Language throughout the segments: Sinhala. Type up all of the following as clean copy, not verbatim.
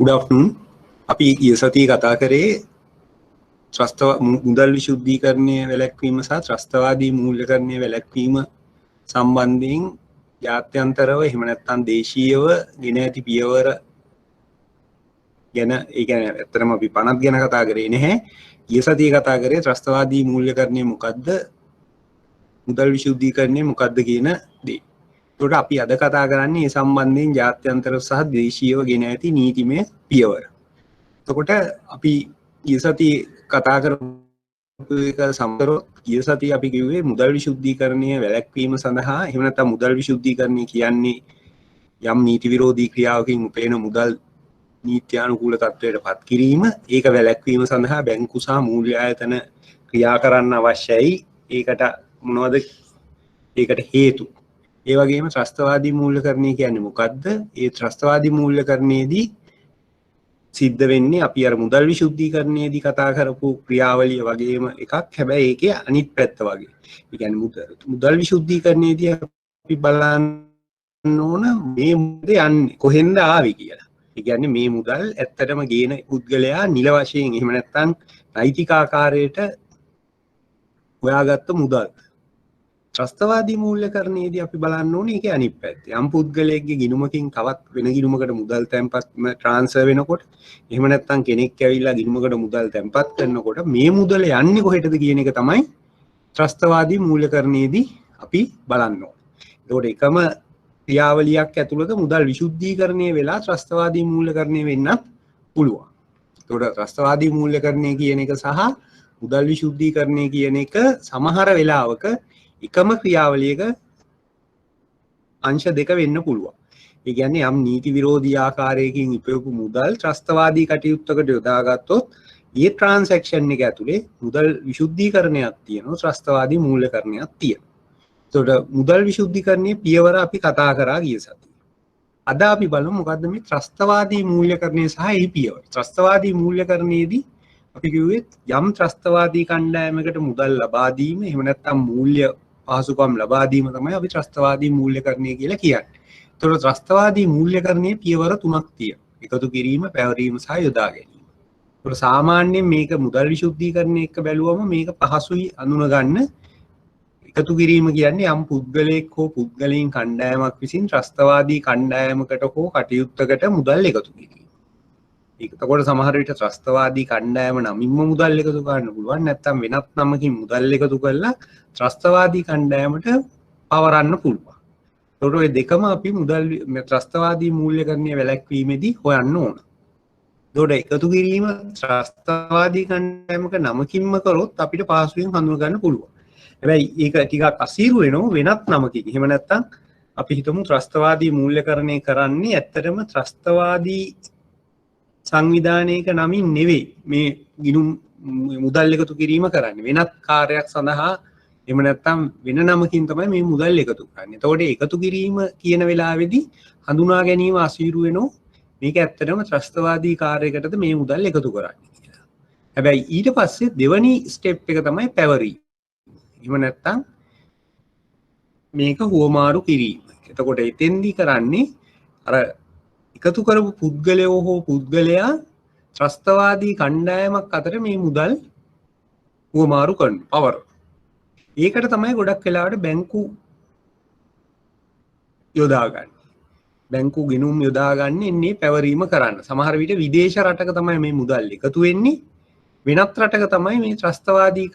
Good afternoon. අපි ඊයේ සතියේ කතා කරේ මුදල් විශුද්ධීකරණය වැළැක්වීම සහ ත්‍රස්තවාදී මූල්‍යකරණය වැළැක්වීම සම්බන්ධයෙන් ජාත්‍යන්තරව එහෙම නැත්නම් දේශීයව ගෙන ඇති පියවර ගැන ඒ කියන්නේ ඇත්තටම අපි පනත් ගැන කතා කරේ නැහැ. ඊයේ සතියේ කතා කරේ ත්‍රස්තවාදී මූල්‍යකරණය මොකද්ද? මුදල් විශුද්ධීකරණය මොකද්ද කියන දේ. ඒකට අපි අද කතා කරන්නේ මේ සම්බන්ධයෙන් ජාත්‍යන්තරව සහ දේශීයව ගෙන ඇති නීතිමය පියවර. එතකොට අපි ඊයේ සතියේ කතා කරපු එක සමතරොත් ඊයේ සතියේ අපි කිව්වේ මුදල් විශුද්ධීකරණය වැළැක්වීම සඳහා එහෙම නැත්නම් මුදල් විශුද්ධීකරණය කියන්නේ යම් නීති විරෝධී ක්‍රියාවකින් උපයන මුදල් නීත්‍යානුකූල තත්ත්වයට පත් කිරීම, ඒක වැළැක්වීම සඳහා බැංකු සහ මූල්‍ය ආයතන ක්‍රියා කරන්න අවශ්‍යයි. ඒකට මොනවද ඒකට හේතු? ඒ වගේම ත්‍රස්තවාදී මූල්‍යකරණය කියන්නේ මොකද්ද? ඒ ත්‍රස්තවාදී මූල්‍යකරණයේදී සිද්ධ වෙන්නේ අපි අර මුදල් විශුද්ධීකරණයේදී කතා කරපු ක්‍රියාවලිය වගේම එකක්. හැබැයි ඒකේ අනිත් පැත්ත වගේ. ඒ කියන්නේ මුදල් විශුද්ධීකරණයේදී අපි බලන්න ඕන මේ මුදල් යන්නේ කොහෙන්ද ආවේ කියලා. ඒ කියන්නේ මේ මුදල් ඇත්තටම ගේන පුද්ගලයා නිල වශයෙන් එහෙම නැත්නම් නෛතික ආකාරයට හොයාගත්ත මුදල්. ත්‍රස්තවාදී මූල්‍යකරණයේදී අපි බලන්න ඕනේ ඒකේ අනිත් පැත්ත. යම් පුද්ගලයෙක්ගේ ගිණුමකින් තවත් වෙන ගිණුමකට මුදල් තැන්පත් ට්‍රාන්ස්ෆර් වෙනකොට එහෙම නැත්නම් කෙනෙක් ඇවිල්ලා ගිණුමකට මුදල් තැන්පත් කරනකොට මේ මුදල යන්නේ කොහෙටද කියන එක තමයි ත්‍රස්තවාදී මූල්‍යකරණයේදී අපි බලන්න ඕනේ. ඒකට එකම ක්‍රියාවලියක් ඇතුළත මුදල් විශුද්ධීකරණය වෙලා ත්‍රස්තවාදී මූල්‍යකරණය වෙන්නත් පුළුවන්. ඒකට ත්‍රස්තවාදී මූල්‍යකරණය කියන එක සහ මුදල් විශුද්ධීකරණය කියන එක සමහර වෙලාවක එකම ක්‍රියාවලියක අංශ දෙක වෙන්න පුළුවන්. ඒ කියන්නේ යම් නීති විරෝධී ආකාරයකින් ඉපයපු මුදල් ත්‍රස්තවාදී කටයුත්තකට යොදාගත්තොත් ඒ ට්‍රාන්සැක්ෂන් එක ඇතුලේ මුදල් විශුද්ධීකරණයක් තියෙනවා, ත්‍රස්තවාදී මූල්‍යකරණයක් තියෙනවා. ඒකට මුදල් විශුද්ධීකරණයේ පියවර අපි කතා කරා ගිය සතියේ. අද අපි බලමු මොකද්ද මේ ත්‍රස්තවාදී මූල්‍යකරණය සහ ඒ පියවර. ත්‍රස්තවාදී මූල්‍යකරණයේදී අපි කිව්වේ යම් ත්‍රස්තවාදී කණ්ඩායමකට මුදල් ලබා දීම එහෙම නැත්නම් මූල්‍ය පහසුකම් ලබා දීම තමයි අපි ත්‍රස්තවාදී මූල්‍යකරණය කියලා කියන්නේ. ඒතකොට ත්‍රස්තවාදී මූල්‍යකරණයේ පියවර තුනක් තියෙනවා. එකතු කිරීම, පැවරීම සහ යොදා ගැනීම. ඒතකොට සාමාන්‍යයෙන් මේක මුදල් විශුද්ධීකරණය එක්ක බැලුවම මේක පහසුයි අඳුන ගන්න. එකතු කිරීම කියන්නේ යම් පුද්ගලයෙක් හෝ පුද්ගලයන් කණ්ඩායමක් විසින් ත්‍රස්තවාදී කණ්ඩායමකට හෝ කටයුත්තකට මුදල් එකතු කිරීම. එතකොට සමහර විට ත්‍රස්තවාදී කණ්ඩායම නමින්ම මුදල් එකතු කරන්න පුළුවන්. නැත්නම් වෙනත් නමකින් මුදල් එකතු කරලා ත්‍රස්තවාදී කණ්ඩායමට පවරන්න පුළුවන්. ඒකට ඔය දෙකම අපි මුදල් ත්‍රස්තවාදී මූල්‍යකරණය වැළැක්වීමේදී හොයන්න ඕන. ඒකට එකතු කිරීම ත්‍රස්තවාදී කණ්ඩායමක නමකින්ම කරොත් අපිට පහසුවෙන් හඳුන ගන්න පුළුවන්. හැබැයි ඒක ටිකක් අසීරු වෙනවා වෙනත් නමකින්. එහෙම නැත්නම් අපි හිතමු ත්‍රස්තවාදී මූල්‍යකරණය කරන්නේ ඇත්තටම ත්‍රස්තවාදී සංවිධානයක නමින් නෙවෙයි මේ ගිණුම් මුදල් එකතු කිරීම කරන්නේ. වෙනත් කාර්යයක් සඳහා එහෙම නැත්නම් වෙන නමකින් තමයි මේ මුදල් එකතු කරන්නේ. එතකොට එකතු කිරීම කියන වෙලාවේදී හඳුනා ගැනීම අසීරු වෙනවා. මේක ඇත්තටම ත්‍රස්තවාදී කාර්යයකටද මේ මුදල් එකතු කරන්නේ කියලා. හැබැයි ඊට පස්සේ දෙවැනි ස්ටෙප් එක තමයි පැවරීම. එහෙම නැත්නම් මේක හුවමාරු කිරීම. එතකොට එතෙන්දී කරන්නේ අර එකතු කරපු පුද්ගලයෝ හෝ පුද්ගලයා ත්‍රස්තවාදී කණ්ඩායමක් අතර මේ මුදල් හුවමාරු කරන පවර. ඒකට තමයි ගොඩක් වෙලාවට බැංකු යොදාගන්නේ. බැංකු ගිණුම් යොදාගන්නේ ඉන්නේ පැවරීම කරන්න. සමහර විට විදේශ රටක තමයි මේ මුදල් එකතු වෙන්නේ. වෙනත් රටක තමයි මේ ත්‍රස්තවාදී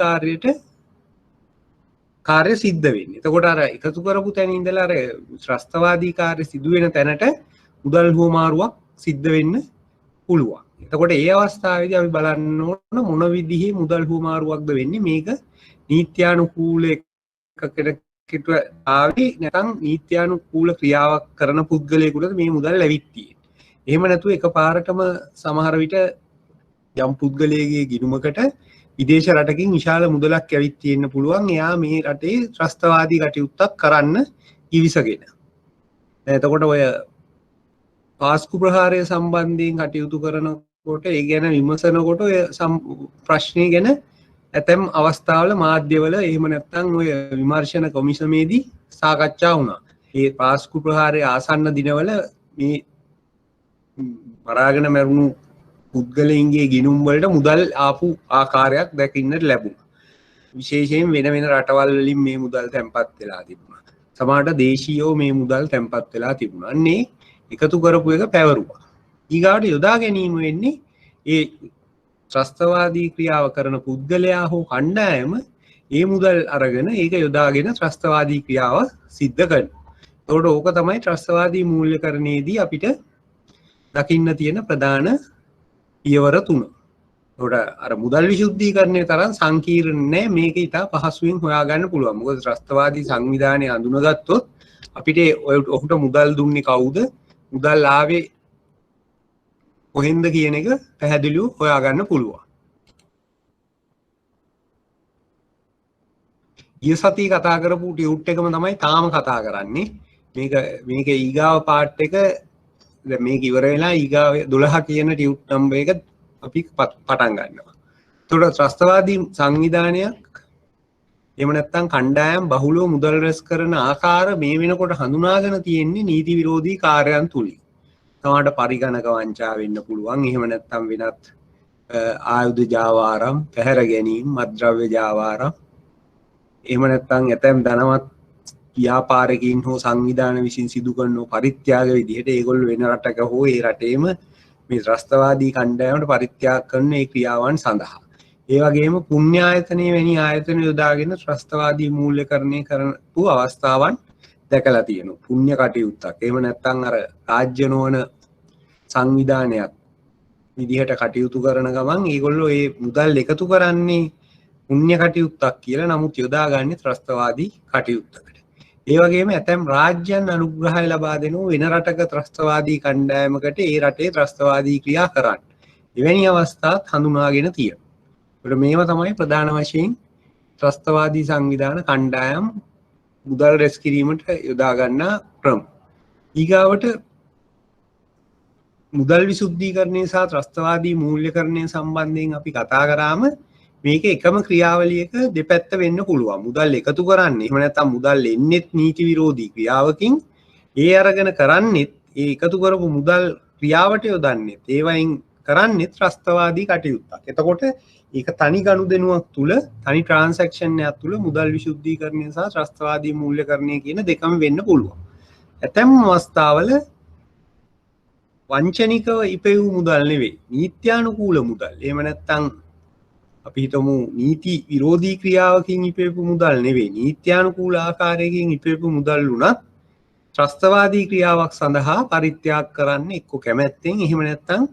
කාර්ය සිද්ධ වෙන්නේ. එතකොට අර එකතු කරපු තැන ඉඳලා අර ත්‍රස්තවාදී කාර්ය සිදු වෙන තැනට මුදල් හුවමාරුවක් සිද්ධ වෙන්න පුළුවන්. එතකොට ඒ අවස්ථාවේදී අපි බලන්න ඕන මොන විදිහේ මුදල් හුවමාරුවක්ද වෙන්නේ. මේක නීත්‍යානුකූල එකකට ආවේ නැත්නම් නීත්‍යානුකූල ක්‍රියාවක් කරන පුද්ගලයෙකුට මේ මුදල් ඇවිත් තියෙන්නේ. එහෙම නැතුව එකපාරටම සමහර විට යම් පුද්ගලයෙකුගේ ගිණුමකට විදේශ රටකින් විශාල මුදලක් ඇවිත් තියෙන්න පුළුවන්. එයා මේ රටේ ත්‍රස්තවාදී කටයුත්තක් කරන්න ඉවිසගෙන. එතකොට ඔය පාස්කු ප්‍රහාරය සම්බන්ධයෙන් කටයුතු කරනකොට ඒ ගැන විමසනකොට ඔය ප්‍රශ්නය ගැන ඇතැම් අවස්ථාවල මාධ්‍යවල එහෙම නැත්නම් ඔය විමර්ශන කොමිසමේදී සාකච්ඡා වුණා. ඒ පාස්කු ප්‍රහාරය ආසන්න දිනවල මේ මරාගෙන මැරුණු පුද්ගලයින්ගේ ගිණුම් වලට මුදල් ආපු ආකාරයක් දැකින්නට ලැබුණා. විශේෂයෙන් වෙන වෙන රටවල් වලින් මේ මුදල් තැන්පත් වෙලා තිබුණා. සමහරට දේශීයව මේ මුදල් තැන්පත් වෙලා තිබුණා. අන්නේ එකතු කරපු එක පැවරුවා. ඊගාට යොදා ගැනීම වෙන්නේ ඒ ත්‍රස්තවාදී ක්‍රියාව කරන පුද්ගලයා හෝ කණ්ඩායම ඒ මුදල් අරගෙන ඒක යොදාගෙන ත්‍රස්තවාදී ක්‍රියාව සිද්ධ කරනවා. ඒකට ඕක තමයි ත්‍රස්තවාදී මූල්‍යකරණයේදී අපිට දකින්න තියෙන ප්‍රධාන පියවර තුන. ඒකට අර මුදල් විශුද්ධීකරණය තරම් සංකීර්ණ නෑ, මේක ඉතා පහසුවෙන් හොයාගන්න පුළුවන්. මොකද ත්‍රස්තවාදී සංවිධානය අඳුනගත්තොත් අපිට ඔහුට මුදල් දුන්නේ කවුද, මුදල් ආවේ කොහෙන්ද කියන එක පැහැදිලිව හොයාගන්න පුළුවන්. ඊය සතියේ කතා කරපු ටියුට් එකම තමයි තාම කතා කරන්නේ. මේක ඊගාව පාර්ට් එක දැන් මේක ඉවර වෙලා ඊගාව 12 කියන ටියුට් නම්බර් එක අපි පටන් ගන්නවා. ඒතකොට ත්‍රස්තවාදී සංවිධානයක් එහෙම නැත්නම් කණ්ඩායම් බහුලව මුදල් රැස් කරන ආකාර මේ වෙනකොට හඳුනාගෙන තියෙන්නේ නීති විරෝධී කාර්යයන් තුලින්. තමාට පරිගණක වංචා වෙන්න පුළුවන්. එහෙම නැත්නම් වෙනත් ආයුධ ජාවාරම්, පැහැර ගැනීම, මත්ද්‍රව්‍ය ජාවාරම්, එහෙම නැත්නම් ඇතැම් ධනවත් ව්‍යාපාරිකයින් හෝ සංවිධාන විසින් සිදු කරන පරිත්‍යාග විදිහට ඒගොල්ලෝ වෙන රටක හෝ ඒ රටේම මේ ත්‍රස්තවාදී කණ්ඩායමට පරිත්‍යාග කරන ඒ ක්‍රියාවන් සඳහා. ඒ වගේම පුණ්‍ය ආයතනයේ වැනි ආයතන යොදාගෙන ත්‍රස්තවාදී මූල්‍යකරණය කරපු අවස්ථාවන් දැකලා තියෙනවා. පුණ්‍ය කටයුත්තක්. එහෙම නැත්නම් අර රාජ්‍ය නොවන සංවිධානයක් විදිහට කටයුතු කරන ගමන් ඒගොල්ලෝ ඒ මුදල් එකතු කරන්නේ පුණ්‍ය කටයුත්තක් කියලා, නමුත් යොදාගන්නේ ත්‍රස්තවාදී කටයුත්තකට. ඒ වගේම ඇතැම් රාජ්‍යයන් අනුග්‍රහය ලබා දෙනවා වෙන රටක ත්‍රස්තවාදී කණ්ඩායමකට ඒ රටේ ත්‍රස්තවාදී ක්‍රියා කරන්න. එවැනි අවස්ථාත් හඳුනාගෙන තියෙනවා. ඒකට මේව තමයි ප්‍රධාන වශයෙන් ත්‍රස්තවාදී සංවිධාන කණ්ඩායම් මුදල් රැස් කිරීමට යොදා ගන්නා ක්‍රම. ඊගාවට මුදල් විසුද්ධීකරණය සහ ත්‍රස්තවාදී මූල්‍යකරණය සම්බන්ධයෙන් අපි කතා කරාම මේක එකම ක්‍රියාවලියක දෙපැත්ත වෙන්න පුළුවන්. මුදල් එකතු කරන්නේ එහෙම නැත්නම් මුදල් එන්නෙත් නීති විරෝධී ක්‍රියාවකින්, ඒ අරගෙන කරන්නේත් ඒ එකතු කරපු මුදල් ක්‍රියාවට යොදන්නේත් ඒ වයින් කරන්නේත් ත්‍රස්තවාදී කටයුත්තක්. එතකොට ඒක තනි ගනුදෙනුවක් තුල, තනි ට්‍රාන්සැක්ෂන් එකක් තුල මුදල් විසුද්ධීකරණය සහ ත්‍රස්තවාදී මූල්‍යකරණය කියන දෙකම වෙන්න පුළුවන්. ඇතැම් අවස්ථාවල වංචනිකව ඉපෙවූ මුදල් නෙවෙයි, නීත්‍යානුකූල මුදල්. එහෙම නැත්නම් අපි හිතමු නීති විරෝධී ක්‍රියාවකින් ඉපෙවපු මුදල් නෙවෙයි, නීත්‍යානුකූල ආකාරයකින් ඉපෙවපු මුදල් වුණත් ත්‍රස්තවාදී ක්‍රියාවක් සඳහා පරිත්‍යාග කරන්න එක්ක කැමැත්තෙන්, එහෙම නැත්නම්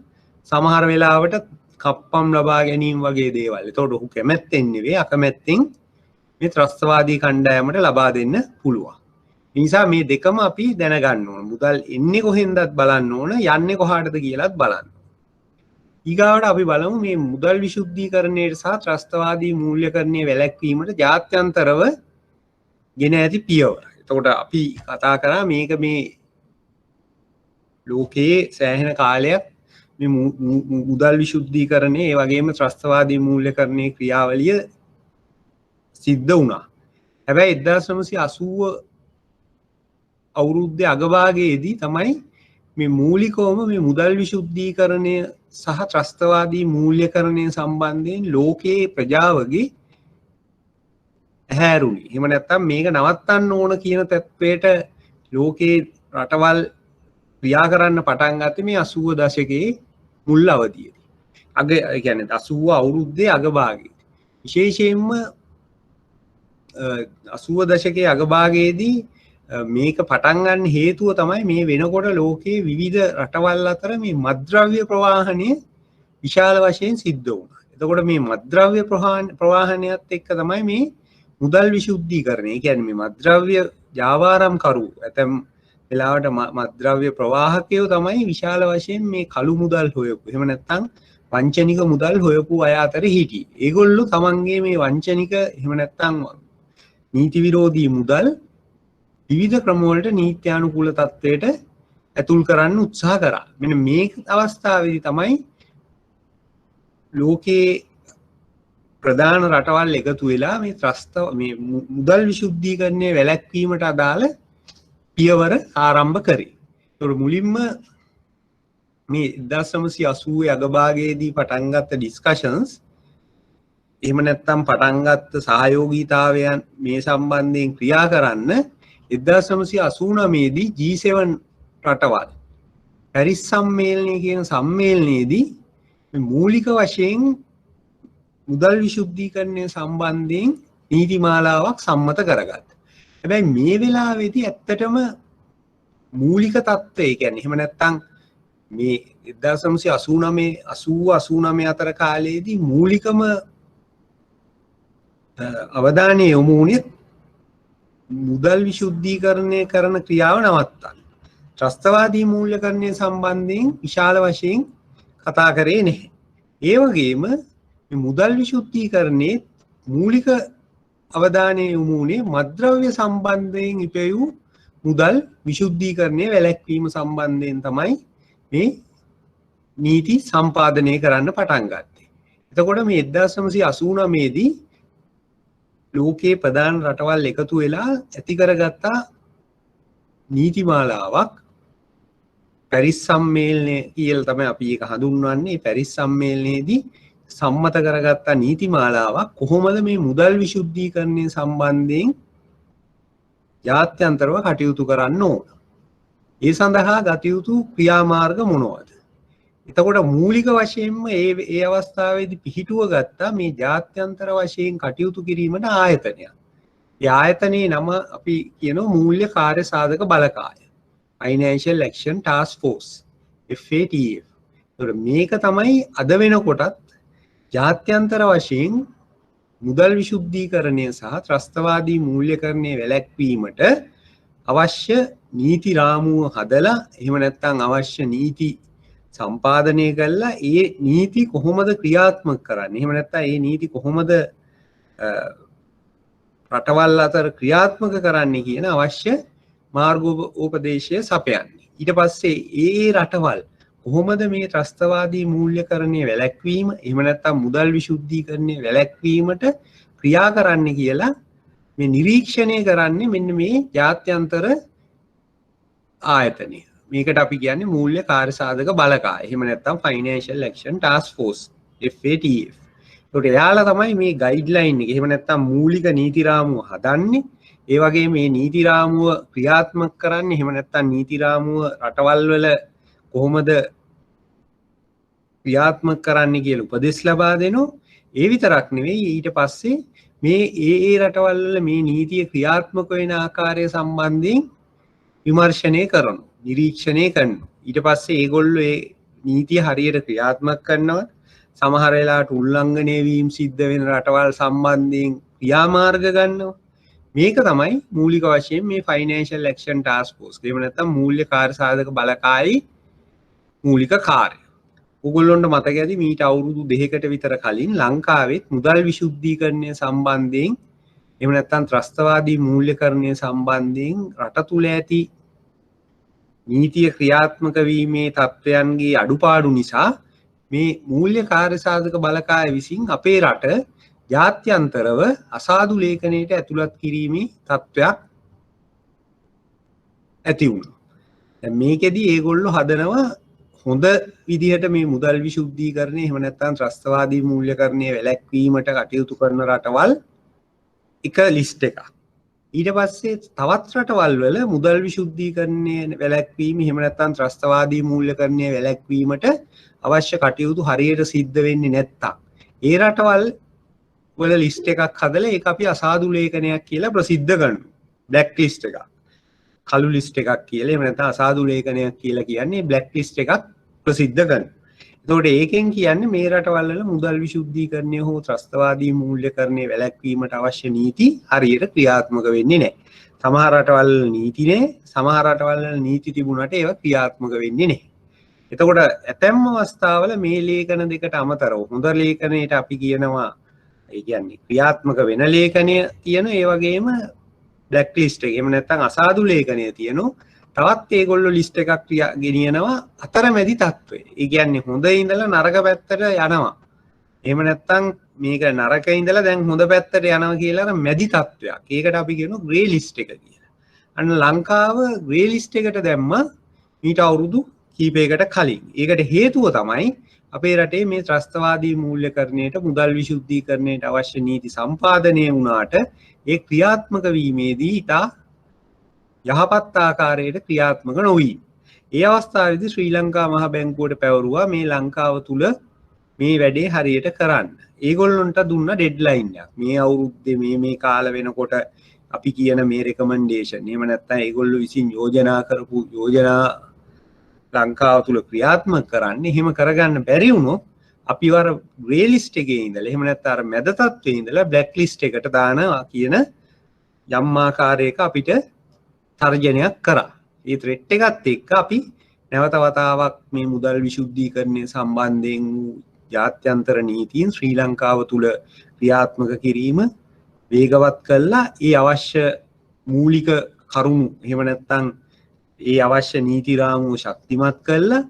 සමහර වෙලාවට කප්පම් ලබා ගැනීම වගේ දේවල්. එතකොට ඔහු කැමැත්තෙන් නෙවෙයි අකමැත්තෙන් මේ ත්‍රස්තවාදී කණ්ඩායමට ලබා දෙන්න පුළුවන්. ඒ නිසා මේ දෙකම අපි දැනගන්න ඕන. මුදල් එන්නේ කොහෙන්දත් බලන්න ඕන, යන්නේ කොහාටද කියලාත් බලන්න. ඊගාවට අපි බලමු මේ මුදල් විසුද්ධීකරණයට සහ ත්‍රස්තවාදී මූල්‍යකරණය වැළැක්වීමට ජාත්‍යන්තරව ගෙන ඇති පියවර. එතකොට අපි කතා කරා මේක මේ ලෝකයේ සෑහෙන කාලයක් මේ මුදල් විසුද්ධීකරණය ඒ වගේම ත්‍රස්තවාදී මූල්‍යකරණයේ ක්‍රියාවලිය සිද්ධ වුණා. හැබැයි 1980 අවුරුද්දේ අගභාගයේදී තමයි මේ මූලිකවම මේ මුදල් විසුද්ධීකරණය සහ ත්‍රස්තවාදී මූල්‍යකරණය සම්බන්ධයෙන් ලෝකයේ ප්‍රජාවගේ ඇහැරුණි. එහෙම නැත්නම් මේක නවත්තන්න ඕන කියන තත්වයට ලෝකයේ රටවල් ක්‍රියා කරන්න පටන් ගත්තේ මේ 80 දශකයේ මුල් අවධියේදී. අග කියන්නේ 80 අවුරුද්දේ අගභාගයේදී. විශේෂයෙන්ම 80 දශකයේ අගභාගයේදී මේක පටන් ගන්න හේතුව තමයි මේ වෙනකොට ලෝකයේ විවිධ රටවල් අතර මේ මත්ද්‍රව්‍ය ප්‍රවාහනය විශාල වශයෙන් සිද්ධ වුණා. එතකොට මේ මත්ද්‍රව්‍ය ප්‍රවාහනයත් එක්ක තමයි මේ මුදල් විසුද්ධීකරණය. ඒ කියන්නේ මේ මත්ද්‍රව්‍ය ජාවාරම් කරු ඇතැම් වෙලාවට මත්ද්‍රව්‍ය ප්‍රවාහකයෝ තමයි විශාල වශයෙන් මේ කළු මුදල් හොයපු. එහෙම නැත්නම් වංචනික මුදල් හොයපු අය අතර හිටියේ. ඒගොල්ලෝ තමන්ගේ මේ වංචනික එහෙම නැත්නම් නීති විරෝධී මුදල් විවිධ ක්‍රමවලට නීත්‍යානුකූල තත්ත්වයට ඇතුල් කරන්න උත්සාහ කරා. මෙන්න මේ අවස්ථාවේදී තමයි ලෝකයේ ප්‍රධාන රටවල් එකතු වෙලා මේ මුදල් විසුද්ධීකරණය වැළැක්වීමට අදාළ පියවර ආරම්භ කරේ. ඒතකොට මුලින්ම මේ 1980 අගභාගයේදී පටන් ගත්ත ඩිස්කෂන්ස් එහෙම නැත්නම් පටන් ගත්ත සහයෝගීතාවයන් මේ සම්බන්ධයෙන් ක්‍රියා කරන්න 1989 දී G7 රටවල් පැරිස් සම්මේලනය කියන සම්මේලනයේදී මේ මූලික වශයෙන් මුදල් විශුද්ධීකරණය සම්බන්ධයෙන් නීතිමාලාවක් සම්මත කරගත්තා. හැබැයි මේ වෙලාවේදී ඇත්තටම මූලික தত্ত্বය කියන්නේ එහෙම නැත්නම් මේ 1989 අතර කාලයේදී මූලිකම අවධානය යොමු වුණේ මුදල් විශුද්ධීකරණය කරන ක්‍රියාව නවත්තන්න. ත්‍රස්තවාදී මූල්‍යකරණය සම්බන්ධයෙන් විශාල වශයෙන් කතා කරේ නැහැ. ඒ වගේම මේ මුදල් විශුද්ධීකරණයේ මූලික අවධානය යොමු වුණේ මත්ද්‍රව්‍ය සම්බන්ධයෙන් ඉපැවූ මුදල් විශුද්ධීකරණය වැළැක්වීම සම්බන්ධයෙන් තමයි මේ නීති සම්පාදනය කරන්න පටන් ගත්තේ. එතකොට මේ 1989 දී ලෝකයේ ප්‍රධාන රටවල් එකතු වෙලා ඇති කරගත්ත නීතිමාලාවක් පැරිස් සම්මේලනය කියලා තමයි අපි ඒක හඳුන්වන්නේ. පැරිස් සම්මේලනයේදී සම්මත කරගත්ත නීතිමාලාවක් කොහොමද මේ මුදල් විශුද්ධීකරණය සම්බන්ධයෙන් ජාත්‍යන්තරව කටයුතු කරන්න ඕන. ඒ සඳහා ගත යුතු ක්‍රියාමාර්ග මොනවද? එතකොට මූලික වශයෙන්ම ඒ අවස්ථාවේදී පිහිටුව ගත්තා මේ ජාත්‍යන්තර වශයෙන් කටයුතු කිරීමට ආයතනයක්. ඒ ආයතනයේ නම අපි කියනවා මූල්‍ය කාර්ය සාධක බලකාය. Financial Action Task Force FATF. එතකොට මේක තමයි අද වෙනකොටත් ජාත්‍යන්තර වශයෙන් මුදල් විශුද්ධීකරණය සහ ත්‍රස්තවාදී මූල්‍යකරණය වැළැක්වීමට අවශ්‍ය නීති රාමුව හදලා එහෙම නැත්නම් අවශ්‍ය නීති සම්පාදනය කරලා ඒ නීති කොහොමද ක්‍රියාත්මක කරන්නේ? එහෙම නැත්නම් ඒ නීති කොහොමද රටවල් අතර ක්‍රියාත්මක කරන්නේ කියන අවශ්‍ය මාර්ගෝපදේශය සපයන්නේ. ඊට පස්සේ ඒ රටවල් කොහොමද මේ ත්‍රස්තවාදී මූල්‍යකරණය වැළැක්වීම එහෙම නැත්නම් මුදල් විශුද්ධීකරණය වැළැක්වීමට ක්‍රියා කරන්න කියලා මේ නිරීක්ෂණය කරන්නේ මෙන්න මේ ජාත්‍යන්තර ආයතනය. මේකට අපි කියන්නේ මූල්‍ය කාර්ය සාධක බලකාය. එහෙම නැත්නම් Financial Action Task Force FATF. ඒකට එයාලා තමයි මේ ගයිඩ්ලයින් එක එහෙම නැත්නම් මූලික නීති රාමුව හදන්නේ. ඒ වගේ මේ නීති රාමුව ක්‍රියාත්මක කරන්නේ එහෙම නැත්නම් නීති රාමුව රටවල් වල කොහොමද ක්‍රියාත්මක කරන්න කියලා උපදෙස් ලබා දෙනවා. ඒ විතරක් නෙවෙයි ඊට පස්සේ මේ ඒ රටවල් වල මේ නීතිය ක්‍රියාත්මක වෙන ආකාරය සම්බන්ධයෙන් විමර්ශනය කරනවා, නිරීක්ෂණය කරනවා. ඊට පස්සේ ඒගොල්ලෝ ඒ නීතිය හරියට ක්‍රියාත්මක කරනවා. සමහර වෙලාවට උල්ලංඝනය වීම සිද්ධ වෙන රටවල් සම්බන්ධයෙන් ක්‍රියාමාර්ග ගන්නවා. මේක තමයි මූලික වශයෙන් මේ Financial Action Task Force. එහෙම නැත්නම් මූල්‍ය කාර්ය සාධක බලකායේ මූලික කාර්ය. ඔයගොල්ලොන්ට මතක ඇති මීට අවුරුදු 2කට විතර කලින් ලංකාවෙත් මුදල් විශුද්ධීකරණය සම්බන්ධයෙන් එහෙම නැත්නම් ත්‍රස්තවාදී මූල්‍යකරණය සම්බන්ධයෙන් රට තුල ඇති නීතිය ක්‍රියාත්මක වීමේ තත්ත්වයන්ගේ අඩුපාඩු නිසා මේ මූල්‍ය කාර්ය සාධක බලකාය විසින් අපේ රට ජාත්‍යන්තරව අසාදු ලේඛනයට ඇතුළත් කිරීමේ තත්ත්වයක් ඇති වුණා. දැන් මේකෙදි ඒගොල්ලෝ හදනවා හොඳ විදිහට මේ මුදල් විශුද්ධීකරණය එහෙම නැත්නම් ත්‍රස්තවාදී මූල්‍යකරණය වැළැක්වීමට කටයුතු කරන රටවල් එක ලිස්ට් එකක්. ඊට පස්සේ තවත් රටවල් වල මුදල් විශුද්ධීකරණය වැළැක්වීම එහෙම නැත්නම් ත්‍රස්තවාදී මූල්‍යකරණය වැළැක්වීමට අවශ්‍ය කටයුතු හරියට සිද්ධ වෙන්නේ නැත්තම් ඒ රටවල් වල ලිස්ට් එකක් හදලා ඒක අපි අසාදු ලේඛනයක් කියලා ප්‍රසිද්ධ කරනවා. බ්ලැක් ලිස්ට් එකක්. කළු ලිස්ට් එකක් කියලා එහෙම නැත්නම් අසාදු ලේඛනයක් කියලා කියන්නේ බ්ලැක් ලිස්ට් එකක් ප්‍රසිද්ධ කරනවා. එතකොට ඒකෙන් කියන්නේ මේ රටවල් වල මුදල් විශුද්ධීකරණය හෝ ත්‍රස්තවාදී මූල්‍යකරණය වැළැක්වීමට අවශ්‍ය නීති හරියට ක්‍රියාත්මක වෙන්නේ නැහැ. සමහර රටවල් නීති නැහැ, සමහර රටවල් නීති තිබුණාට ඒවා ක්‍රියාත්මක වෙන්නේ නැහැ. එතකොට ඇතැම් අවස්ථාවල මේ ලේඛන දෙකට අමතරව හොඳ ලේඛනයට අපි කියනවා ඒ කියන්නේ ක්‍රියාත්මක වෙන ලේඛනය තියෙන ඒ වගේම බ්ලැක් ලිස්ට් එක. එහෙම නැත්නම් අසාදු ලේඛනය තියෙනවා. තවත් ඒගොල්ලෝ ලිස්ට් එකක් ගෙනියනවා අතරමැදි තත්ත්වය. ඒ කියන්නේ හොඳ ඉඳලා නරක පැත්තට යනවා. එහෙම නැත්නම් මේක නරක ඉඳලා දැන් හොඳ පැත්තට යනවා කියලා මැදි තත්ත්වයක්. ඒකට අපි කියනවා ග්‍රේ ලිස්ට් එක කියලා. අන්න ලංකාව ග්‍රේ ලිස්ට් එකට දැම්ම මීට අවුරුදු කීපයකට කලින්. ඒකට හේතුව තමයි අපේ රටේ මේ ත්‍රස්තවාදී මූල්‍යකරණයට මුදල් විශුද්ධීකරණයට අවශ්‍ය නීති සම්පාදනය වුණාට ඒ ක්‍රියාත්මක වීමේදී ඉතා යහපත් ආකාරයට ක්‍රියාත්මක නොවී. ඒ අවස්ථාවේදී ශ්‍රී ලංකා මහ බැංකුවට පැවරුවා මේ ලංකාව තුල මේ වැඩේ හරියට කරන්න. ඒගොල්ලොන්ට දුන්න ඩෙඩ්ලයින් එකක්. මේ අවුරුද්දේ මේ කාල වෙනකොට අපි කියන මේ රෙකමන්ඩේෂන්. එහෙම නැත්නම් ඒගොල්ලෝ විසින් යෝජනා කරපු යෝජනා ලංකාව තුල ක්‍රියාත්මක කරන්න. එහෙම කරගන්න බැරි වුණොත් අපි වර ග්‍රේ ලිස්ට් එකේ ඉඳලා එහෙම නැත්නම් අර මැද තත්ත්වයේ ඉඳලා බ්ලැක් ලිස්ට් එකට දානවා කියන යම් ආකාරයක අපිට තර්ජනයක් කරා. ඒ ත්‍රෙට් එකත් එක්ක අපි නැවත වතාවක් මේ මුදල් විශුද්ධීකරණය සම්බන්ධයෙන් ජාත්‍යන්තර නීතීන් ශ්‍රී ලංකාව තුල ක්‍රියාත්මක කිරීම වේගවත් කළා. ඒ අවශ්‍ය මූලික කරුණු එහෙම නැත්නම් ඒ අවශ්‍ය නීති රාමුව ශක්තිමත් කළා.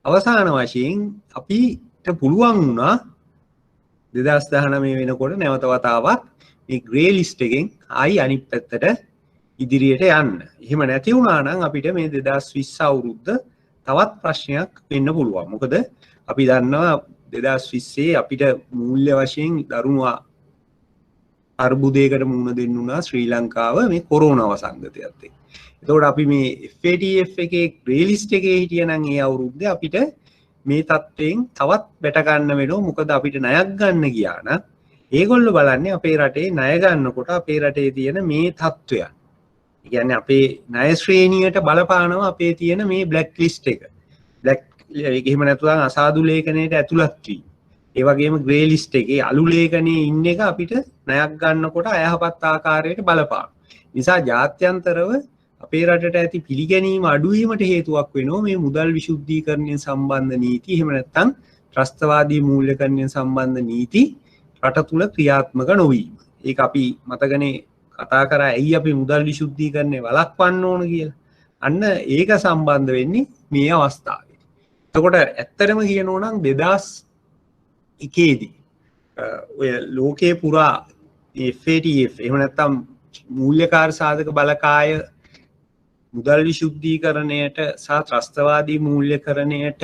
අවසාන වශයෙන් අපිට පුළුවන් වුණා 2019 වෙනකොට නැවත වතාවක් මේ ග්‍රේ ලිස්ට් එකෙන් ආයි අනිත් පැත්තට ඉදිරියට යන්න. එහෙම නැති වුණා නම් අපිට මේ 2020 අවුරුද්ද තවත් ප්‍රශ්නයක් වෙන්න පුළුවන්. මොකද අපි දන්නවා 2020 අපිට මූල්‍ය වශයෙන් දරුණු අර්බුදයකට මුහුණ දෙන්න උනා ශ්‍රී ලංකාව මේ කොරෝනා වසංගතයත් එක්ක. එතකොට අපි මේ FATF එකේ ග්‍රේ ලිස්ට් එකේ හිටියනම් ඒ අවුරුද්දේ අපිට මේ තත්ත්වයෙන් තවත් බැට ගන්න වෙනවා. මොකද අපිට ණයක් ගන්න ගියා නම් ඒගොල්ලෝ බලන්නේ අපේ රටේ ණය ගන්නකොට අපේ රටේ තියෙන මේ තත්ත්වය. ඒ කියන්නේ අපේ ණය ශ්‍රේණියට බලපානවා අපේ තියෙන මේ බ්ලැක් ලිස්ට් එක. බ්ලැක් එහෙම නැතුනම් අසාදු ලේඛනයට ඇතුළත් වී. ඒ වගේම ග්‍රේ ලිස්ට් එකේ අලු ලේඛනයේ ඉන්න එක අපිට ණයක් ගන්නකොට අයහපත් ආකාරයට බලපාන. නිසා ජාත්‍යන්තරව අපේ රටට ඇති පිළිගැනීම අඩුවීමට හේතුවක් වෙනවා මේ මුදල් විශුද්ධීකරණය සම්බන්ධ නීති. එහෙම නැත්නම් ත්‍රස්තවාදී මූල්‍යකරණය සම්බන්ධ නීති රට තුල ක්‍රියාත්මක නොවීම. ඒක අපි මතකනේ කතා කරා ඇයි අපි මුදල් විශුද්ධීකරණය වළක්වන්න ඕන කියලා. අන්න ඒක සම්බන්ධ වෙන්නේ මේ අවස්ථාවේ. එතකොට ඇත්තටම කියනවා නම් 2001 දී ඔය ලෝකේ පුරා FATF එහෙම නැත්නම් මූල්‍යකාර සාධක බලකාය මුදල් විශුද්ධීකරණයට සහ ත්‍රස්තවාදී මූල්‍යකරණයට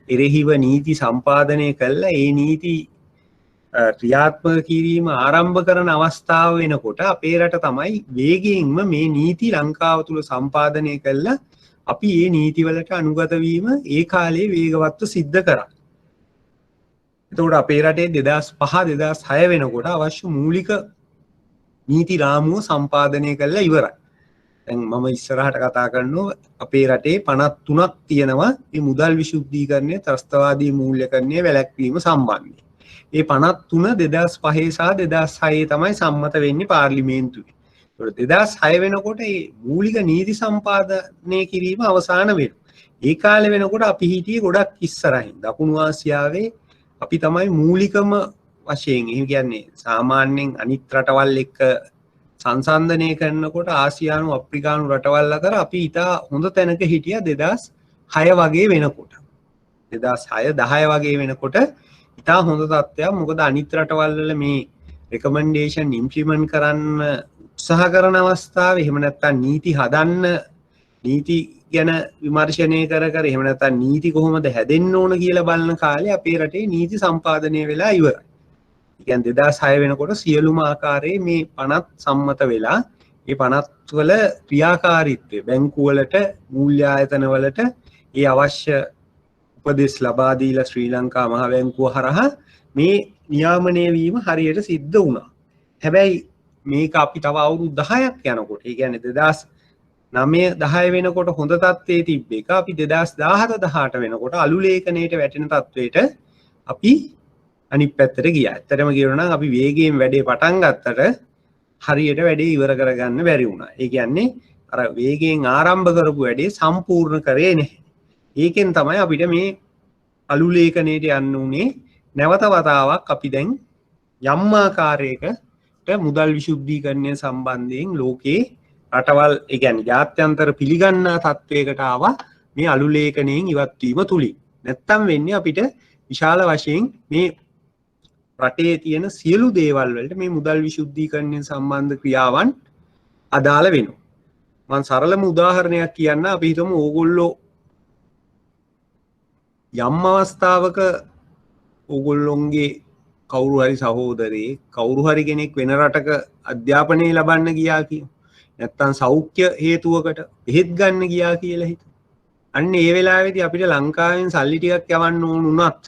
එරෙහිව නීති සම්පාදනය කළා. ඒ නීති ක්‍රියාත්මක කිරීම ආරම්භ කරන අවස්ථාව වෙනකොට අපේ රට තමයි වේගයෙන්ම මේ නීති ලංකාව තුල සම්පාදනය කළා. අපි මේ නීතිවලට අනුගත වීම ඒ කාලේ වේගවත්ව සිද්ධ කරා. එතකොට අපේ රටේ 2005 2006 වෙනකොට අවශ්‍ය මූලික නීති රාමුව සම්පාදනය කළා ඉවරයි. දැන් මම ඉස්සරහට කතා කරනවා අපේ රටේ 53ක් තියෙනවා මේ මුදල් විශුද්ධීකරණය ත්‍රස්තවාදී මූල්‍යකරණය වැළැක්වීම සම්බන්ධයෙන්. ඒ 53 2005 සහ 2006 තමයි සම්මත වෙන්නේ පාර්ලිමේන්තුවේ. ඒකට 2006 වෙනකොට මේ මූලික නීති සම්පාදනය කිරීම අවසන් වෙනවා. ඒ කාලේ වෙනකොට අපි හිටියේ ගොඩක් ඉස්සරහින්. දකුණු ආසියාවේ අපි තමයි මූලිකම වශයෙන් ඒ කියන්නේ සාමාන්‍යයෙන් අනිත් රටවල් එක්ක සංසන්දනය කරනකොට ආසියානු අප්‍රිකානු රටවල් අතර අපි ඉතා හොඳ තැනක හිටියා 2006 වගේ වෙනකොට. 2006 10 වගේ වෙනකොට ඉතා හොඳ තත්ත්වයක්. මොකද අනිත් රටවල් වල මේ රෙකමන්ඩේෂන් ඉම්ප්ලිමන්ට් කරන්න උත්සාහ කරන අවස්ථාවේ එහෙම නැත්නම් නීති හදන්න නීති ගැන විමර්ශනය කර එහෙම නැත්නම් නීති කොහොමද හැදෙන්න ඕන කියලා බලන කාලේ අපේ රටේ නීති සම්පාදනය වෙලා ඉවරයි. ඒ කියන්නේ 2006 වෙනකොට සියලුම ආකාරයේ මේ පනත් සම්මත වෙලා ඒ පනත් වල ක්‍රියාකාරීත්වය බැංකු වලට මූල්‍ය ආයතන වලට ඒ අවශ්‍ය උපදෙස් ලබා දීලා ශ්‍රී ලංකා මහ බැංකුව හරහා මේ නියාමනය වීම හරියට සිද්ධ වුණා. හැබැයි මේක අපි තව අවුරුදු 10ක් යනකොට ඒ කියන්නේ 2009 10 වෙනකොට හොඳ තත්ත්වයේ තිබ්බ එක අපි 2017 18 වෙනකොට අලු ලේඛනයට වැටෙන තත්ත්වයට අපි අනිත් පැත්තට ගියා. ඇත්තටම කියනවා නම් අපි වේගයෙන් වැඩේ පටන් ගත්තට හරියට වැඩේ ඉවර කරගන්න බැරි වුණා. ඒ කියන්නේ අර වේගයෙන් ආරම්භ කරපු වැඩේ සම්පූර්ණ කරේ නැහැ. ඒකෙන් තමයි අපිට මේ අලු ලේඛනයට යන්න උනේ. නැවත වතාවක් අපි දැන් යම් ආකාරයකට මුදල් විශුද්ධීකරණය සම්බන්ධයෙන් ලෝකේ රටවල් ඒ කියන්නේ ජාත්‍යන්තර පිළිගන්නා තත්වයකට ආවා මේ අලු ලේඛනයෙන් ඉවත් වීම තුලින්. නැත්තම් වෙන්නේ අපිට විශාල වශයෙන් මේ රටේ තියෙන සියලු දේවල් වලට මේ මුදල් විශුද්ධීකරණය සම්බන්ධ ක්‍රියාවන් අදාළ වෙනවා. මම සරලම උදාහරණයක් කියන්න අපි හිතමු ඕගොල්ලෝ යම් අවස්ථාවක ඕගොල්ලොන්ගේ කවුරු හරි සහෝදරයෙක් කවුරු හරි කෙනෙක් වෙන රටක අධ්‍යාපනය ලබන්න ගියා කියමු. නැත්තම් සෞඛ්‍ය හේතුවකට බෙහෙත් ගන්න ගියා කියලා හිතමු. අන්න ඒ වෙලාවේදී අපිට ලංකාවෙන් සල්ලි ටිකක් යවන්න ඕන වුණත්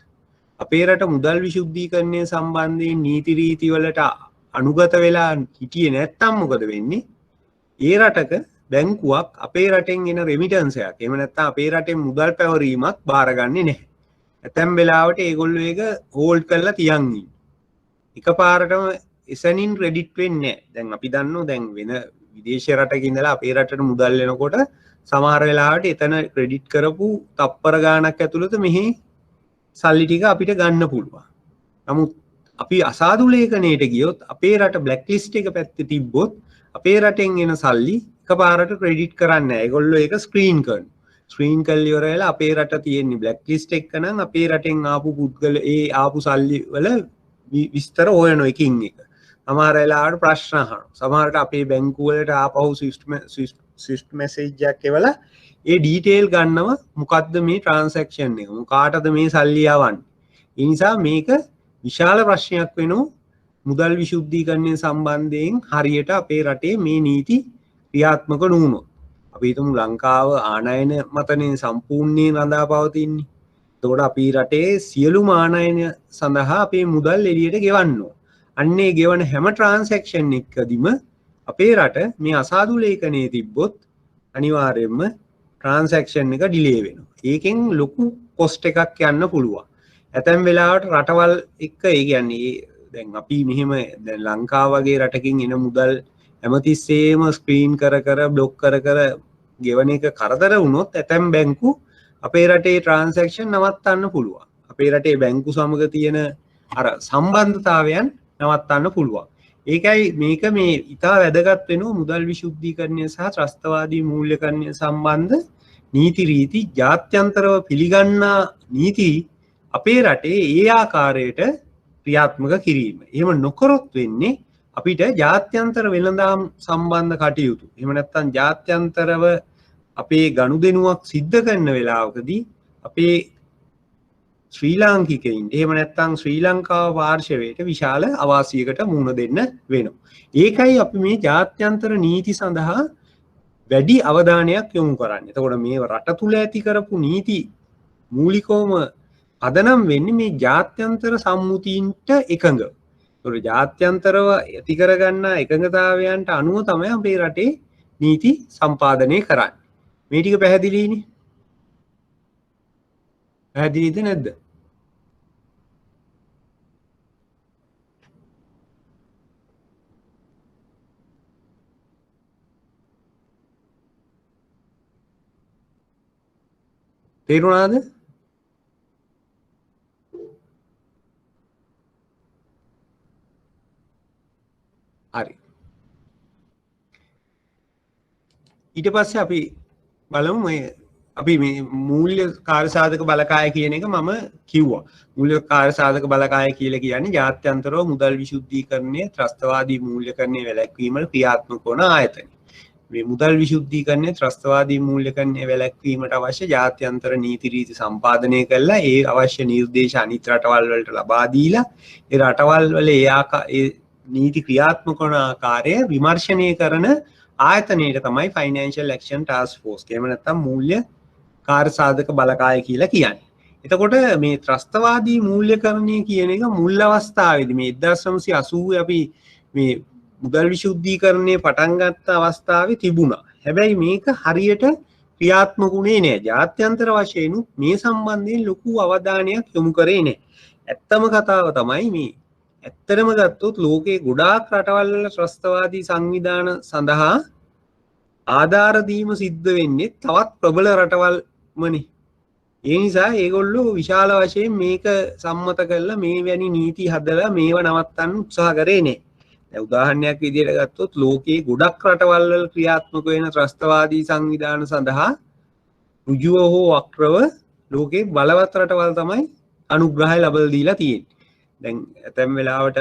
අපේ රට මුදල් විශුද්ධීකරණය සම්බන්ධයෙන් නීති රීති වලට අනුගත වෙලා හිටියේ නැත්තම් මොකද වෙන්නේ? ඒ රටක බැංකුවක් අපේ රටෙන් එන රෙමිටන්ස් එකක් එහෙම නැත්නම් අපේ රටෙන් මුදල් පැවරීමක් බාරගන්නේ නැහැ. ඇතැම් වෙලාවට ඒගොල්ලෝ ඒක හෝල්ඩ් කරලා තියන් ඉන්නේ. එකපාරටම එසනින් ක්‍රෙඩිට් වෙන්නේ නැහැ. දැන් අපි දන්නවා දැන් වෙන විදේශ රටක ඉඳලා අපේ රටට මුදල් එනකොට සමහර වෙලාවට එතන ක්‍රෙඩිට් කරපු තප්පර ගාණක් ඇතුළත මෙහි සල්ලි ටික අපිට ගන්න පුළුවන්. නමුත් අපි අසාදු ලේඛනයට ගියොත් අපේ රට බ්ලැක් ලිස්ට් එක පැත්තේ තිබ්බොත් අපේ රටෙන් එන සල්ලි එකපාරට ක්‍රෙඩිට් කරන්නේ නැහැ. ඒගොල්ලෝ ඒක ස්ක්‍රීන් කරනවා. ස්ක්‍රීන් කරලා ඉවර වෙලා අපේ රට තියෙන්නේ බ්ලැක් ලිස්ට් එක නම් අපේ රටෙන් ආපු පුද්ගල ඒ ආපු සල්ලි වල විස්තර හොයන එකින් එක. සමහර වෙලාවට ප්‍රශ්න අහනවා. සමහරට අපේ බැංකු වලට ආපහු ස්විෆ්ට් මැසේජ් එකක් එවලා ඒ ඩීටේල් ගන්නව මොකද්ද මේ ට්‍රාන්සැක්ෂන් එක. කාටද මේ සල්ලි යවන්නේ. ඒ නිසා මේක විශාල ප්‍රශ්නයක් වෙනවා. මුදල් විශුද්ධීකරණය සම්බන්ධයෙන් හරියට අපේ රටේ මේ නීති ක්‍රියාත්මක නොවුණොත් අපි හිතමු ලංකාව ආනයන මතනේ සම්පූර්ණයෙන් රඳා පවතින්නේ. එතකොට අපි රටේ සියලුම ආනයන සඳහා අපේ මුදල් එළියට ගෙවන්න ඕන. අන්නේ ගෙවන හැම ට්‍රාන්සැක්ෂන් එකකදීම අපේ රට මේ අසාදු ලේඛනයේ තිබ්බොත් අනිවාර්යයෙන්ම ට්‍රාන්සැක්ෂන් එක ඩිලේ වෙනවා. ඒකෙන් ලොකු කොස්ට් එකක් යන්න පුළුවන්. ඇතැම් වෙලාවට රටවල් එක්ක ඒ කියන්නේ දැන් අපි මෙහෙම දැන් ලංකාව වගේ රටකින් එන මුදල් හැමතිස්සෙම ස්ක්‍රීන් කර බ්ලොක් කර ගෙවන එක කරදර වුණොත් ඇතැම් බැංකු අපේ රටේ ට්‍රාන්සැක්ෂන් නවත්තන්න පුළුවන්. අපේ රටේ බැංකු සමග තියෙන අර සම්බන්ධතාවයන් නවත්තන්න පුළුවන්. ඒකයි මේක මේ ඉතා වැදගත් වෙනවා මුදල් විශුද්ධීකරණය සහ ත්‍රස්තවාදී මූල්‍යකරණය සම්බන්ධ නීති රීති ජාත්‍යන්තරව පිළිගන්නා නීති අපේ රටේ ඒ ආකාරයට ක්‍රියාත්මක කිරීම. එහෙම නොකරොත් වෙන්නේ අපිට ජාත්‍යන්තර වෙළඳාම් සම්බන්ධ කටයුතු. එහෙම නැත්නම් ජාත්‍යන්තරව අපේ ගනුදෙනුවක් සිද්ධ කරන වෙලාවකදී අපේ ශ්‍රී ලාංකිකයින් එහෙම නැත්නම් ශ්‍රී ලංකාව පාර්ශවයට විශාල අවාසියකට මුහුණ දෙන්න වෙනවා. ඒකයි අපි මේ ජාත්‍යන්තර නීති සඳහා වැඩි අවධානයක් යොමු කරන්නේ. එතකොට මේ රට තුල ඇති කරපු නීති මූලිකවම පදනම් වෙන්නේ මේ ජාත්‍යන්තර සම්මුතීන්ට එකඟ. ඒතකොට ජාත්‍යන්තරව ඇති කරගන්න එකඟතාවයන්ට අනුව තමයි අපේ රටේ නීති සම්පාදනය කරන්නේ. මේ ටික පැහැදිලිනේ? පැහැදිලිද නැද්ද? තේරුණාද? හරි. ඊට පස්සේ අපි බලමු මේ අපි මේ මූල්‍ය කාර්යසාධක බලකාය කියන එක මම කිව්වා. මූල්‍ය කාර්යසාධක බලකාය කියලා කියන්නේ ජාත්‍යන්තරව මුදල් විශුද්ධීකරණය ත්‍රස්තවාදී මූල්‍යකරණය වැළැක්වීමට ක්‍රියාත්මක වන ආයතන. මේ මුදල් විශුද්ධීකරණය ත්‍රස්තවාදී මූල්‍යකරණය වැළැක්වීමට අවශ්‍ය ජාත්‍යන්තර නීති රීති සම්පාදනය කරලා ඒ අවශ්‍ය නිර්දේශ අනිත් රටවල් වලට ලබා දීලා ඒ රටවල් වල ඒ නීති ක්‍රියාත්මක වන ආකාරය විමර්ශනය කරන ආයතනයට තමයි ෆයිනෑන්ෂල් ඇක්ෂන් ටාස්ක් ෆෝස්. එහෙම නැත්නම් මූල්‍ය කාර්යසාධක බලකාය කියලා කියන්නේ. එතකොට මේ ත්‍රස්තවාදී මූල්‍යකරණය කියන එක මුල් අවස්ථාවේදී මේ 1980 අපි මේ මුදල් විශුද්ධීකරණය පටන් ගත්ත අවස්ථාවේ තිබුණා. හැබැයි මේක හරියට ක්‍රියාත්මක වුණේ නෑ. ජාත්‍යන්තර වශයෙන් මේ සම්බන්ධයෙන් ලොකු අවධානයක් යොමු කරේ නෑ. ඇත්තම කතාව තමයි මේ ඇත්තටම ගත්තොත් ලෝකේ ගොඩාක් රටවල් වල ත්‍රස්තවාදී සංවිධාන සඳහා ආධාර දීම සිද්ධ වෙන්නේ තවත් ප්‍රබල රටවල්මනේ. ඒ නිසා ඒගොල්ලෝ විශාල වශයෙන් මේක සම්මත කරලා මේ වැනි නීති හදලා මේව නවත්තන්න උත්සාහ කරේ නෑ. දැන් උදාහරණයක් විදිහට ගත්තොත් ලෝකේ ගොඩක් රටවල් වල ක්‍රියාත්මක වෙන ත්‍රස්තවාදී සංවිධාන සඳහා ඍජුව හෝ වක්‍රව ලෝකේ බලවත් රටවල් තමයි අනුග්‍රහය ලබා දීලා තියෙන්නේ. දැන් ඇතැම් වෙලාවට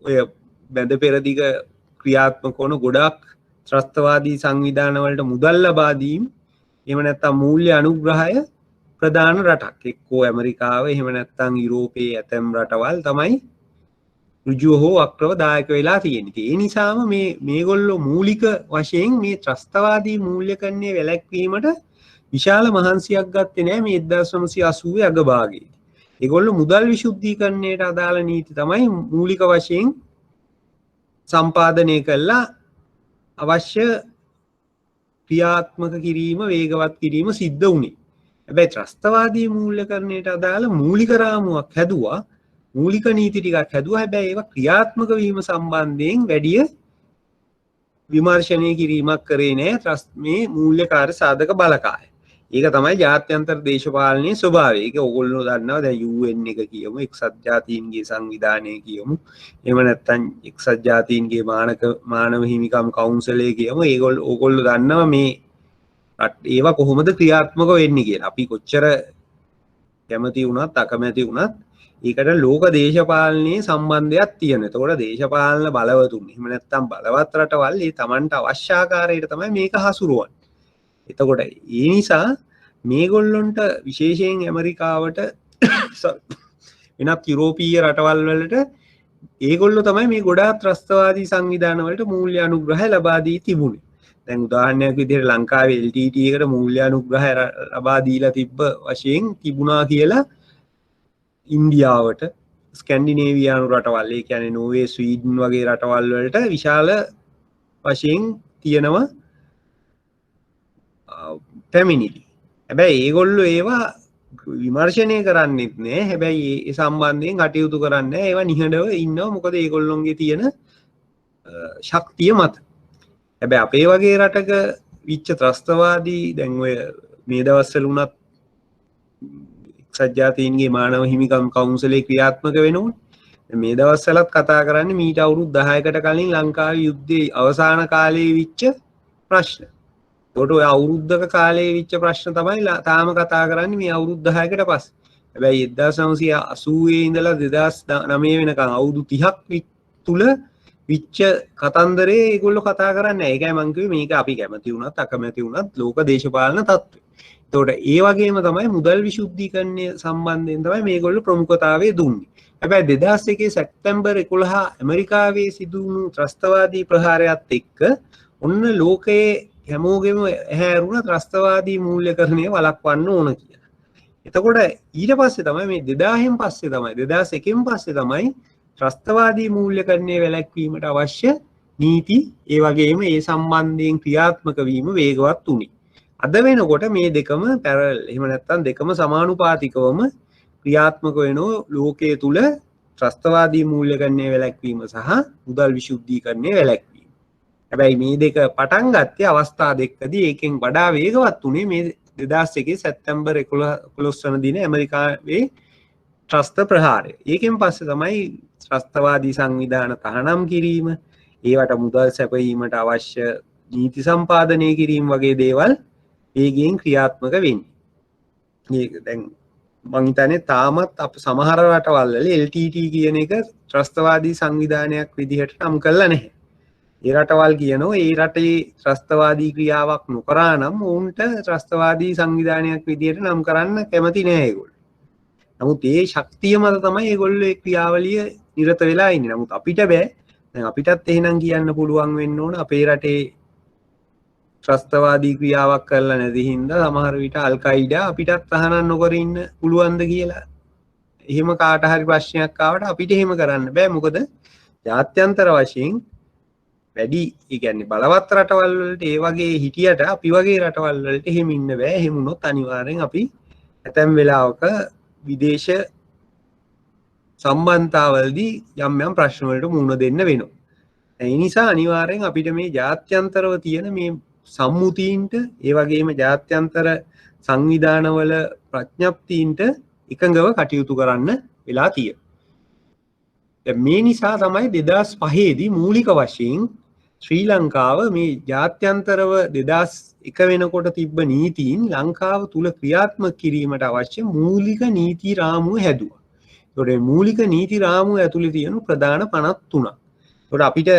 ඔය බැඳ පෙරදිග ක්‍රියාත්මක වන ගොඩක් ත්‍රස්තවාදී සංවිධාන වලට මුදල් ලබා දීම එහෙම නැත්නම් මූල්‍ය අනුග්‍රහය ප්‍රධාන රටක්. එක්කෝ ඇමරිකාව එහෙම නැත්නම් යුරෝපයේ ඇතැම් රටවල් තමයි ඍජුව හෝ අක්‍රව දායක වෙලා තියෙන්නේ. ඒ නිසාම මේගොල්ලෝ මූලික වශයෙන් මේ ත්‍රස්තවාදී මූල්‍යකරණය වැළැක්වීමට විශාල මහන්සියක් ගත්තේ නැහැ මේ 1980 අගභාගයේදී. ඒගොල්ලෝ මුදල් විශුද්ධීකරණයට අදාළ නීති තමයි මූලික වශයෙන් සම්පාදනය කළා අවශ්‍ය ක්‍රියාත්මක කිරීම වේගවත් කිරීම සිද්ධ වුණේ. හැබැයි ත්‍රස්තවාදී මූල්‍යකරණයට අදාළ මූලික රාමුවක් හැදුවා, මූලික නීති ටිකක් හැදුවා. හැබැයි ඒවා ක්‍රියාත්මක වීම සම්බන්ධයෙන් වැඩි විමර්ශනය කිරීමක් කරේ නැහැ මේ මූල්‍යකාර සාධක බලකාය. ඒක තමයි ජාත්‍යන්තර දේශපාලනයේ ස්වභාවය. ඒක ඕගොල්ලෝ දන්නවා. දැන් UN එක කියමු, එක්සත් ජාතීන්ගේ සංවිධානය කියමු. එහෙම නැත්නම් එක්සත් ජාතීන්ගේ මානව හිමිකම් කවුන්සලය කියමු. ඕගොල්ලෝ දන්නවා මේ ඒවා කොහොමද ක්‍රියාත්මක වෙන්නේ කියලා. අපි කොච්චර කැමති වුණත් අකමැති වුණත් ඒකට ලෝක දේශපාලනයේ සම්බන්ධයක් තියෙනවා. ඒතකොට දේශපාලන බලවතුන් එහෙම නැත්නම් බලවත් රටවල් මේ Tamanට අවශ්‍ය ආකාරයට තමයි මේක හසුරුවන්නේ. එතකොට ඒ නිසා මේගොල්ලොන්ට විශේෂයෙන් ඇමරිකාවට වෙනත් යුරෝපීය රටවල් වලට ඒගොල්ලෝ තමයි මේ ගොඩාක් ත්‍රස්තවාදී සංවිධාන වලට මූල්‍ය අනුග්‍රහය ලබා දී තිබුණේ. දැන් උදාහරණයක් විදිහට ලංකාවේ LTT එකට මූල්‍ය අනුග්‍රහය ලබා දීලා තිබ්බ වශයෙන් තිබුණා කියලා ඉන්දියාවට, ස්කැන්ඩිනේවියානු රටවල්, ඒ කියන්නේ නෝර්වේ, ස්වීඩන් වගේ රටවල් වලට විශාල වශයෙන් තියෙනවා පැමිණිලි. හැබැයි ඒගොල්ලෝ ඒවා විමර්ශනය කරන්නෙත් නෑ. හැබැයි ඒ සම්බන්ධයෙන් කටයුතු කරන්නේ නෑ. ඒවා නිහඬව ඉන්නවා. මොකද ඒගොල්ලොන්ගේ තියෙන ශක්තිය මත. හැබැයි අපේ වගේ රටක විච්ච ත්‍රස්තවාදී දැන් ඔය මේ දවස්වල උනත් එක්සත් ජාතීන්ගේ මානව හිමිකම් කවුන්සලේ ක්‍රියාත්මක වෙනවනේ. මේ දවස්වලත් කතා කරන්නේ මීට අවුරුදු 10කට කලින් ලංකාවේ යුද්ධයේ අවසාන කාලයේ විච්ච ප්‍රශ්න. ඒකට ඔය අවුරුද්දක කාලයේ විච්ච ප්‍රශ්න තමයි තාම කතා කරන්නේ මේ අවුරුදු 10කට පස්සේ. හැබැයි 1980 ඉඳලා 2009 වෙනකන් අවුරුදු 30ක් තුල විච්ච කතන්දරේ ඒගොල්ලෝ කතා කරන්නේ. ඒකයි මම කිව්වේ මේක අපි කැමති වුණත් අකමැති වුණත් ලෝක දේශපාලන තත්ත්වය. ඒතකොට ඒ වගේම තමයි මුදල් විශුද්ධීකරණය සම්බන්ධයෙන් තමයි මේගොල්ලෝ ප්‍රමුඛතාවය දුන්නේ. හැබැයි 2001 සැප්තැම්බර් 11 ඇමරිකාවේ සිදු වුණු ත්‍රස්තවාදී ප්‍රහාරයත් එක්ක ඔන්න ලෝකයේ හැමෝගෙම ඇහැරුණ ත්‍රස්තවාදී මූල්‍යකරණය වළක්වන්න ඕන කියලා. එතකොට ඊට පස්සේ තමයි මේ 2000න් පස්සේ තමයි 2001න් පස්සේ තමයි ත්‍රස්තවාදී මූල්‍යකරණය වැළැක්වීමට අවශ්‍ය නීති ඒ වගේම ඒ සම්බන්ධයෙන් ක්‍රියාත්මක වීම වේගවත් වුණේ. අද වෙනකොට මේ දෙකම පැරලල් එහෙම නැත්නම් දෙකම සමානුපාතිකවම ක්‍රියාත්මක වෙනෝ ලෝකයේ තුල ත්‍රස්තවාදී මූල්‍යකරණය වැළැක්වීම සහ මුදල් විශුද්ධීකරණය වැළැක්වීම. හැබැයි මේ දෙක පටන් ගත්තේ අවස්ථා දෙකකදී. ඒකෙන් වඩා වේගවත් උනේ මේ 2001 සැප්තැම්බර් 11 වන දින ඇමරිකාවේ ත්‍රස්ත ප්‍රහාරය. ඒකෙන් පස්සේ තමයි ත්‍රස්තවාදී සංවිධාන තහනම් කිරීම, ඒවට මුදල් සැපයීමට අවශ්‍ය නීති සම්පාදනය කිරීම වගේ දේවල් වේගයෙන් ක්‍රියාත්මක වෙන්නේ. මේක දැන් මං හිතන්නේ තාමත් අප සමහර රටවල් වල LTT කියන එක ත්‍රස්තවාදී සංවිධානයක් විදිහට නම් කරලා නැහැ. ඒ රටවල් කියනවා ඒ රටේ ත්‍රස්තවාදී ක්‍රියාවක් නොකරා නම් ඔවුන්ට ත්‍රස්තවාදී සංවිධානයක් විදිහට නම් කරන්න කැමති නැහැ ඒගොල්ලෝ. නමුත් ඒ ශක්තිය මත තමයි ඒගොල්ලෝ ඒ ක්‍රියාවලිය නිරත වෙලා ඉන්නේ. නමුත් අපිට බෑ. දැන් අපිටත් එහෙනම් කියන්න පුළුවන් වෙන්න ඕන අපේ රටේ ත්‍රස්තවාදී ක්‍රියාවක් කරලා නැති හින්දා සමහර විට අල් කයිඩා අපිටත් තහනම් නොකර ඉන්න පුළුවන්ද කියලා. එහෙම කාට හරි ප්‍රශ්නයක් ආවට අපිට එහෙම කරන්න බෑ. මොකද ජාත්‍යන්තර වශයෙන් වැඩි ඒ කියන්නේ බලවත් රටවල් වලට ඒ වගේ හිටියට අපි වගේ රටවල් වලට එහෙම ඉන්න බෑ. එහෙම වුණොත් අනිවාර්යෙන් අපි ඇතැම් වෙලාවක විදේශ සම්බන්ධතාවලදී යම් යම් ප්‍රශ්න වලට මුහුණ දෙන්න වෙනවා. ඒ නිසා අනිවාර්යෙන් අපිට මේ ජාත්‍යන්තරව තියෙන මේ සම්මුතීන්ට ඒ වගේම ජාත්‍යන්තර සංවිධානවල ප්‍රඥප්තීන්ට එකඟව කටයුතු කරන්න වෙලා තියෙනවා. මේ නිසා තමයි 2005 දී මූලික වශයෙන් ශ්‍රී ලංකාව මේ ජාත්‍යන්තරව 2001 වෙනකොට තිබ්බ නීතීන් ලංකාව තුල ක්‍රියාත්මක කිරීමට අවශ්‍ය මූලික නීති රාමුව හැදුවා. ඒකට මූලික නීති රාමුව ඇතුලේ තියෙන ප්‍රධාන 53ක්. ඒකට අපිට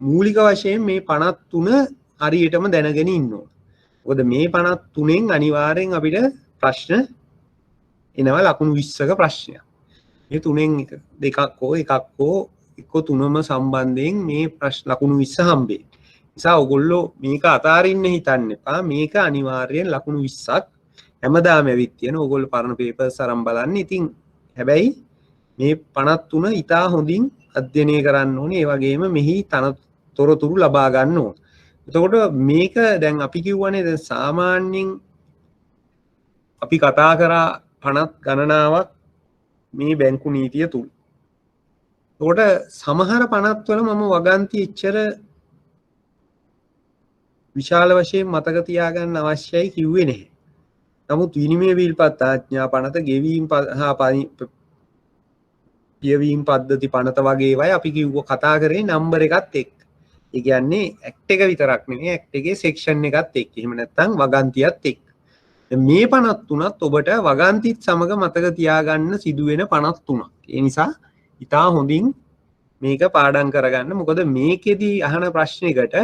මූලික වශයෙන් මේ 53 හරියටම දැනගෙන ඉන්න ඕන. මොකද මේ 53න් අනිවාර්යෙන් අපිට ප්‍රශ්න එනවා ලකුණු 20ක ප්‍රශ්නයක්. මේ තුනෙන් දෙකක් හෝ එකක් හෝ එක්ක තුනම සම්බන්ධයෙන් මේ ප්‍රශ්න ලකුණු 20 හම්බෙන්නේ. නිසා ඔයගොල්ලෝ මේක අතාරින්න හිතන්න එපා. මේක අනිවාර්යෙන් ලකුණු 20ක් හැමදාම ඇවිත් තියෙන. ඔයගොල්ලෝ පරණ පේපර්ස් අරන් බලන්න. ඉතින් හැබැයි මේ 53 ඉතා හොඳින් අධ්‍යයනය කරන්න ඕනේ. ඒ වගේම මෙහි තොරතුරු ලබා ගන්න ඕනේ. එතකොට මේක දැන් අපි කියවනේ දැන් සාමාන්‍යයෙන් අපි කතා කරා 50 ගණනාවක් මේ බැංකු නීතිය තුල. එතකොට සමහර 50 වල මම වගන්ති එච්චර විශාල වශයෙන් මතක තියාගන්න අවශ්‍යයි කිව්වේ නැහැ. නමුත් විනිමය විල්පත් ආඥා පනත ගෙවීම් හා පියවීම් පද්ධති පනත වගේ ඒවායි අපි කිව්ව කතා කරේ නම්බර එකත් එක්ක. ඒ කියන්නේ ඇක්ට් එක විතරක් නෙමෙයි ඇක්ට් එකේ සෙක්ෂන් එකත් එක්ක. එහෙම නැත්නම් වගන්තියත් එක්ක. මේ 53ත් ඔබට වගන්තිත් සමග මතක තියාගන්න සිදුවෙන 53ක්. ඒ නිසා ඉතා හොඳින් මේක පාඩම් කරගන්න. මොකද මේකෙදී අහන ප්‍රශ්නයකට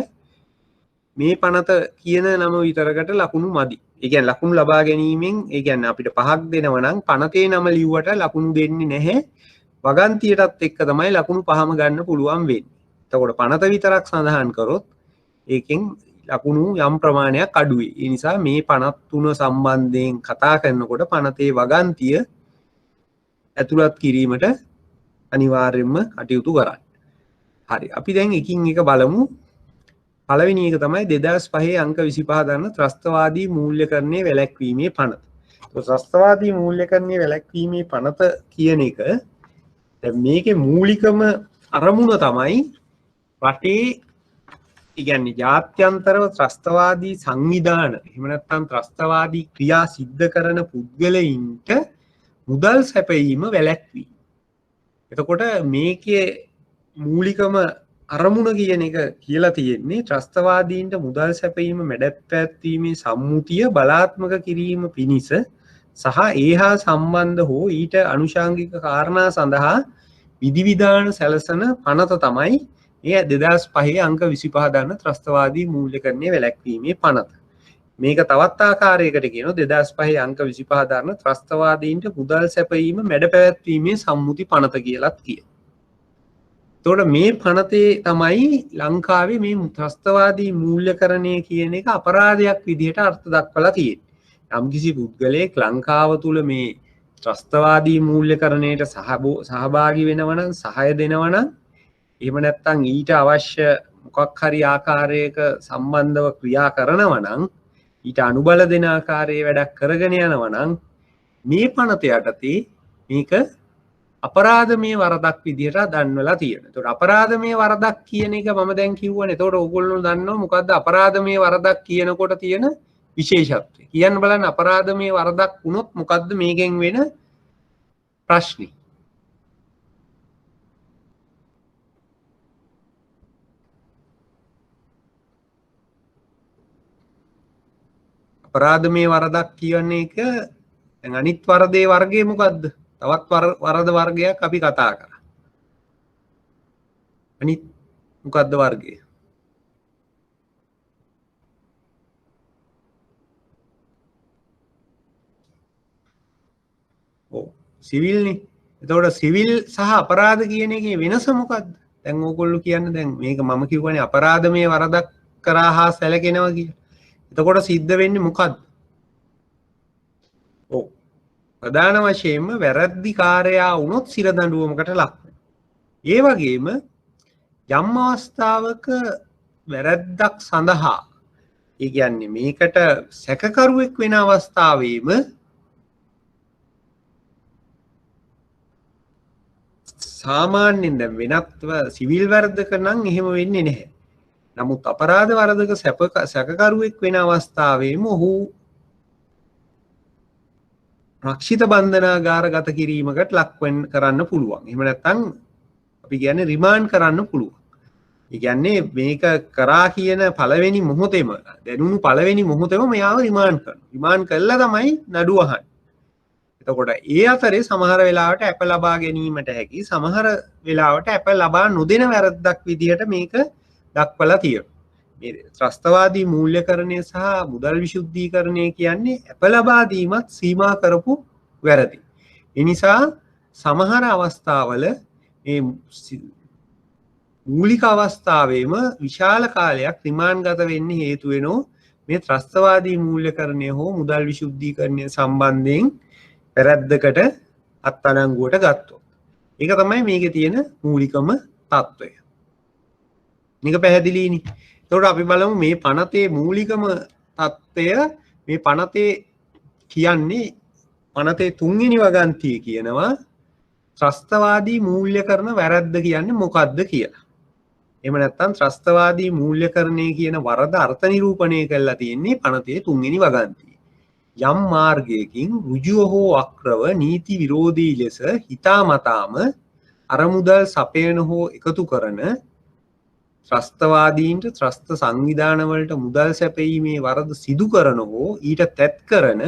මේ පනත කියන නම විතරකට ලකුණු මදි. ඒ කියන්නේ ලකුණු ලබා ගැනීමෙන් ඒ කියන්නේ අපිට 5ක් දෙනවා නම් පනතේ නම ලිව්වට ලකුණු දෙන්නේ නැහැ. වගන්තියටත් එක්ක තමයි ලකුණු 5ම ගන්න පුළුවන් වෙන්නේ. එතකොට පනත විතරක් සඳහන් කරොත් ඒකෙන් ලකුණු යම් ප්‍රමාණයක් අඩුයි. ඒ නිසා මේ 53 සම්බන්ධයෙන් කතා කරනකොට පනතේ වගන්තිය ඇතුළත් කිරීමට අනිවාර්යයෙන්ම කටයුතු කරන්න. හරි. අපි දැන් එකින් එක බලමු. පළවෙනි එක තමයි 2005 අංක 25 දරන ත්‍රස්තවාදී මූල්‍යකරණයේ වැළැක්වීමේ පනත. ත්‍රස්තවාදී මූල්‍යකරණයේ වැළැක්වීමේ පනත කියන එක දැන් මේකේ මූලිකම අරමුණ තමයි රටේ කියන්නේ ජාත්‍යන්තරව ත්‍රස්තවාදී සංවිධාන එහෙම නැත්නම් ත්‍රස්තවාදී ක්‍රියා සිද්ධ කරන පුද්ගලයින්ට මුදල් සැපයීම වැළැක්වීම. එතකොට මේකේ මූලිකම අරමුණ කියන එක කියලා තියෙන්නේ ත්‍රස්තවාදීන්ට මුදල් සැපයීම මැඩපැත්වීමේ සම්මුතිය බලාත්මක කිරීම පිණිස සහ ඒහා සම්බන්ධ හෝ ඊට අනුශාංගික කාරණා සඳහා විධිවිධාන සැලසන පනත තමයි මේ 2005 අංක 25 දරන ත්‍රස්තවාදී මූල්‍යකරණයේ වැළැක්වීමේ පනත. මේක තවත් ආකාරයකට කියනවා 2005 අංක 25 දරන ත්‍රස්තවාදීන්ට මුදල් සැපයීම මැඩපැත්වීමේ සම්මුති පනත කියලාත් කියනවා. එතකොට මේ පනතේ තමයි ලංකාවේ මේ ත්‍රස්තවාදී මූල්‍යකරණය කියන එක අපරාධයක් විදිහට අර්ථ දක්වලා තියෙන්නේ. යම්කිසි පුද්ගලයෙක් ලංකාව තුල මේ ත්‍රස්තවාදී මූල්‍යකරණයට සහභාගී වෙනවා නම් සහාය දෙනවා නම් එහෙම නැත්නම් ඊට අවශ්‍ය මොකක් හරි ආකාරයක සම්බන්ධව ක්‍රියා කරනවා නම් ඊට අනුබල දෙන ආකාරයේ වැඩක් කරගෙන යනවා නම් මේ පනත යටතේ මේක අපරාධමය වරදක් විදිහට දන්වලා තියෙනවා. ඒතකොට අපරාධමය වරදක් කියන එක මම දැන් කිව්වනේ. ඒතකොට ඕගොල්ලෝ දන්නවා මොකද්ද අපරාධමය වරදක් කියනකොට තියෙන විශේෂත්වය. කියන්න බලන්න අපරාධමය වරදක් වුණොත් මොකද්ද මේකෙන් වෙන ප්‍රශ්නේ? අපරාධමය වරදක් කියන්නේ එක දැන් අනිත් වරදේ වර්ගය මොකද්ද? තවත් වරද වර්ගයක් අපි කතා කරා. අනිත් මොකද්ද වර්ගය? ඔව් සිවිල්නේ. එතකොට සිවිල් සහ අපරාධ කියන එකේ වෙනස මොකද්ද? දැන් ඕගොල්ලෝ කියන්නේ දැන් මේක මම කියවනේ අපරාධමය වරදක් කරා හා සැලකෙනවා කියලා. එතකොට සිද්ධ වෙන්නේ මොකද්ද? ඔව් ප්‍රධාන වශයෙන්ම වැරද්දිකාරයා වුණොත් සිර දඬුවමකට ලක් වෙනවා. ඒ වගේම යම් අවස්ථාවක වැරද්දක් සඳහා ඒ කියන්නේ මේකට සැකකරුවෙක් වෙන අවස්ථාවේම සාමාන්‍යයෙන් දැන් වෙනත්ව සිවිල් වැරද්දක නම් එහෙම වෙන්නේ නැහැ. නමුත් අපරාධ වරදක සැකකරුවෙක් වෙන අවස්ථාවේම ඔහු රක්ෂිත බන්ධනාගාරගත කිරීමකට ලක් කරන්න පුළුවන්. එහෙම නැත්නම් අපි කියන්නේ රිමාන්ඩ් කරන්න පුළුවන්. ඒ කියන්නේ මේක කරා කියන පළවෙනි මොහොතේම දැනුණු පළවෙනි මොහොතේම මෙයාව රිමාන්ඩ් කරනවා. රිමාන්ඩ් කළා තමයි නඩුව අහන්නේ. එතකොට ඒ අතරේ සමහර වෙලාවට අප ලබා ගැනීමට හැකි සමහර වෙලාවට අප ලබා නොදෙන වැරද්දක් විදිහට මේක දක්වලා තියෙනවා. මේ ත්‍රස්තවාදී මූල්‍යකරණය සහ මුදල් විශුද්ධීකරණය කියන්නේ අප ලබා දීමත් සීමා කරපු වැරදි. ඒ නිසා සමහර අවස්ථාවල මේ මූලික අවස්ථාවේම විශාල කාලයක් රිමාන්ඩ්ගත වෙන්න හේතු වෙනවා මේ ත්‍රස්තවාදී මූල්‍යකරණය හෝ මුදල් විශුද්ධීකරණය සම්බන්ධයෙන් වැරැද්දකට අත්අඩංගුවට ගත්තොත්. ඒක තමයි මේකේ තියෙන මූලිකම తত্ত্বය. මේක පැහැදිලිනේ. එතකොට අපි බලමු මේ පනතේ මූලිකම తত্ত্বය මේ පනතේ කියන්නේ පනතේ තුන්වෙනි වගන්තිය කියනවා ත්‍රස්තවාදී මූල්‍යකරණ වැරද්ද කියන්නේ මොකක්ද කියලා. එහෙම නැත්නම් ත්‍රස්තවාදී මූල්‍යකරණය කියන වරද අර්ථ නිරූපණය කරලා තියෙන්නේ පනතේ තුන්වෙනි වගන්තියේ. යම් මාර්ගයකින් ඍජුව හෝ අක්‍රව නීති විරෝධී ලෙස හිතාමතාම අරමුදල් සපයන හෝ එකතු කරන ත්‍රස්තවාදීන්ට ත්‍රස්ත සංවිධානවලට මුදල් සැපයීමේ වරද සිදු කරන හෝ ඊට තැත් කරන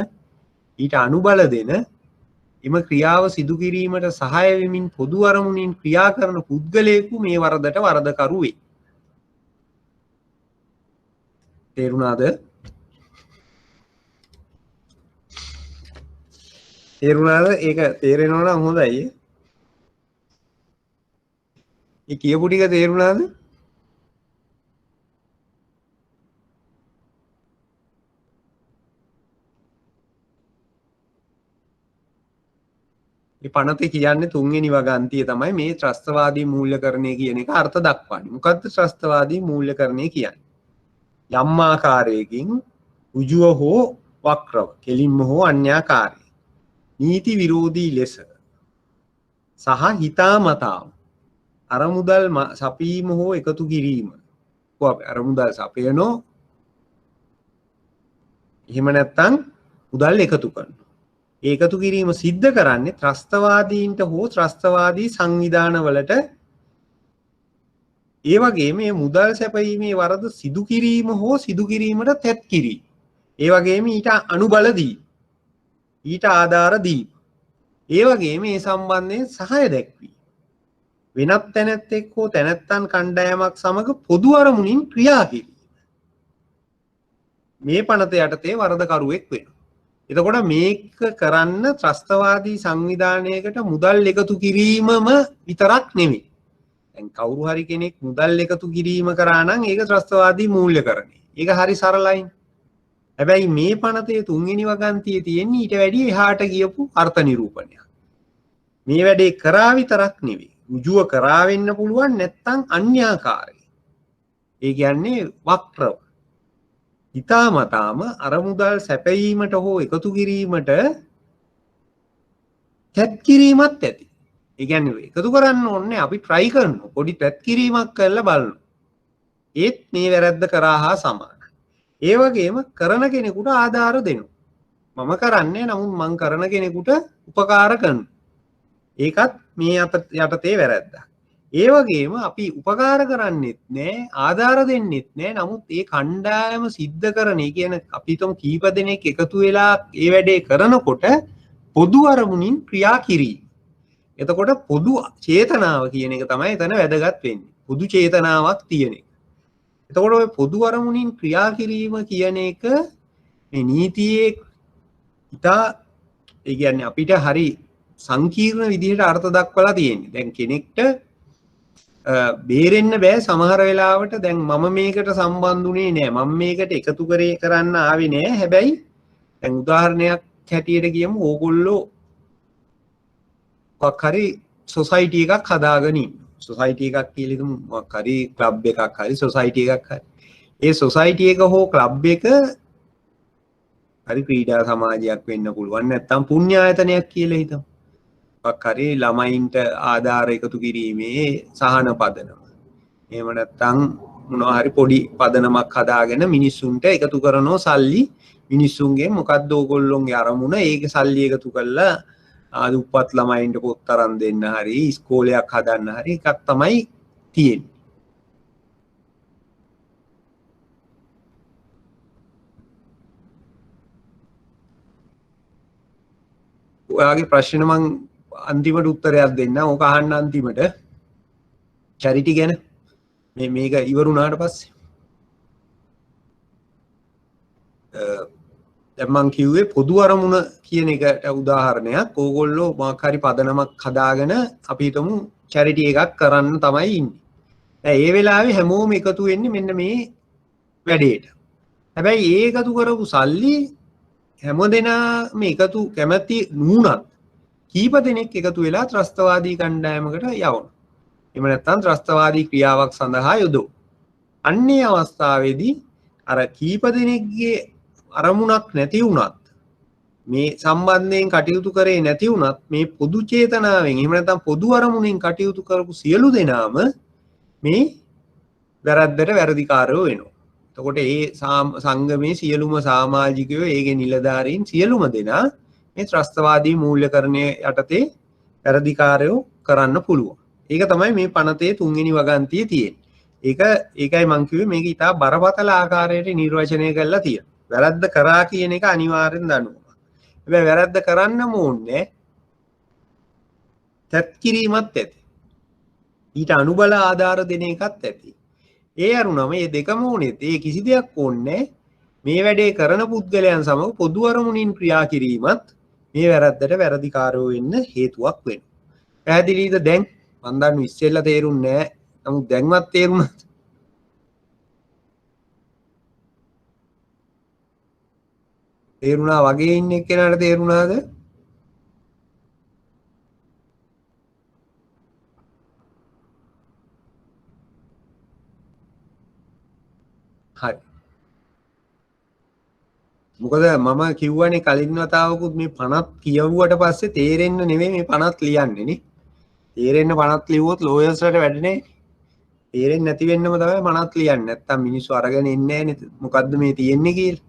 ඊට අනුබල දෙන එම ක්‍රියාව සිදු කිරීමට සහාය වෙමින් පොදු අරමුණින් ක්‍රියා කරන පුද්ගලයෙකු මේ වරදට වරදකරු වේ. තේරුණාද? තේරුණාද? ඒක තේරෙනවා නම් හොඳයි. ඒ කියපු ටික තේරුණාද? මේ පනතේ කියන්නේ තුන්වෙනි වගන්තිය තමයි මේ ත්‍රස්තවාදී මූල්‍යකරණය කියන එක අර්ථ දක්වන්නේ. මොකද්ද ත්‍රස්තවාදී මූල්‍යකරණය කියන්නේ? යම් ආකාරයකින් ඍජුව හෝ වක්‍රව, කෙලින්ම හෝ අන්‍යාකාරී නීති විරෝධී ලෙස සහ හිතාමතාම අරමුදල් සපීම හෝ එකතු කිරීම. අරමුදල් සපයනෝ එහෙම නැත්නම් මුදල් එකතු කරනවා. ඒකතු කිරීම සිද්ධ කරන්නේ ත්‍රස්තවාදීන්ට හෝ ත්‍රස්තවාදී සංවිධානවලට ඒ වගේම මේ මුදල් සැපයීමේ වරද සිදු කිරීම හෝ සිදු කිරීමට තැත් කිරීම. ඒ වගේම ඊට අනුබල දී ඊට ආධාර දී ඒ වගේම මේ සම්බන්ධයෙන් සහාය දැක්වීම. වෙනත් තැනැත්තෙක් හෝ තැනැත්තන් කණ්ඩායමක් සමග පොදු අරමුණින් ක්‍රියා කිරීම. මේ පනත යටතේ වරදකරුවෙක් වෙනවා. එතකොට මේක කරන්න ත්‍රස්තවාදී සංවිධානයකට මුදල් එකතු කිරීමම විතරක් නෙමෙයි. දැන් කවුරු හරි කෙනෙක් මුදල් එකතු කිරීම කරා නම් ඒක ත්‍රස්තවාදී මූල්‍යකරණය. ඒක හරි සරලයි. හැබැයි මේ පනතේ තුන්වෙනි වගන්තියේ තියෙන ඊට වැඩිය එහාට ගියපු අර්ථ නිරූපණයක්. මේ වැඩේ කරා විතරක් නෙවෙයි. ඍජුව කරා වෙන්න පුළුවන් නැත්නම් අන්‍යාකාරයි. ඒ කියන්නේ වක්‍රව. හිතාමතාම අරමුදල් සැපයීමට හෝ එකතු කිරීමට තැත් කිරීමත් ඇති. ඒ කියන්නේ එකතු කරන්න ඕනේ අපි try කරනවා. පොඩි තැත් කිරීමක් කරලා බලනවා. ඒත් මේ වැරද්ද කරා හා සමානයි. ඒ වගේම කරන කෙනෙකුට ආධාර දෙනවා. මම කරන්නේ නමුත් මං කරන කෙනෙකුට උපකාර කරනවා. ඒකත් මේ යටතේ වැරද්දක්. ඒ වගේම අපි උපකාර කරන්නෙත් නෑ ආධාර දෙන්නෙත් නෑ නමුත් ඒ කණ්ඩායම සිද්ධ කරන ඒ කියන අපි හිතමු කීප දෙනෙක් එකතු වෙලා ඒ වැඩේ කරනකොට පොදු අරමුණින් ක්‍රියා කිරීම. එතකොට පොදු චේතනාව කියන එක තමයි එතන වැදගත් වෙන්නේ. පොදු චේතනාවක් තියෙන එක. එතකොට ඔය පොදු අරමුණින් ක්‍රියා කිරීම කියන එක මේ නීතියේ ඉතා ඒ කියන්නේ අපිට හරි සංකීර්ණ විදිහට අර්ථ දක්වලා තියෙන්නේ. දැන් කෙනෙක්ට බේරෙන්න බෑ සමහර වෙලාවට දැන් මම මේකට සම්බන්ධුනේ නෑ මම මේකට එකතු කරන්න ආවේ නෑ හැබැයි දැන් උදාහරණයක් හැටියට කියමු ඕගොල්ලෝ මොකක් හරි සොසයිටි එකක් හදාගෙන ඉන්නවා සොසයිටි එකක් කියලා හිතමු මොකක් හරි ක්ලබ් එකක් හරි සොසයිටි එකක් හරි ඒ සොසයිටි එක හෝ ක්ලබ් එක හරි ක්‍රීඩා සමාජයක් වෙන්න පුළුවන් නැත්නම් පුණ්‍ය ආයතනයක් කියලා හිතමු හරි ළමයින්ට ආධාර එකතු කිරීමේ සහන පදනම. එහෙම නැත්නම් මොනවා හරි පොඩි පදනමක් හදාගෙන මිනිස්සුන්ට එකතු කරනෝ සල්ලි මිනිස්සුන්ගේ මොකද්ද ඕගොල්ලොන්ගේ අරමුණ ඒක සල්ලි එකතු කරලා දුප්පත් ළමයින්ට පොත් තරම් දෙන්න හරි ඉස්කෝලයක් හදන්න හරි එකක් තමයි තියෙන්නේ. ඔයාගේ ප්‍රශ්න මං අන්තිමට උත්තරයක් දෙන්න ඕක අහන්න අන්තිමට චැරිටි ගැන මේක ඉවරුණාට පස්සේ දැන් මං කිව්වේ පොදු අරමුණ කියන එකට උදාහරණයක්. ඕගොල්ලෝ මොකක් හරි පදනමක් හදාගෙන අපි හිතමු චැරිටි එකක් කරන්න තමයි ඉන්නේ. දැන් ඒ වෙලාවේ හැමෝම එකතු වෙන්නේ මෙන්න මේ වැඩේට. හැබැයි ඒ එකතු කරපු සල්ලි හැමදෙනාම එකතු කැමැති නුනත් කීප දෙනෙක් එකතු වෙලා ත්‍රස්තවාදී කණ්ඩායමකට යවනවා. එහෙම නැත්නම් ත්‍රස්තවාදී ක්‍රියාවක් සඳහා යොදවනවා. අන්නේ අවස්ථාවේදී අර කීප දෙනෙක්ගේ අරමුණක් නැති වුණත් මේ සම්බන්ධයෙන් කටයුතු කරේ නැති වුණත් මේ පොදු චේතනාවෙන් එහෙම නැත්නම් පොදු අරමුණෙන් කටයුතු කරපු සියලු දෙනාම මේ වැරද්දට වැරදිකාරයෝ වෙනවා. එතකොට ඒ සංගමේ සියලුම සමාජිකයෝ ඒගේ නිලධාරීන් සියලුම දෙනා මේ ත්‍රස්තවාදී මූල්‍යකරණය යටතේ වැරදිකාරයෝ කරන්න පුළුවන්. ඒක තමයි මේ පනතේ තුන්වෙනි වගන්තියේ තියෙන්නේ. ඒකයි මං කිව්වේ මේක ඉතා බරපතල ආකාරයට නිර්වචනය කරලා තියෙනවා. වැරද්ද කරා කියන එක අනිවාර්යෙන් දන්නවා. හැබැයි වැරද්ද කරන්නම ඕනේ තත් කිරීමත් ඇති. ඊට අනුබල ආධාර දෙන එකත් ඇති. ඒ අරුණම මේ දෙකම ඕනේ. ඒ කිසි දෙයක් ඕනේ මේ වැඩේ කරන පුද්ගලයන් සමග පොදු අරමුණින් ක්‍රියා කිරීමත් මේ වැරද්දට වැරදිකාරයෝ වෙන්න හේතුවක් වෙනවා. පැහැදිලිද දැන්? මම දන්නු ඉස්සෙල්ලා තේරුන්නේ නැහැ. නමුත් දැන්වත් තේරුණාද? තේරුණා වගේ ඉන්න එක්කෙනාට තේරුණාද? හරි. මොකද මම කිව්වනේ කලින් වතාවකුත් මේ 50 කියවුවට පස්සේ තේරෙන්න නෙවෙයි මේ 50 ලියන්නේ නේ. තේරෙන්න 50 ලිව්වොත් ලෝයර්ස්ලට වැඩනේ. තේරෙන්නේ නැති වෙන්නම තමයි 50 ලියන්නේ. නැත්තම් මිනිස්සු අරගෙන ඉන්නේ නැහැ මොකද්ද මේ තියෙන්නේ කියලා.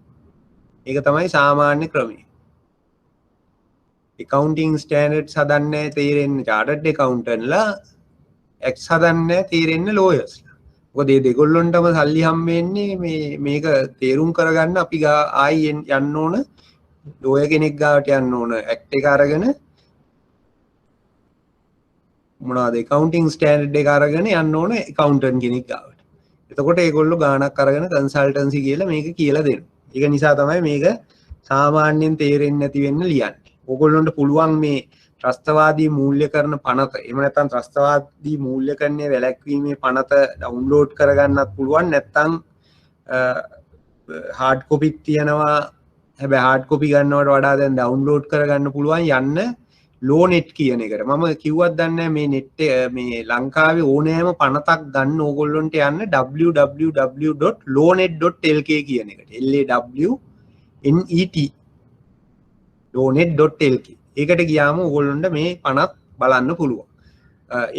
ඒක තමයි සාමාන්‍ය ක්‍රමය. accounting standards හදන්නේ තේරෙන්නේ chartered accountantලා X හදන්නේ තේරෙන්නේ lawyers. මොකද මේ දෙගොල්ලොන්ටම සල්ලි හම්බෙන්නේ මේක තේරුම් කරගන්න අපි ආයි යන්න ඕන lawyer කෙනෙක් ගාවට යන්න ඕන act එක අරගෙන මොනවාද accounting standard එක අරගෙන යන්න ඕන accountant කෙනෙක් ගාවට. එතකොට ඒගොල්ලෝ ගාණක් අරගෙන consultancy කියලා මේක කියලා දෙනවා. ඒක නිසා තමයි මේක සාමාන්‍යයෙන් තේරෙන්නේ නැති වෙන්න ලියන්නේ. ඕගොල්ලන්ට පුළුවන් මේ ත්‍රස්තවාදී මූල්‍යකරණ පනත එහෙම නැත්නම් ත්‍රස්තවාදී මූල්‍යකරණයේ වැළැක්වීමේ පනත ඩවුන්ලෝඩ් කරගන්නත් පුළුවන්. නැත්නම් හાર્ඩ් කොපිත් තියෙනවා. හැබැයි හાર્ඩ් කොපි ගන්නවට වඩා දැන් ඩවුන්ලෝඩ් කරගන්න පුළුවන් යන්න ලෝනෙට් කියන එකට. මම කිව්වත් දන්නේ මේ net මේ ලංකාවේ ඕනෑම පනතක් ගන්න ඕගොල්ලන්ට යන්න www.lonet.lk කියන එකට. LAWNET lonet.lk. ඒකට ගියාම ඕගොල්ලන්ට මේ පනත් බලන්න පුළුවන්.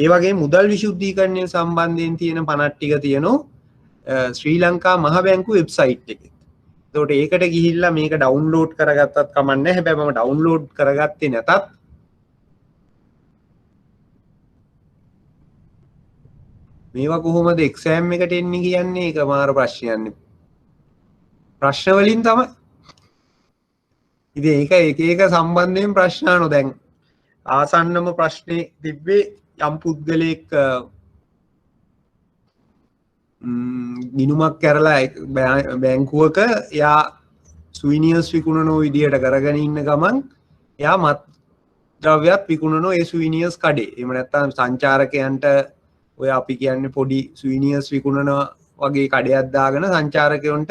ඒ වගේ මුදල් විශුද්ධීකරණය සම්බන්ධයෙන් තියෙන පනත් ටික තියෙනවා ශ්‍රී ලංකා මහ බැංකු වෙබ්සයිට් එකේ. ඒකට ඒකට ගිහිල්ලා මේක ඩවුන්ලෝඩ් කරගත්තත් කමක් නැහැ. හැබැයි මම ඩවුන්ලෝඩ් කරගත්තේ නැතත් මේවා කොහොමද එක්සෑම් එකට එන්නේ කියන්නේ ඒක මාර ප්‍රශ්නයක්. ප්‍රශ්න වලින් තමයි. ඉතින් ඒක එක සම්බන්ධයෙන් ප්‍රශ්න අහනවා. දැන් ආසන්නම ප්‍රශ්නේ තිබ්බේ යම් පුද්ගලෙක් ගිණුමක් කරලා බැංකුවක එයා සුවිනියර්ස් විකුණනෝ විදියට කරගෙන ඉන්න ගමන් එයා මත් ද්‍රව්‍යත් විකුණනෝ ඒ සුවිනියර්ස් කඩේ. එහෙම නැත්නම් සංචාරකයන්ට ඔය අපි කියන්නේ පොඩි සුවිනියර්ස් විකුණනවා වගේ කඩයක් දාගෙන සංචාරකයන්ට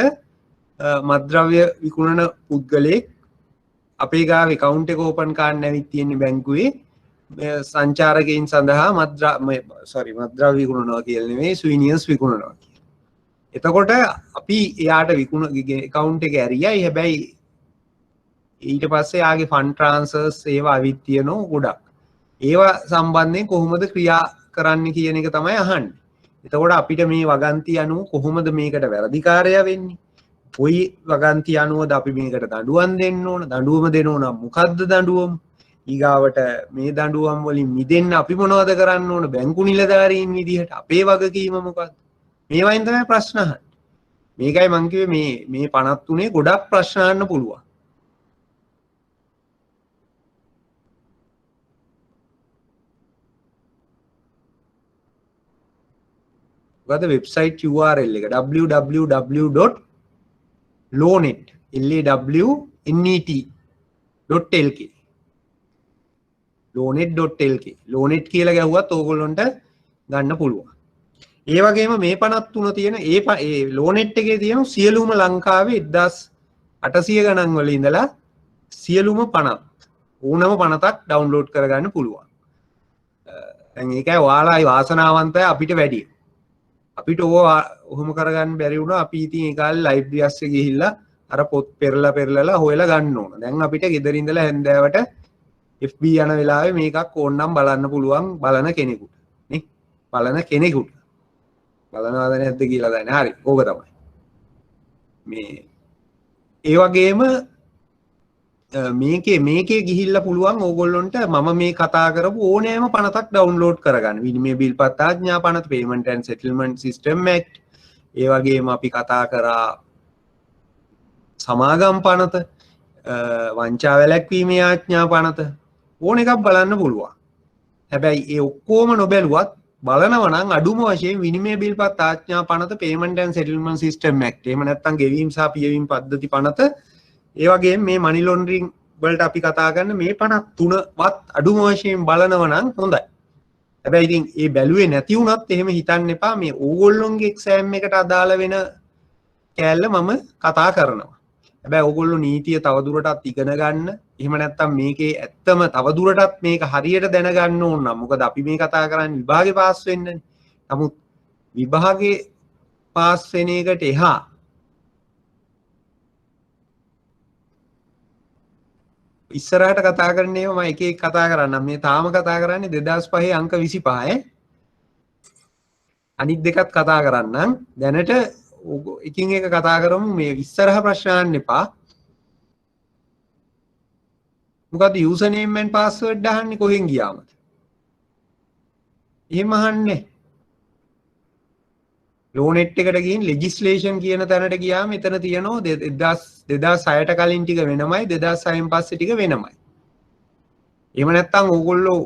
මත්ද්‍රව්‍ය විකුණන පුද්ගලෙක් අපේ ගාව account එක open කරන්න ඇවිත් තියෙන්නේ බැංකුවේ සංචාරකයන් සඳහා මත්ද්‍රව්‍ය විකුණනවා කියලා නෙමෙයි සුවිනියර්ස් විකුණනවා කියලා. එතකොට අපි එයාට account එක ඇරියයි. හැබැයි ඊට පස්සේ යාගේ fund transfers ඒවා අවිත් තියෙනවා ගොඩක්. ඒවා සම්බන්ධයෙන් කොහොමද ක්‍රියා කරන්න කියන එක තමයි අහන්නේ. එතකොට අපිට මේ වගන්ති අනුව කොහොමද මේකට වැරදිකාරය වෙන්නේ? කොයි වගන්ති අනුවද අපි මේකට දඬුවම් දෙන්න ඕන? දඬුවම දෙන්න ඕන නම් මොකද්ද දඬුවම? ඊගාවට මේ දඬුවම් වලින් මිදෙන්න අපි මොනවද කරන්න ඕන? බැංකු නිලධාරීන් විදිහට අපේ වගකීම මොකක්ද? මේවයින් තමයි ප්‍රශ්න අහන්නේ. මේකයි මං කිව්වේ මේ 53 ගොඩක් ප්‍රශ්න අහන්න පුළුවන්. මොකද වෙබ්සයිට් URL එක www.lonet net.lk lonet.lk lonet කියලා ගැහුවත් ඕගොල්ලන්ට ගන්න පුළුවන්. ඒ වගේම මේ 53 තියෙන ඒ lonet එකේ තියෙන සියලුම ලංකාවේ 1800 ගණන් වල ඉඳලා සියලුම පනත් ඕනම පනතක් ඩවුන්ලෝඩ් කරගන්න පුළුවන්. දැන් ඒකයි ඔයාලායි වාසනාවන්තයි අපිට වැඩි. අපිට ඔහොම කරගන්න බැරි වුණා. අපි ඉතින් ඒ කාලේ ලයිබ්‍රරියස් එකේ ගිහිල්ලා අර පොත් පෙරලා හොයලා ගන්න ඕන. දැන් අපිට ගෙදර ඉඳලා හැන්දෑවට FB යන වෙලාවේ මේකක් ඕනනම් බලන්න පුළුවන් බලන කෙනෙකුට. නේ? බලන කෙනෙකුට. බලනවද නැද්ද කියලා දන්නේ. හරි. ඕක තමයි. මේ ඒ වගේම මේකේ ගිහිල්ලා පුළුවන් ඕගොල්ලොන්ට මම මේ කතා කරපු ඕනෑම පනතක් ඩවුන්ලෝඩ් කරගන්න. විනිමය බිල්පත් ආඥා පනත, Payment and Settlement System Act, ඒ වගේම අපි කතා කරා සමාගම් පනත, වංචා වැළැක්වීමේ ආඥා පනත ඕන එකක් බලන්න පුළුවන්. හැබැයි ඒ ඔක්කොම නොබැලුවත් බලනවා නම් අඩුම වශයෙන් විනිමය බිල්පත් ආඥා පනත, Payment and Settlement System Act, එහෙම නැත්නම් ගෙවීම් සහ පියවීම් පද්ධති පනත, ඒ වගේම මේ මනි ලොන්ඩරින් වලට අපි කතා කරන මේ 53වත් අඩුම වශයෙන් බලනවා නම් හොඳයි. හැබැයි ඉතින් ඒ බැලුවේ නැති වුණත් එහෙම හිතන්න එපා. මේ ඕගොල්ලොන්ගේ එක්සෑම් එකට අදාළ වෙන කෑල්ල මම කතා කරනවා. හැබැයි ඕගොල්ලෝ නීතිය තවදුරටත් ඉගෙන ගන්න. එහෙම නැත්නම් මේකේ ඇත්තම තවදුරටත් මේක හරියට දැනගන්න ඕන නම් මොකද අපි මේ කතා කරන්නේ විභාගේ පාස් වෙන්නනේ. නමුත් විභාගේ පාස් වෙන එකට එහා ඉස්සරහට කතා කරන්නේ මම එක එක කතා කරන්නම්. මේ තාම කතා කරන්නේ 2005 අංක 25 අනිත් දෙකත් කතා කරන්නම්. දැනට එකින් එක කතා කරමු. මේ ඉස්සරහ ප්‍රශ්න අහන්න එපා. මොකද යූසර් නේම් and password අහන්නේ කොහෙන් ගියාමද? එහෙම අහන්නේ. lonet එකට ගිහින් legislation කියන තැනට ගියාම එතන තියෙනවා 2006ට කලින් ටික වෙනමයි 2006න් පස්සේ ටික වෙනමයි. එහෙම නැත්නම් ඕගොල්ලෝ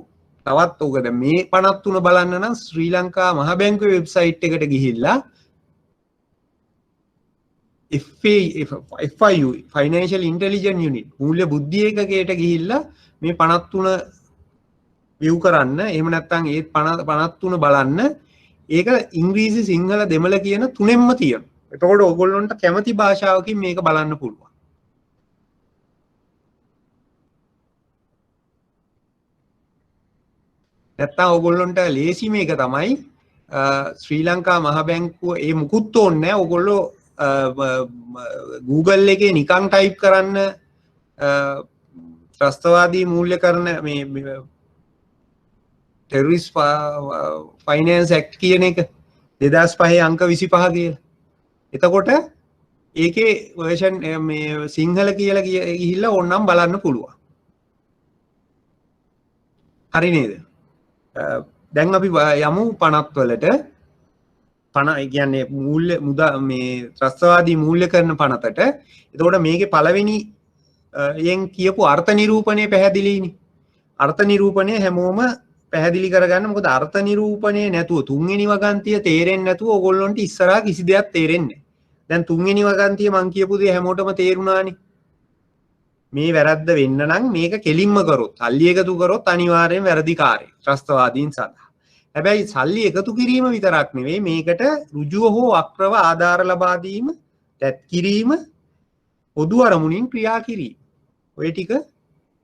තවත් ඕක දැන් මේ 53 බලන්න නම් ශ්‍රී ලංකා මහ බැංකුවේ වෙබ්සයිට් එකට ගිහිල්ලා FIU Financial Intelligence Unit මූල්‍ය බුද්ධි ඒකකයට ගිහිල්ලා මේ 53 view කරන්න. එහෙම නැත්නම් ඒ 53 බලන්න. ඒක ඉංග්‍රීසි සිංහල දෙමළ කියන තුනෙන්ම තියෙනවා. එතකොට ඕගොල්ලොන්ට කැමති භාෂාවකින් මේක බලන්න පුළුවන්. නැත්තම් ඕගොල්ලොන්ට ලේසි මේක තමයි ශ්‍රී ලංකා මහ බැංකුව ඒ මුකුත් ඕනේ නැහැ. ඕගොල්ලෝ Google එකේ නිකන් ටයිප් කරන්න ත්‍රස්තවාදී මූල්‍යකරණ මේ Terrorist Finance Act කියන එක 2005 අංක 25 කියලා. එතකොට ඒකේ version මේ සිංහල කියලා ගිහිල්ලා ඕනනම් බලන්න පුළුවන්. හරි නේද? දැන් අපි යමු පනත් වලට. පන කියන්නේ මූල්‍ය මුදා මේ ත්‍රස්තවාදී මූල්‍යකරණ පනතට. එතකොට මේකේ පළවෙනි යෙන් කියපු අර්ථ නිරූපණය පැහැදිලිනේ. අර්ථ නිරූපණය හැමෝම පැහැදිලි කරගන්න. මොකද අර්ථ නිරූපණය නැතුව තුන්වෙනි වගන්තිය තේරෙන්නේ නැතුව ඕගොල්ලොන්ට ඉස්සරහා කිසි දෙයක් තේරෙන්නේ නැහැ. දැන් තුන්වෙනි වගන්තිය මම කියපු දේ හැමෝටම තේරුණානේ. මේ වැරද්ද වෙන්න නම් මේක කෙලින්ම කරොත්, සල්ලි එකතු කරොත් අනිවාර්යෙන් වැරදිකාරයෙක් ත්‍රස්තවාදීන් සඳහා. හැබැයි සල්ලි එකතු කිරීම විතරක් නෙවෙයි මේකට ඍජුව හෝ අක්‍රව ආධාර ලබා දීම, තැත් කිරීම, පොදු අරමුණින් ක්‍රියා කිරීම. ඔය ටික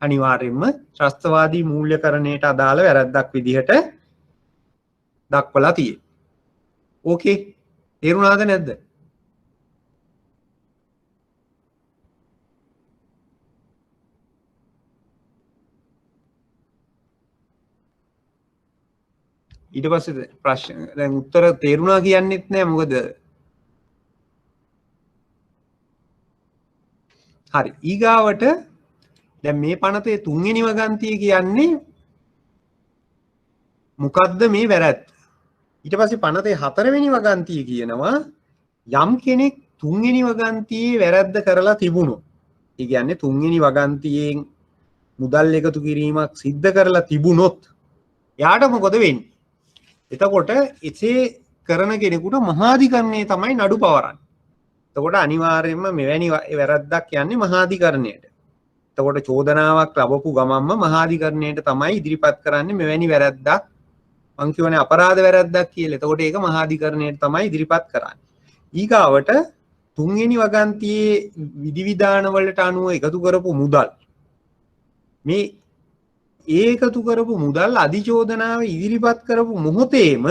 අනිවාර්යෙන්ම ත්‍රස්තවාදී මූල්‍යකරණයට අදාළ වැරද්දක් විදිහට දක්වලා තියෙනවා. ඕකේ. තේරුණාද නැද්ද? ඊට පස්සේ ප්‍රශ්න දැන් උත්තර තේරුණා කියන්නෙත් නෑ. මොකද හරි ඊගාවට දැන් මේ පනතේ තුන්වෙනි වගන්තිය කියන්නේ මොකද්ද මේ වැරද්ද? ඊට පස්සේ පනතේ හතරවෙනි වගන්තිය කියනවා යම් කෙනෙක් තුන්වෙනි වගන්තියේ වැරද්ද කරලා තිබුණොත්, ඒ කියන්නේ තුන්වෙනි වගන්තියෙන් මුදල් එකතු කිරීමක් සිද්ධ කරලා තිබුණොත් යාට මොකද වෙන්නේ? එතකොට එසේ කරන කෙනෙකුට මහාධිකරණයේ තමයි නඩු පවරන්නේ. එතකොට අනිවාර්යයෙන්ම මෙවැනි වැරද්දක් යන්නේ මහාධිකරණයට. එතකොට චෝදනාවක් ලැබපු ගමන්ම මහාධිකරණයට තමයි ඉදිරිපත් කරන්නේ මෙවැනි වැරද්දක් මං කියවනේ අපරාධ වැරද්දක් කියලා. එතකොට ඒක මහාධිකරණයට තමයි ඉදිරිපත් කරන්නේ. ඊගාවට තුන්වෙනි වගන්තියේ විධිවිධාන වලට අනුව එකතු කරපු මුදල් මේ ඒකතු කරපු මුදල් අධිචෝදනාව ඉදිරිපත් කරපු මොහොතේම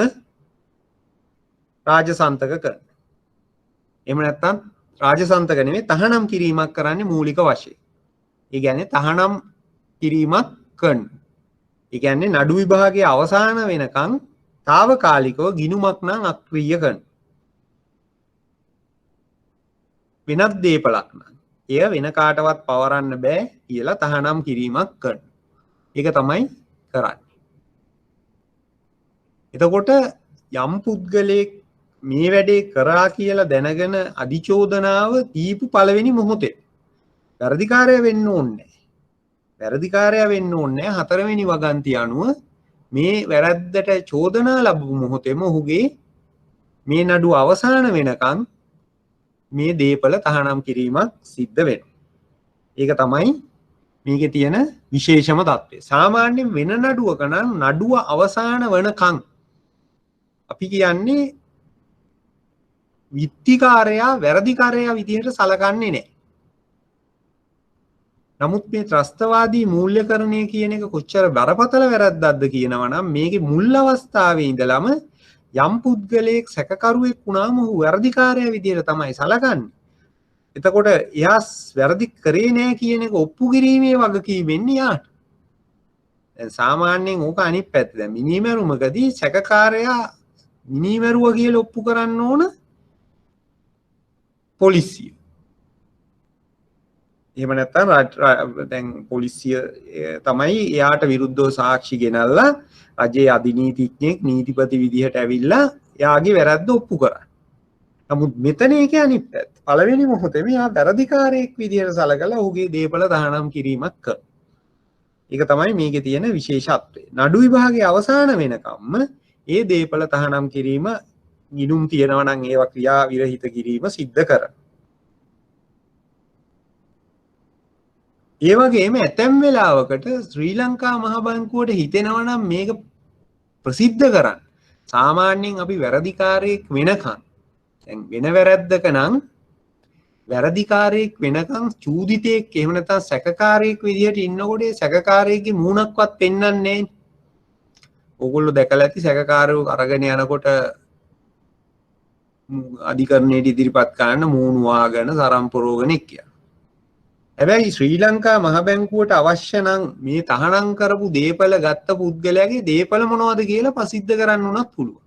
රාජසන්තක කරන. එහෙම නැත්නම් රාජසන්තක නෙමෙයි තහනම් කිරීමක් කරන්නේ මූලික වශයෙන්. ඒ කියන්නේ තහනම් කිරීමක් කරන. ඒ කියන්නේ නඩු විභාගයේ අවසාන වෙනකන් తాවකාලිකව ගිණුමක් නම් අක්‍රිය කරන. වෙනත් දේපලක් නම් එය වෙන කාටවත් පවරන්න බෑ කියලා තහනම් කිරීමක් කරන. ඒක තමයි කරන්නේ. එතකොට යම් පුද්ගලයෙක් මේ වැඩේ කරා කියලා දැනගෙන අධිචෝදනාව දීපු පළවෙනි මොහොතේ වැරදිකාරය වෙන්න ඕනේ. වැරදිකාරය වෙන්න ඕනේ හතරවෙනි වගන්තිය අනුව මේ වැරද්දට චෝදනා ලැබු මොහොතේම ඔහුගේ මේ නඩුව අවසාන වෙනකන් මේ දේපල තහනම් කිරීමක් සිද්ධ වෙනවා. ඒක තමයි මේකේ තියෙන විශේෂම தත්ත්වය. සාමාන්‍යයෙන් වෙන නඩුවක නම් නඩුව අවසාන වෙනකන් අපි කියන්නේ විත්තිකාරයා වැරදිකාරයා විදිහට සලකන්නේ නැහැ. නමුත් මේ ත්‍රස්තවාදී මූල්‍යකරණය කියන එක කොච්චර බරපතල වැරද්දක්ද කියනවා නම් මේකේ මුල් අවස්ථාවේ ඉඳලම යම් පුද්ගලයෙක් සැකකරුවෙක් වුණාම ඔහු වැරදිකාරයා විදිහට තමයි සලකන්නේ. එතකොට එයා වැරදි කරේ නෑ කියන එක ඔප්පු කිරීමේ වගකීම වෙන්නේ යාට. දැන් සාමාන්‍යයෙන් ඕක අනිත් පැත්ත. දැන් මිනිමරුමකදී සැකකාරයා මිනිමරුව කියලා ඔප්පු කරන්න ඕන පොලිසිය. එහෙම නැත්නම් දැන් පොලිසිය තමයි එයාට විරුද්ධව සාක්ෂි ගෙනල්ලා රජයේ අධිනීතිඥයෙක් නීතිපති විදිහට ඇවිල්ලා එයාගේ වැරද්ද ඔප්පු කරන්නේ. නමුත් මෙතන ඒක අනිත් පැත්ත. පළවෙනි මොහොතේම එයා වැරදිකාරයෙක් විදිහට සලකලා ඔහුගේ දේපල තහනම් කිරීමක් කරනවා. ඒක තමයි මේකේ තියෙන විශේෂත්වය. නඩු විභාගයේ අවසාන වෙනකම්ම ඒ දේපල තහනම් කිරීම ගිණුම් තියෙනවා නම් ඒවා ක්‍රියා විරහිත කිරීම සිද්ධ කරනවා. ඒ වගේම ඇතැම් වෙලාවකට ශ්‍රී ලංකා මහ බැංකුවට හිතෙනවා නම් මේක ප්‍රසිද්ධ කරන්න. සාමාන්‍යයෙන් අපි වැරදිකාරයෙක් වෙනකන් දැන් වෙන වැරද්දක නම් වැරදිකාරයෙක් වෙනකන් චූදිතයෙක් එහෙම නැත්නම් සැකකාරයෙක් විදිහට ඉන්නකොට සැකකාරයෙක්ගේ මූණක්වත් පෙන්වන්නේ නැහැ. ඕගොල්ලෝ දැකලා ඇති සැකකාරයෝ අරගෙන යනකොට අධිකරණයට ඉදිරිපත් කරන්න මූණු වාගෙන සරම් පොරෝගෙන එක්කියා. හැබැයි ශ්‍රී ලංකා මහ බැංකුවට අවශ්‍ය නම් මේ තහනම් කරපු දේපල ගත්ත පුද්ගලයාගේ දේපල මොනවද කියලා ප්‍රසිද්ධ කරන්න උනත් පුළුවන්.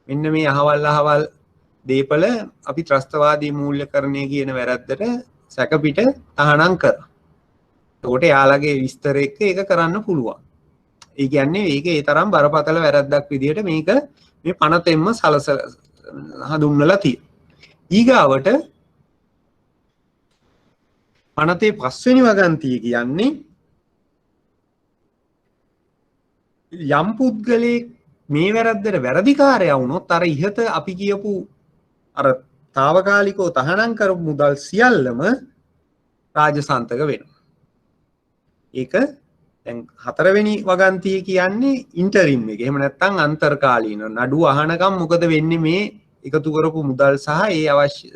මෙන්න මේ අහවල් දේපල අපි ත්‍රස්තවාදී මූල්‍යකරණය කියන වැරද්දට සැකපිට තහනම් කරා. එතකොට යාළගේ විස්තර එක්ක ඒක කරන්න පුළුවන්. ඒ කියන්නේ මේක ඒ තරම් බරපතල වැරද්දක් විදිහට මේක මේ පනතෙන්ම සලසලා හඳුන්වලා තියෙනවා. ඊගාවට පනතේ පස්වෙනි වගන්තිය කියන්නේ යම් පුද්ගලයෙක් මේ වැරද්දට වැරදිකාරයා වුණොත් අර ඉහත අපි කියපු අර తాවකාලිකව තහනම් කරපු මුදල් සියල්ලම රාජසන්තක වෙනවා. ඒක දැන් හතරවෙනි වගන්තිය කියන්නේ ඉන්ටරිම් එක. එහෙම නැත්නම් අන්තර්කාලීන නඩුව අහනකම් මොකද වෙන්නේ මේ එකතු කරපු මුදල් සහ ඒ අවශ්‍ය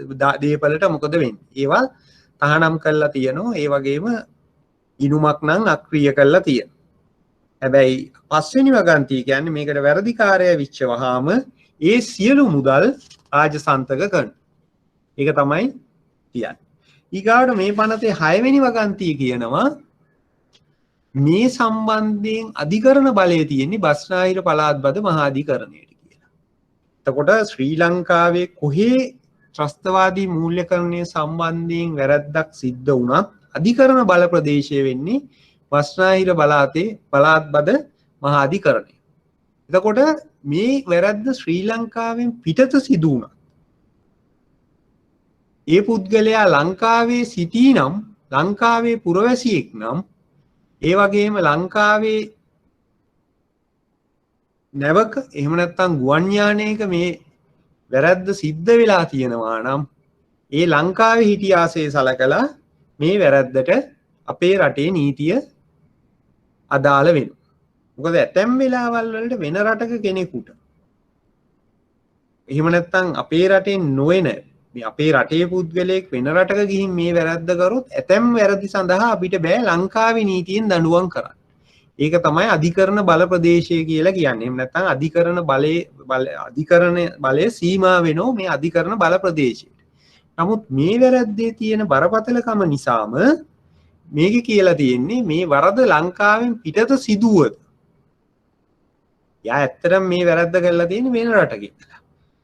දේපලට මොකද වෙන්නේ? ඒවා තහනම් කරලා තියෙනවා. ඒ වගේම ඉනුමක් නම් අක්‍රිය කරලා තියෙනවා. හැබැයි පස්වෙනි වගන්තිය කියන්නේ මේකට වැරදිකාරය විච්ච වහාම ඒ සියලු මුදල් රාජසන්තක කරන. ඒක තමයි කියන්නේ. ඊගාට මේ පනතේ 6 වෙනි වගන්තිය කියනවා මේ සම්බන්ධයෙන් අධිකරණ බලය තියෙන්නේ බස්නාහිර පළාත් බද මහාධිකරණයට කියලා. එතකොට ශ්‍රී ලංකාවේ කොහේ ත්‍රස්තවාදී මූල්‍යකරණය සම්බන්ධයෙන් වැරද්දක් සිද්ධ වුණත් අධිකරණ බල ප්‍රදේශය වෙන්නේ බස්නාහිර පළාත් බද මහාධිකරණය. එතකොට මේ වැරද්ද ශ්‍රී ලංකාවෙන් පිටත සිදු වුණා. ඒ පුද්ගලයා ලංකාවේ සිටී නම් ලංකාවේ පුරවැසියෙක් නම් ඒ වගේම ලංකාවේ නැවක එහෙම නැත්නම් ගුවන් යානයක මේ වැරද්ද සිද්ධ වෙලා තියෙනවා නම් ඒ ලංකාවේ හිටියාසේ සලකලා මේ වැරද්දට අපේ රටේ නීතිය අදාළ වෙනවා. මොකද ඇතැම් වෙලාවල් වලට වෙන රටක කෙනෙකුට එහෙම නැත්නම් අපේ රටේ නොවන මේ අපේ රටේ පුද්ගලයෙක් වෙන රටක ගිහින් මේ වැරද්ද කරොත් ඇතැම් වැරදි සඳහා අපිට බෑ ලංකාවේ නීතියෙන් දඬුවම් කරන්න. ඒක තමයි අධිකරණ බල ප්‍රදේශය කියලා කියන්නේ. එහෙම නැත්නම් අධිකරණ බලය සීමා වෙනෝ මේ අධිකරණ බල ප්‍රදේශයට. නමුත් මේ වැරද්දේ තියෙන බරපතලකම නිසාම මේක කියලා තියෙන්නේ මේ වරද ලංකාවෙන් පිටත සිදුවද. යා ඇත්තටම මේ වැරද්ද කරලා තියෙන්නේ වෙන රටක ඉඳලා.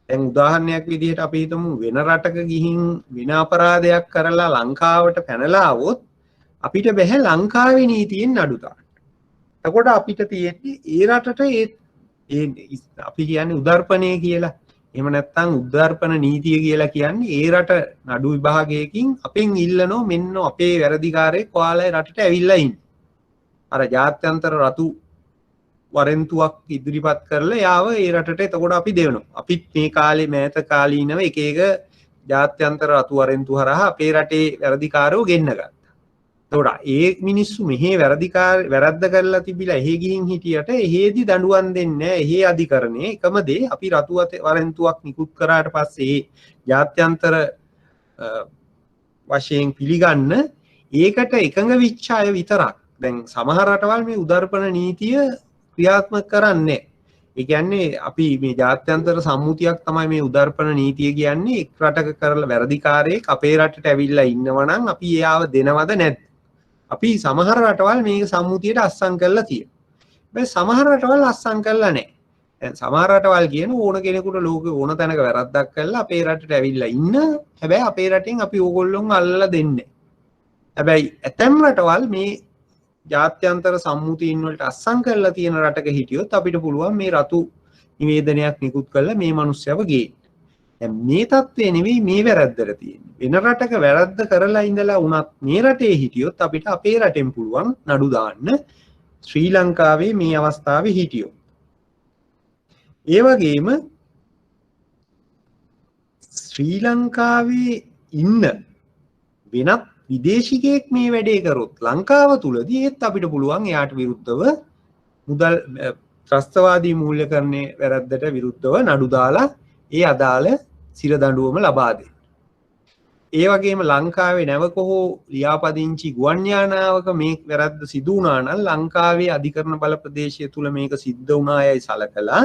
දැන් උදාහරණයක් විදිහට අපි හිතමු වෙන රටක ගිහින් වෙන අපරාධයක් කරලා ලංකාවට පැනලා આવොත් අපිට බෑ ලංකාවේ නීතියෙන් නඩු දාන්න. එතකොට අපිට තියෙන්නේ ඒ රටට ඒ අපි කියන්නේ උදර්පණය කියලා. එහෙම නැත්නම් උද්දර්පණ නීතිය කියලා කියන්නේ ඒ රට නඩු විභාගයකින් අපෙන් ඉල්ලනෝ මෙන්න අපේ වැරදිකාරයෙක් ඔයාලේ රටට ඇවිල්ලා ඉන්නේ. අර ජාත්‍යන්තර රතු වරෙන්තුවක් ඉදිරිපත් කරලා යාව ඒ රටට එතකොට අපි දෙවනවා. අපිත් මේ කාලේ මෑත කාලීනව එක එක ජාත්‍යන්තර රතු වරෙන්තු හරහා අපේ රටේ වැරදිකාරයෝ ගෙන්න ගත්තා. එතකොට ඒ මිනිස්සු මෙහි වැරද්ද කරලා තිබිලා එහෙ ගිහින් හිටියට එහෙදි දඬුවම් දෙන්නේ නැහැ. එහෙ අධිකරණයේ එකම දේ අපි රතු වරෙන්තුවක් නිකුත් කරාට පස්සේ ජාත්‍යන්තර වශයෙන් පිළිගන්න ඒකට එකඟ වෙච්ච අය විතරක්. දැන් සමහර රටවල් මේ උදර්පණ නීතිය ක්‍රියාත්මක කරන්නේ. ඒ කියන්නේ අපි මේ ජාත්‍යන්තර සම්මුතියක් තමයි මේ උදර්පණ නීතිය කියන්නේ. එක් රටක කරලා වැරදිකාරයෙක් අපේ රටට ඇවිල්ලා ඉන්නවා නම් අපි එයාව දෙනවද නැද්ද? අපි සමහර රටවල් මේක සම්මුතියට අස්සම් කරලා තියෙනවා. හැබැයි සමහර රටවල් අස්සම් කරලා නැහැ. දැන් සමහර රටවල් කියන ඕන කෙනෙකුට ලෝකේ ඕන තැනක වැරද්දක් කරලා අපේ රටට ඇවිල්ලා ඉන්න. හැබැයි අපේ රටෙන් අපි ඕගොල්ලොන් අල්ලලා දෙන්නේ. හැබැයි ඇතැම් රටවල් මේ ජාත්‍යන්තර සම්මුතියින් වලට අස්සම් කරලා තියෙන රටක හිටියොත් අපිට පුළුවන් මේ රතු නිවේදනයක් නිකුත් කරලා මේ මිනිස්සුව ගේන්න. දැන් මේ தත්ත්වය නෙවෙයි මේ වැරද්දට තියෙන්නේ. වෙන රටක වැරද්ද කරලා ඉඳලා උනත් මේ රටේ හිටියොත් අපිට අපේ රටෙන් පුළුවන් නඩු දාන්න ශ්‍රී ලංකාවේ මේ අවස්ථාවේ හිටියොත්. ඒ වගේම ශ්‍රී ලංකාවේ ඉන්න වෙනත් විදේශිකයෙක් මේ වැඩේ කරොත් ලංකාව තුලදී ඒත් අපිට පුළුවන් එයාට විරුද්ධව මුදල් ත්‍රස්තවාදී මූල්‍යකරණයේ වැරද්දට විරුද්ධව නඩු දාලා ඒ අදාළ සිර දඬුවම ලබා දෙන්න. ඒ වගේම ලංකාවේ නැවක හෝ ලියාපදිංචි ගුවන් යානාවක මේ වැරද්ද සිදු වුණා නම් ලංකාවේ අධිකරණ බල ප්‍රදේශය තුල මේක සිද්ධ වුණායයි සලකලා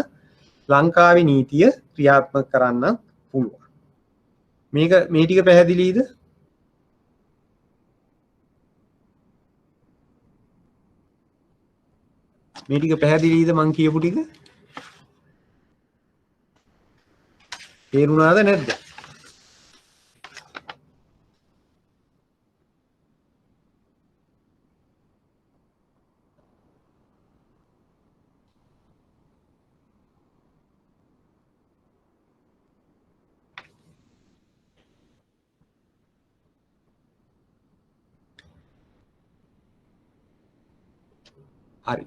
ලංකාවේ නීතිය ක්‍රියාත්මක කරන්න පුළුවන්. මේක මේ ටික පැහැදිලිද? මේ ටික පැහැදිලිද මං කියපු ටික? තේරුණාද නැද්ද? හරි.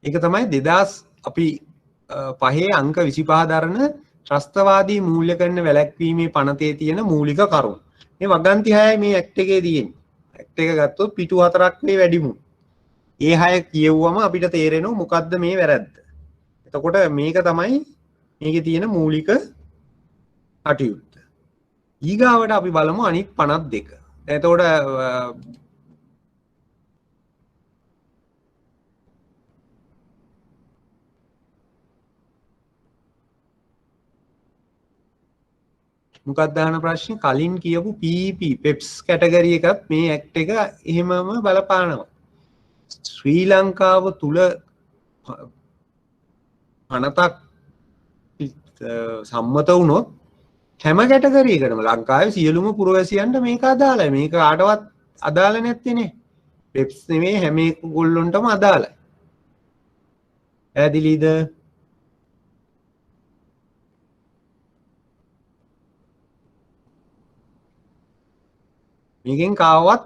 ඒක තමයි 2000 අපි 5 අංක 25 දරන ත්‍රස්තවාදී මූල්‍යකරණ වැළැක්වීමේ පනතේ තියෙන මූලික කරුණු. මේ වගන්ති 6යි මේ ඇක්ට් එකේ තියෙන්නේ. ඇක්ට් එක ගත්තොත් පිටු 4ක් මේ වැඩිමු. ඒ 6 කියවුවම අපිට තේරෙනවා මොකද්ද මේ වැරද්ද. එතකොට මේක තමයි මේකේ තියෙන මූලික කටයුත්ත. ඊගාවට අපි බලමු අනිත් 52. එතකොට මොකක්ද අහන ප්‍රශ්නේ කලින් කියපු PP PEPS කැටගරි එකත් මේ ඇක්ට් එක එහෙමම බලපානවා. ශ්‍රී ලංකාව තුල අනතක් සම්මත වුණොත් හැම කැටගරි එකකටම ලංකාවේ සියලුම පුරවැසියන්ට මේක අදාළයි. මේක කාටවත් අදාළ නැත්තේනේ. PEPS නෙමෙයි හැම ගොල්ලොන්ටම අදාළයි. ඇදිලිද? මේකෙන් කාවවත්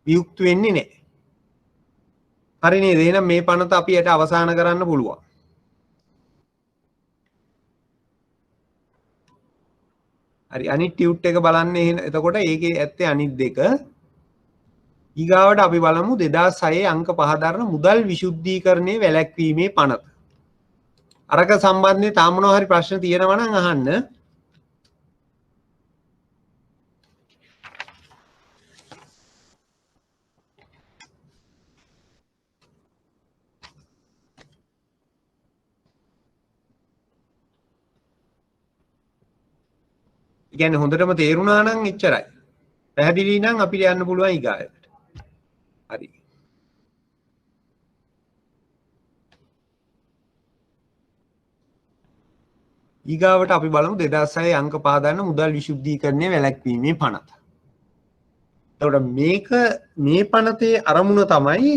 වියුක්ත වෙන්නේ නැහැ. හරි නේද? එහෙනම් මේ පනත අපි යට අවසන් කරන්න පුළුවන්. හරි අනිත් ටියුට් එක බලන්න එහෙනම් එතකොට ඒකේ ඇත්තේ අනිත් දෙක ඊගාවට අපි බලමු 2006 අංක 5 දරන මුදල් විසුද්ධීකරණයේ වැළැක්වීමේ පනත. අරක සම්බන්ධයෙන් තාම මොනවා හරි ප්‍රශ්න තියෙනවා නම් අහන්න. කියන්නේ හොඳටම තේරුණා නම් එච්චරයි. පැහැදිලි නම් අපිට යන්න පුළුවන් ඊගාවට. හරි. ඊගාවට අපි බලමු 2006 අංක 5 දන්න මුදල් විසුද්ධීකරණයේ වැළැක්වීමේ පනත. එතකොට මේ පනතේ අරමුණ තමයි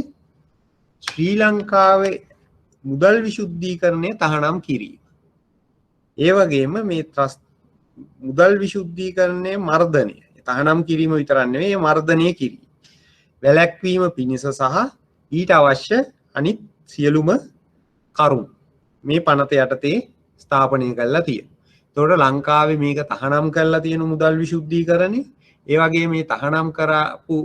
ශ්‍රී ලංකාවේ මුදල් විසුද්ධීකරණය තහනම් කිරීම. ඒ වගේම මේ මුදල් විසුද්ධීකරණයේ මර්ධනය තහනම් කිරීම විතරක් නෙවෙයි මර්ධනය කිරීම. වැළැක්වීම පිණිස සහ ඊට අවශ්‍ය අනිත් සියලුම කරුණු මේ පනත යටතේ ස්ථාපනය කරලා තියෙනවා. එතකොට ලංකාවේ මේක තහනම් කරලා තියෙන මුදල් විසුද්ධීකරණය ඒ වගේ මේ තහනම් කරපු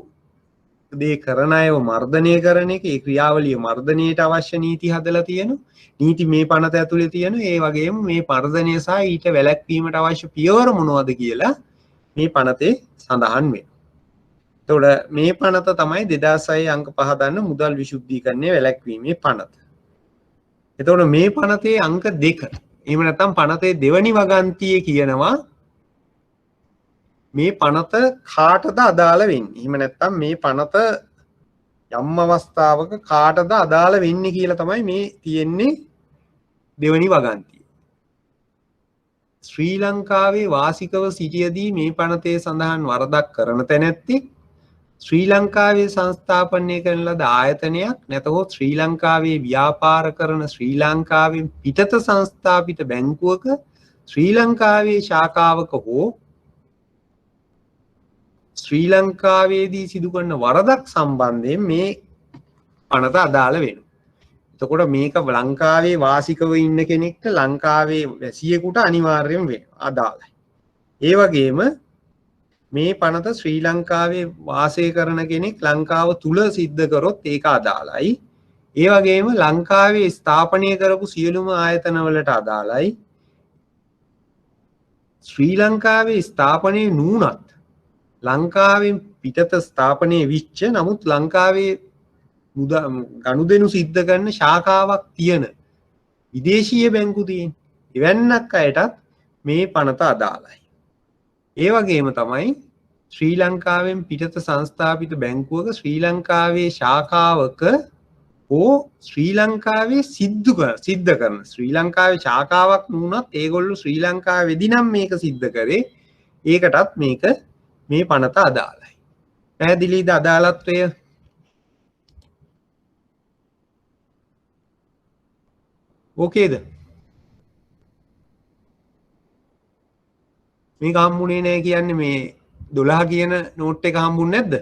දේ කරන අයව මර්ධනය කරන එක ඒ ක්‍රියාවලිය මර්ධනයට අවශ්‍ය නීති හදලා තියෙනවා. නීති මේ පනත ඇතුලේ තියෙනවා. ඒ වගේම මේ මර්ධනය සහ ඊට වැළැක්වීමට අවශ්‍ය පියවර මොනවද කියලා මේ පනතේ සඳහන් වෙනවා. එතකොට මේ පනත තමයි 2006 අංක 5 දන්න මුදල් විසුද්ධීකරණයේ වැළැක්වීමේ පනත. එතකොට මේ පනතේ අංක 2 එහෙම නැත්නම් පනතේ දෙවනි වගන්තියේ කියනවා මේ පනත කාටද අදාළ වෙන්නේ? එහෙම නැත්නම් මේ පනත යම් අවස්ථාවක කාටද අදාළ වෙන්නේ කියලා තමයි මේ තියෙන්නේ දෙවනි වගන්තිය. ශ්‍රී ලංකාවේ වාසිකව සිටියදී මේ පනතේ සඳහන් වරදක් කරන තැනැත්ති ශ්‍රී ලංකාවේ සංස්ථාපනය කරන ලද ආයතනයක් නැතහොත් ශ්‍රී ලංකාවේ ව්‍යාපාර කරන ශ්‍රී ලංකාවෙන් පිටත සංස්ථාපිත බැංකුවක ශ්‍රී ලංකාවේ ශාඛාවක හෝ ශ්‍රී ලංකාවේදී සිදු කරන වරදක් සම්බන්ධයෙන් මේ පනත අදාළ වෙනවා. එතකොට මේක ලංකාවේ වාසිකව ඉන්න කෙනෙක්ට ලංකාවේ වැසියෙකුට අනිවාර්යයෙන් වෙනවා අදාළයි. ඒ වගේම මේ පනත ශ්‍රී ලංකාවේ වාසය කරන කෙනෙක් ලංකාව තුල සිද්ධ කරොත් ඒක අදාළයි. ඒ වගේම ලංකාවේ ස්ථාපනය කරපු සියලුම ආයතන වලට අදාළයි. ශ්‍රී ලංකාවේ ස්ථාපනය නුනත් ලංකාවෙන් පිටත ස්ථාපනය විච්ච නමුත් ලංකාවේ ගනුදෙනු සිද්ධ කරන ශාඛාවක් තියෙන විදේශීය බැංකු තියෙන එවැන්නක් අයටත් මේ පනත අදාළයි. ඒ වගේම තමයි ශ්‍රී ලංකාවෙන් පිටත සංස්ථාපිත බැංකුවක ශ්‍රී ලංකාවේ ශාඛාවක හෝ ශ්‍රී ලංකාවේ සිද්ධ කරන ශ්‍රී ලංකාවේ ශාඛාවක් නුනත් ඒගොල්ලෝ ශ්‍රී ලංකාවේදී නම් මේක සිද්ධ කරේ ඒකටත් මේක මේ පනත අදාළයි. පැහැදිලිද අදාළත්වය? ඕකේද? මේක හම්බුනේ නැහැ කියන්නේ මේ 12 කියන නෝට් එක හම්බුනේ නැද්ද?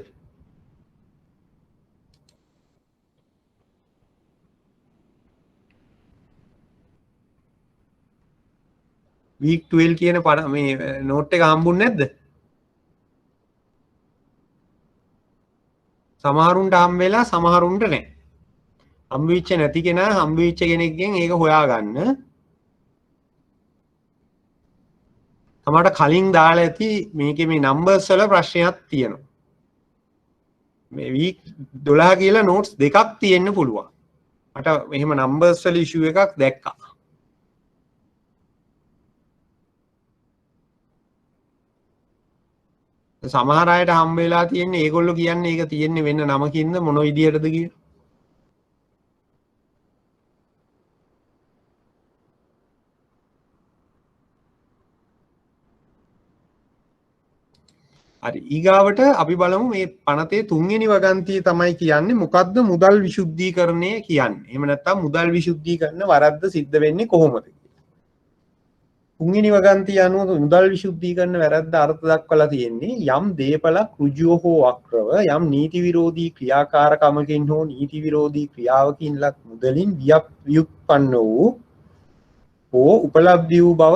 week 12 කියන මේ නෝට් එක හම්බුනේ නැද්ද? සමහරුන්ට හම් වෙලා සමහරුන්ට නැහැ. හම්බ වෙච්ච නැති කෙනා හම්බ වෙච්ච කෙනෙක්ගෙන් ඒක හොයාගන්න. තමට කලින් දාලා ඇති මේකේ මේ නම්බර්ස් වල ප්‍රශ්නයක් තියෙනවා. මේ වීක් 12 කියලා නෝට්ස් දෙකක් තියෙන්න පුළුවන්. මට එහෙම නම්බර්ස් වල ඉෂුව එකක් දැක්කා. සමහර අයට හම්බ වෙලා තියෙන්නේ ඒගොල්ලෝ කියන්නේ ඒක තියෙන්නේ වෙන නමකින්ද මොන විදියටද කියලා. හරි ඊගාවට අපි බලමු මේ පනතේ තුන්වෙනි වගන්තිය තමයි කියන්නේ මොකද්ද මුදල් විසුද්ධීකරණය කියන්නේ. එහෙම නැත්නම් මුදල් විසුද්ධීකරණ වරද්ද සිද්ධ වෙන්නේ කොහොමද? තුන්වෙනි වගන්තිය අනුව මුදල් විසුද්ධීකරණ වැරද්ද අර්ථ දක්වලා තියෙන්නේ යම් දේපලක් ඍජුව හෝ වක්‍රව යම් නීති විරෝධී ක්‍රියාකාරකමකින් හෝ නීති විරෝධී ක්‍රියාවකින් ලක් මුදලින් ව්‍යුත්පන්න වූ හෝ උපලබ්ධ වූ බව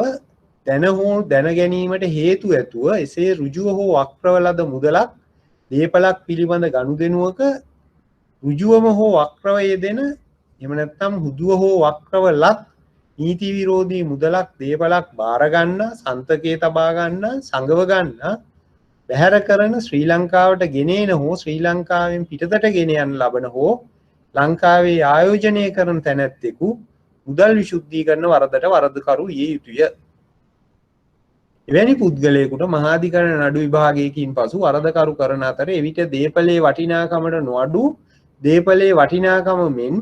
දැන හෝ දැන ගැනීමට හේතු ඇතුව එසේ ඍජුව හෝ වක්‍රව ලද මුදලක් දේපලක් පිළිබඳ ගනුදෙනුවක ඍජුවම හෝ වක්‍රව යෙදෙන එහෙම නැත්නම් හුදුව හෝ වක්‍රව ලත් නීති විරෝධී මුදලක් දේපලක් බාර ගන්න සන්තකේ තබා ගන්න සංගව ගන්න බැහැර කරන ශ්‍රී ලංකාවට ගෙනෙන හෝ ශ්‍රී ලංකාවෙන් පිටතට ගෙන යන ලබන හෝ ලංකාවේ ආයෝජනය කරන තැනැත්තෙකු මුදල් විශුද්ධීකරණ වරදට වරදකරු විය යුතුය. එවැනි පුද්ගලයෙකුට මහාධිකරණ නඩු විභාගයකින් පසු වරදකරු කරන අතර එවිට දේපලේ වටිනාකමට නොඅඩු දේපලේ වටිනාකම මෙන්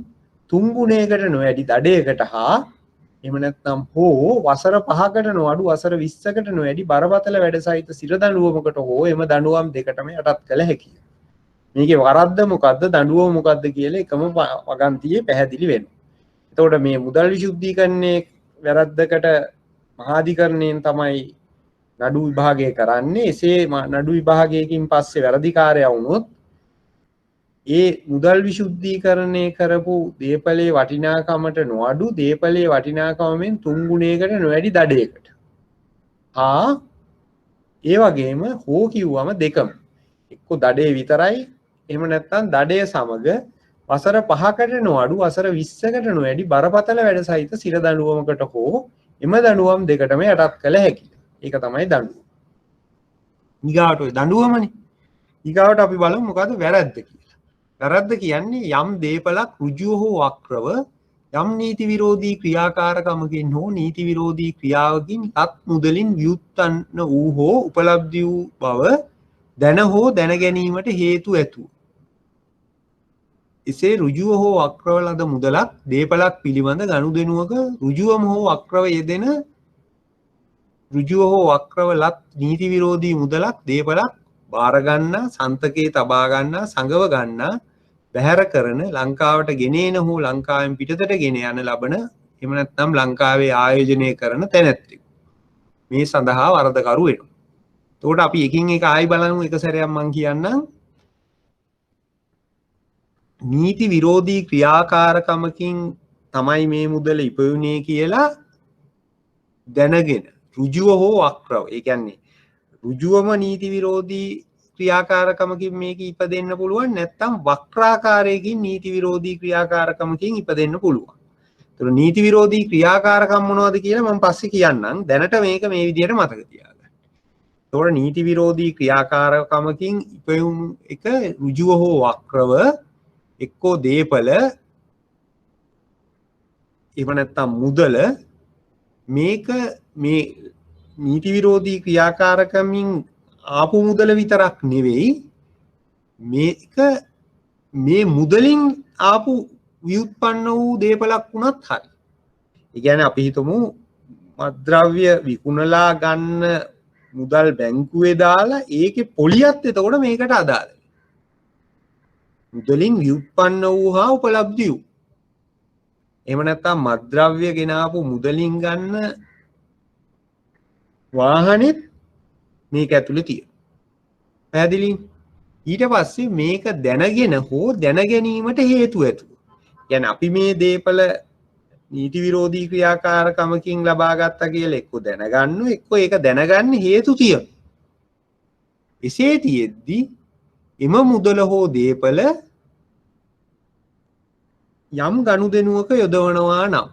3 ගුණයකට නොවැඩි දඩයකට හා එහෙම නැත්නම් හෝ වසර 5කට නොඅඩු වසර 20කට නොවැඩි බරපතල වැඩ සහිත සිර දඬුවමකට හෝ එම දඬුවම් දෙකටම යටත් කළ හැකිය. මේකේ වරද්ද මොකද්ද දඬුවම මොකද්ද කියලා එකම වගන්තියේ පැහැදිලි වෙනවා. එතකොට මේ මුදල් විශුද්ධීකරණයේ වැරද්දකට මහාධිකරණයෙන් තමයි නඩු විභාගය කරන්නේ. එසේ නඩු විභාගයකින් පස්සේ වැරදිකාරයා වුණොත් ඒ මුදල් විශුද්ධීකරණය කරපු දේපලේ වටිනාකමට නොඅඩු දේපලේ වටිනාකමෙන් 3 ගුණයකට නොවැඩි දඩයකට හා ඒ වගේම හෝ කිව්වම දෙකම එක්ක දඩේ විතරයි එහෙම නැත්නම් දඩය සමග වසර 5කට නොඅඩු වසර 20කට නොවැඩි බරපතල වැඩ සහිත සිර දඬුවමකට හෝ එම දඬුවම් දෙකටම යටත් කළ හැකියි. ඒක තමයි දඬුවම. ඊගාට ඔය දඬුවමනේ. ඊගාට අපි බලමු මොකද්ද වැරද්ද කියලා. වැරද්ද කියන්නේ යම් දේපලක් ඍජුව හෝ වක්‍රව යම් නීති විරෝධී ක්‍රියාකාරකමකින් හෝ නීති විරෝධී ක්‍රියාවකින් අත් මුදලින් ව්‍යුත්පන්න වූ හෝ උපලබ්ධ වූ බව දැන හෝ දැන ගැනීමට හේතු ඇතුව එසේ ඍජුව හෝ වක්‍රව ලද මුදලක් දේපලක් පිළිබඳ ගනුදෙනුවක ඍජුවම හෝ වක්‍රව යෙදෙන ඍජුව හෝ වක්‍රව ලත් නීති විරෝධී මුදලක් දේපලක් බාර ගන්න සන්තකේ තබා ගන්න සංගව ගන්න බැහැර කරන ලංකාවට ගෙනෙන හෝ ලංකාවෙන් පිටතට ගෙන යන ලබන එහෙම නැත්නම් ලංකාවේ ආයෝජනය කරන තැනැත්තෙකු මේ සඳහා වරදකරු වෙනවා. එතකොට අපි එකින් එක ආයි බලමු එක සැරයක් මම කියන්නම්. නීති විරෝධී ක්‍රියාකාරකමකින් තමයි මේ මුදල ඉපයුනේ කියලා දැනගෙන ඍජුව හෝ වක්‍රව ඒ කියන්නේ ඍජුවම නීති විරෝධී ක්‍රියාකාරකමකින් මේක ඉපදෙන්න පුළුවන් නැත්නම් වක්‍රාකාරයකින් නීති විරෝධී ක්‍රියාකාරකමකින් ඉපදෙන්න පුළුවන්. ඒතර නීති විරෝධී ක්‍රියාකාරකම් මොනවද කියලා මම පස්සේ කියන්නම්. දැනට මේක මේ විදිහට මතක තියාගන්න. ඒතකොට නීති විරෝධී ක්‍රියාකාරකමකින් ඉපයුණු එක ඍජුව හෝ වක්‍රව එක්කෝ දේපල එහෙම නැත්නම් මුදල මේක මේ නීති විරෝධී ක්‍රියාකාරකමින් ආපු මුදල විතරක් නෙවෙයි මේක මේ මුදලින් ආපු ව්‍යුත්පන්න වූ දේපලක් වුණත් හරි. ඒ කියන්නේ අපි හිතමු මත්ද්‍රව්‍ය විකුණලා ගන්න මුදල් බැංකුවේ දාලා ඒකේ පොලියත් එතකොට මේකට අදාළයි. මුදලින් ව්‍යුත්පන්න වූ හා උපලබ්ධ වූ. එහෙම නැත්නම් මත්ද්‍රව්‍ය ගෙනාපු මුදලින් ගන්න වාහනෙත් මේක ඇතුලේ තියෙනවා. පැහැදිලි? ඊට පස්සේ මේක දැනගෙන හෝ දැන ගැනීමට හේතු ඇතුව. يعني අපි මේ දේපල නීති විරෝධී ක්‍රියාකාරකමකින් ලබා ගත්තා කියලා එක්ක දැනගන්න එක්ක ඒක දැනගන්න හේතු තියෙනවා. එසේ තියෙද්දි එම මුදල හෝ දේපල යම් ගනුදෙනුවක යොදවනවා නම්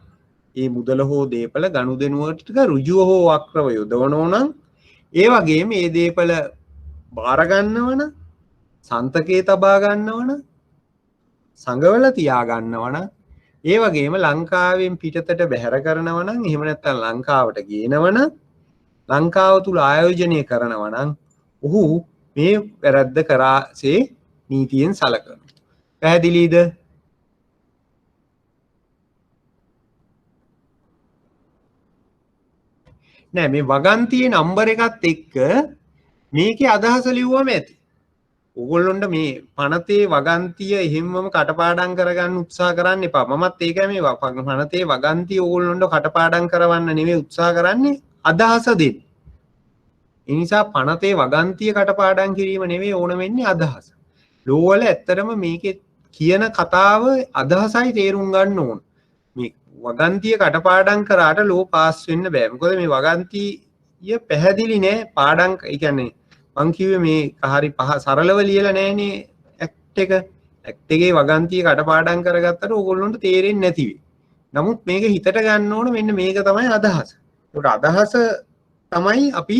ඒ මුදල හෝ දේපල ගනුදෙනුවට ඍජුව හෝ වක්‍රව යොදවනවා නම් ඒ වගේම මේ දේපල බාර ගන්නවන සන්තකේ තබා ගන්නවන සංගවල තියා ගන්නවන ඒ වගේම ලංකාවෙන් පිටතට බැහැර කරනවා නම් එහෙම නැත්නම් ලංකාවට ගේනවන ලංකාව තුල ආයෝජනය කරනවා නම් ඔහු මේ වැරද්ද කරාසේ නීතියෙන් සලකනවා. පැහැදිලිද? නෑ මේ වගන්තියේ නම්බර එකත් එක්ක මේකේ අදහස ලිව්වම ඇති. ඕගොල්ලොන්ට මේ පනතේ වගන්තිය එහෙම්මම කටපාඩම් කරගන්න උත්සාහ කරන්න එපා. මමත් ඒකයි මේ පනතේ වගන්තිය ඕගොල්ලොන්ට කටපාඩම් කරවන්න නෙමෙයි උත්සාහ කරන්නේ අදහස දෙන්න. ඒ නිසා පනතේ වගන්තිය කටපාඩම් කිරීම නෙමෙයි ඕන වෙන්නේ අදහස. ලෝවල ඇත්තටම මේකේ කියන කතාව අදහසයි තේරුම් ගන්න ඕන. මේ වගන්තිය කටපාඩම් කරාට ලෝ පාස් වෙන්න බෑ. මොකද මේ වගන්තිය පැහැදිලි නෑ පාඩම්. ඒ කියන්නේ මං කිව්වේ මේ හරි පහ සරලව ලියලා නෑනේ ඇක්ට් එක. ඇක්ට් එකේ වගන්තිය කටපාඩම් කරගත්තට ඕගොල්ලන්ට තේරෙන්නේ නැති වෙයි. නමුත් මේක හිතට ගන්න ඕන මෙන්න මේක තමයි අදහස. ඒකට අදහස තමයි අපි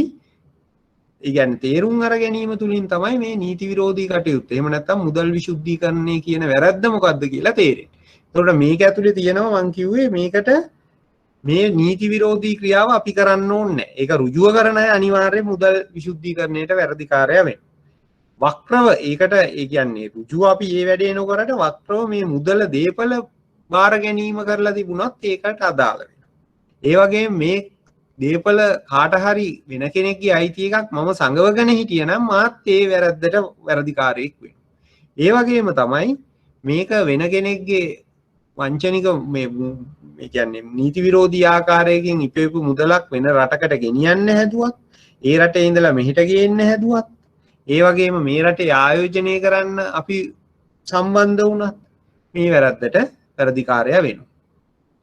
ඉගැන් තේරුම් අර ගැනීම තුළින් තමයි මේ නීති විරෝධී කටයුත්ත. එහෙම නැත්නම් මුදල් විසුද්ධීකරණය කියන වැරද්ද මොකක්ද කියලා තේරෙන්නේ. එතකොට මේක ඇතුලේ තියෙනවා මං කිව්වේ මේකට මේ නීති විරෝධී ක්‍රියාව අපි කරන්න ඕනේ නැහැ. ඒක ඍජුව කරන අය අනිවාර්යයෙන් මුදල් විසුද්ධීකරණයට වැරදිකාරයා වෙනවා. වක්‍රව ඒකට ඒ කියන්නේ ඍජුව අපි මේ වැඩේ නොකරට වක්‍රව මේ මුදල දීපල බාර ගැනීම කරලා තිබුණත් ඒකට අදාළ වෙනවා. ඒ වගේම මේ දේපල කාට හරි වෙන කෙනෙක්ගේ අයිති එකක් මම සංගවගෙන හිටියනම් මාත් ඒ වැරද්දට වැරදිකාරයෙක් වෙනවා. ඒ වගේම තමයි මේක වෙන කෙනෙක්ගේ වංචනික මේ කියන්නේ නීති විරෝධී ආකාරයකින් ඉපෙපු මුදලක් වෙන රටකට ගෙනියන්න හැදුවත් ඒ රටේ ඉඳලා මෙහෙට ගේන්න හැදුවත් ඒ වගේම මේ රටේ ආයෝජනය කරන්න අපි සම්බන්ධ වුණත් මේ වැරද්දට වැරදිකාරයා වෙනවා.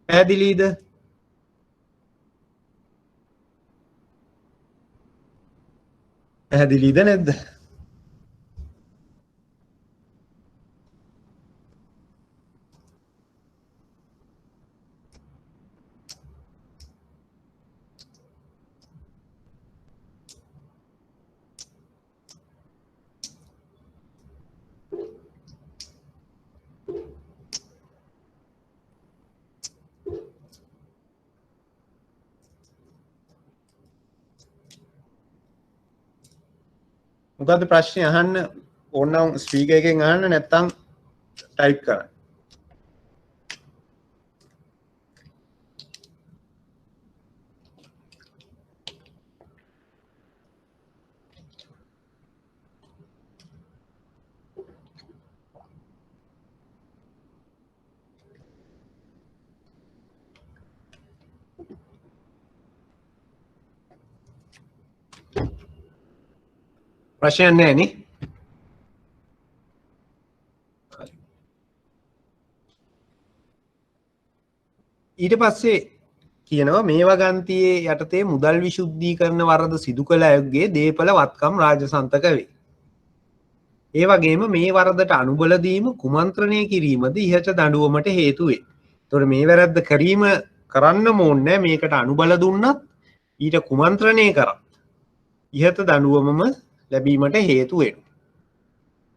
පැහැදිලිද? පැහැදිලිද නැද්ද? මොකද්ද ප්‍රශ්නේ අහන්න ඕනනම් ස්පීකර් එකෙන් අහන්න නැත්නම් ටයිප් කරන්න. ප්‍රශ්නයක් නැහැ නේ. ඊට පස්සේ කියනවා මේ වගන්තියේ යටතේ මුදල් විසුද්ධීකරණ වරද සිදු කළ අයගේ දේපල වත්කම් රාජසන්තක වේ. ඒ වගේම මේ වරදට අනුබල දීම කුමන්ත්‍රණය කිරීමද ඉහත දඬුවමට හේතු වේ. එතකොට මේ වැරද්ද කිරීම කරන්න ඕනේ මේකට අනුබල දුන්නත් ඊට කුමන්ත්‍රණය කරත් ඉහත දඬුවමම ලැබීමට හේතු වෙනවා.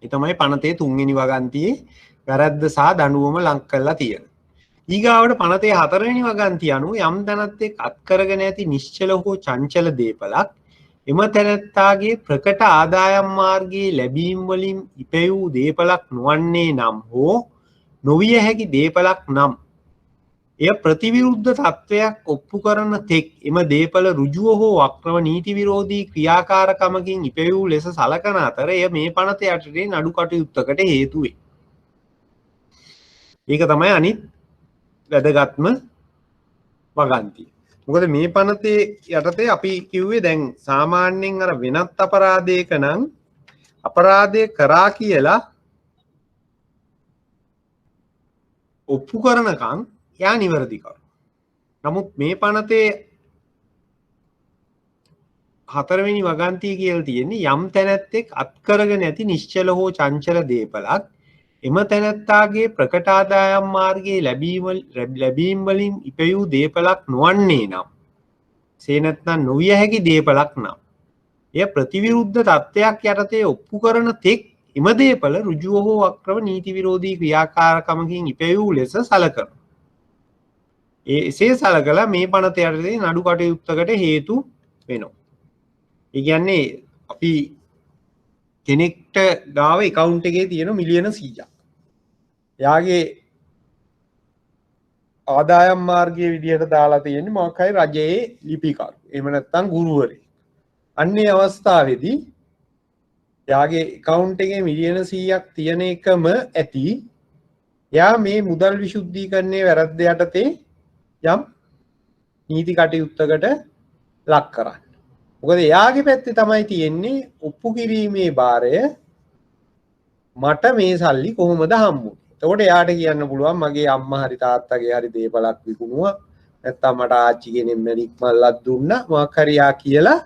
ඒ තමයි පනතේ තුන්වෙනි වගන්තියේ වැරද්ද සහ දඬුවම ලං කරලා තියෙන. ඊගාවට පනතේ හතරවෙනි වගන්තිය අනුව යම් තැනැත්තෙක් අත්කරගෙන ඇති නිශ්චල හෝ චංචල දේපලක් එම තැනැත්තාගේ ප්‍රකට ආදායම් මාර්ගයේ ලැබීම් වලින් ඉපැවූ දේපලක් නොවන්නේ නම් හෝ නොවිය හැකි දේපලක් නම් එය ප්‍රතිවිරුද්ධ තත්ත්වයක් ඔප්පු කරන තෙක් එම දේපල ඍජුව හෝ වක්‍රව නීති විරෝධී ක්‍රියාකාරකමකින් ඉපැවූ ලෙස සලකන අතර එය මේ පනත යටතේ නඩු කටයුත්තකට හේතු වේ. ඒක තමයි අනිත් වැදගත්ම වගන්තිය. මොකද මේ පනතේ යටතේ අපි කිව්වේ දැන් සාමාන්‍යයෙන් අර වෙනත් අපරාධයක නම් අපරාධය කරා කියලා ඔප්පු කරනකම් යා නිවැරදි කරු. නමුත් මේ පනතේ හතරවෙනි වගන්තිය කියලා තියෙන්නේ යම් තැනැත්තෙක් අත්කරගෙන ඇති නිශ්චල හෝ චංචල දේපලක් එම තැනැත්තාගේ ප්‍රකට ආදායම් මාර්ගයේ ලැබීම් වලින් ඉපැවූ දේපලක් නොවන්නේ නම් සේ නැත්නම් නොවිය හැකි දේපලක් නම් එය ප්‍රතිවිරුද්ධ තත්ත්වයක් යටතේ ඔප්පු කරන තෙක් එම දේපල ඍජුව හෝ වක්‍රව නීති විරෝධී ක්‍රියාකාරකමකින් ඉපැවූ ලෙස සලකනවා. එසේ සලකලා මේ පනත යටතේ නඩු කටයුත්තකට හේතු වෙනවා. ඒ කියන්නේ අපි කෙනෙක්ට ගාව account එකේ තියෙන මිලියන 100ක්. එයාගේ ආදායම් මාර්ගයේ විදිහට දාලා තියෙන්නේ මොකක් හරි රජයේ ලිපිකරු. එහෙම නැත්නම් ගුරුවරයෙක්. අන්නේ අවස්ථාවේදී එයාගේ account එකේ මිලියන 100ක් තියෙන එකම ඇති. එයා මේ මුදල් විසුද්ධීකරණයේ වැරද්ද යටතේ යම් නීති කටයුත්තකට ලක් කරන්න. මොකද එයාගේ පැත්තේ තමයි තියෙන්නේ ඔප්පු කිරීමේ භාරය මට මේ සල්ලි කොහොමද හම්බුනේ. එතකොට එයාට කියන්න පුළුවන් මගේ අම්මා හරි තාත්තගේ හරි දේපලක් විකුණුවා නැත්නම් මට ආච්චි කෙනෙක් මැරික් මල්ලක් දුන්නා මොකක් හරි යා කියලා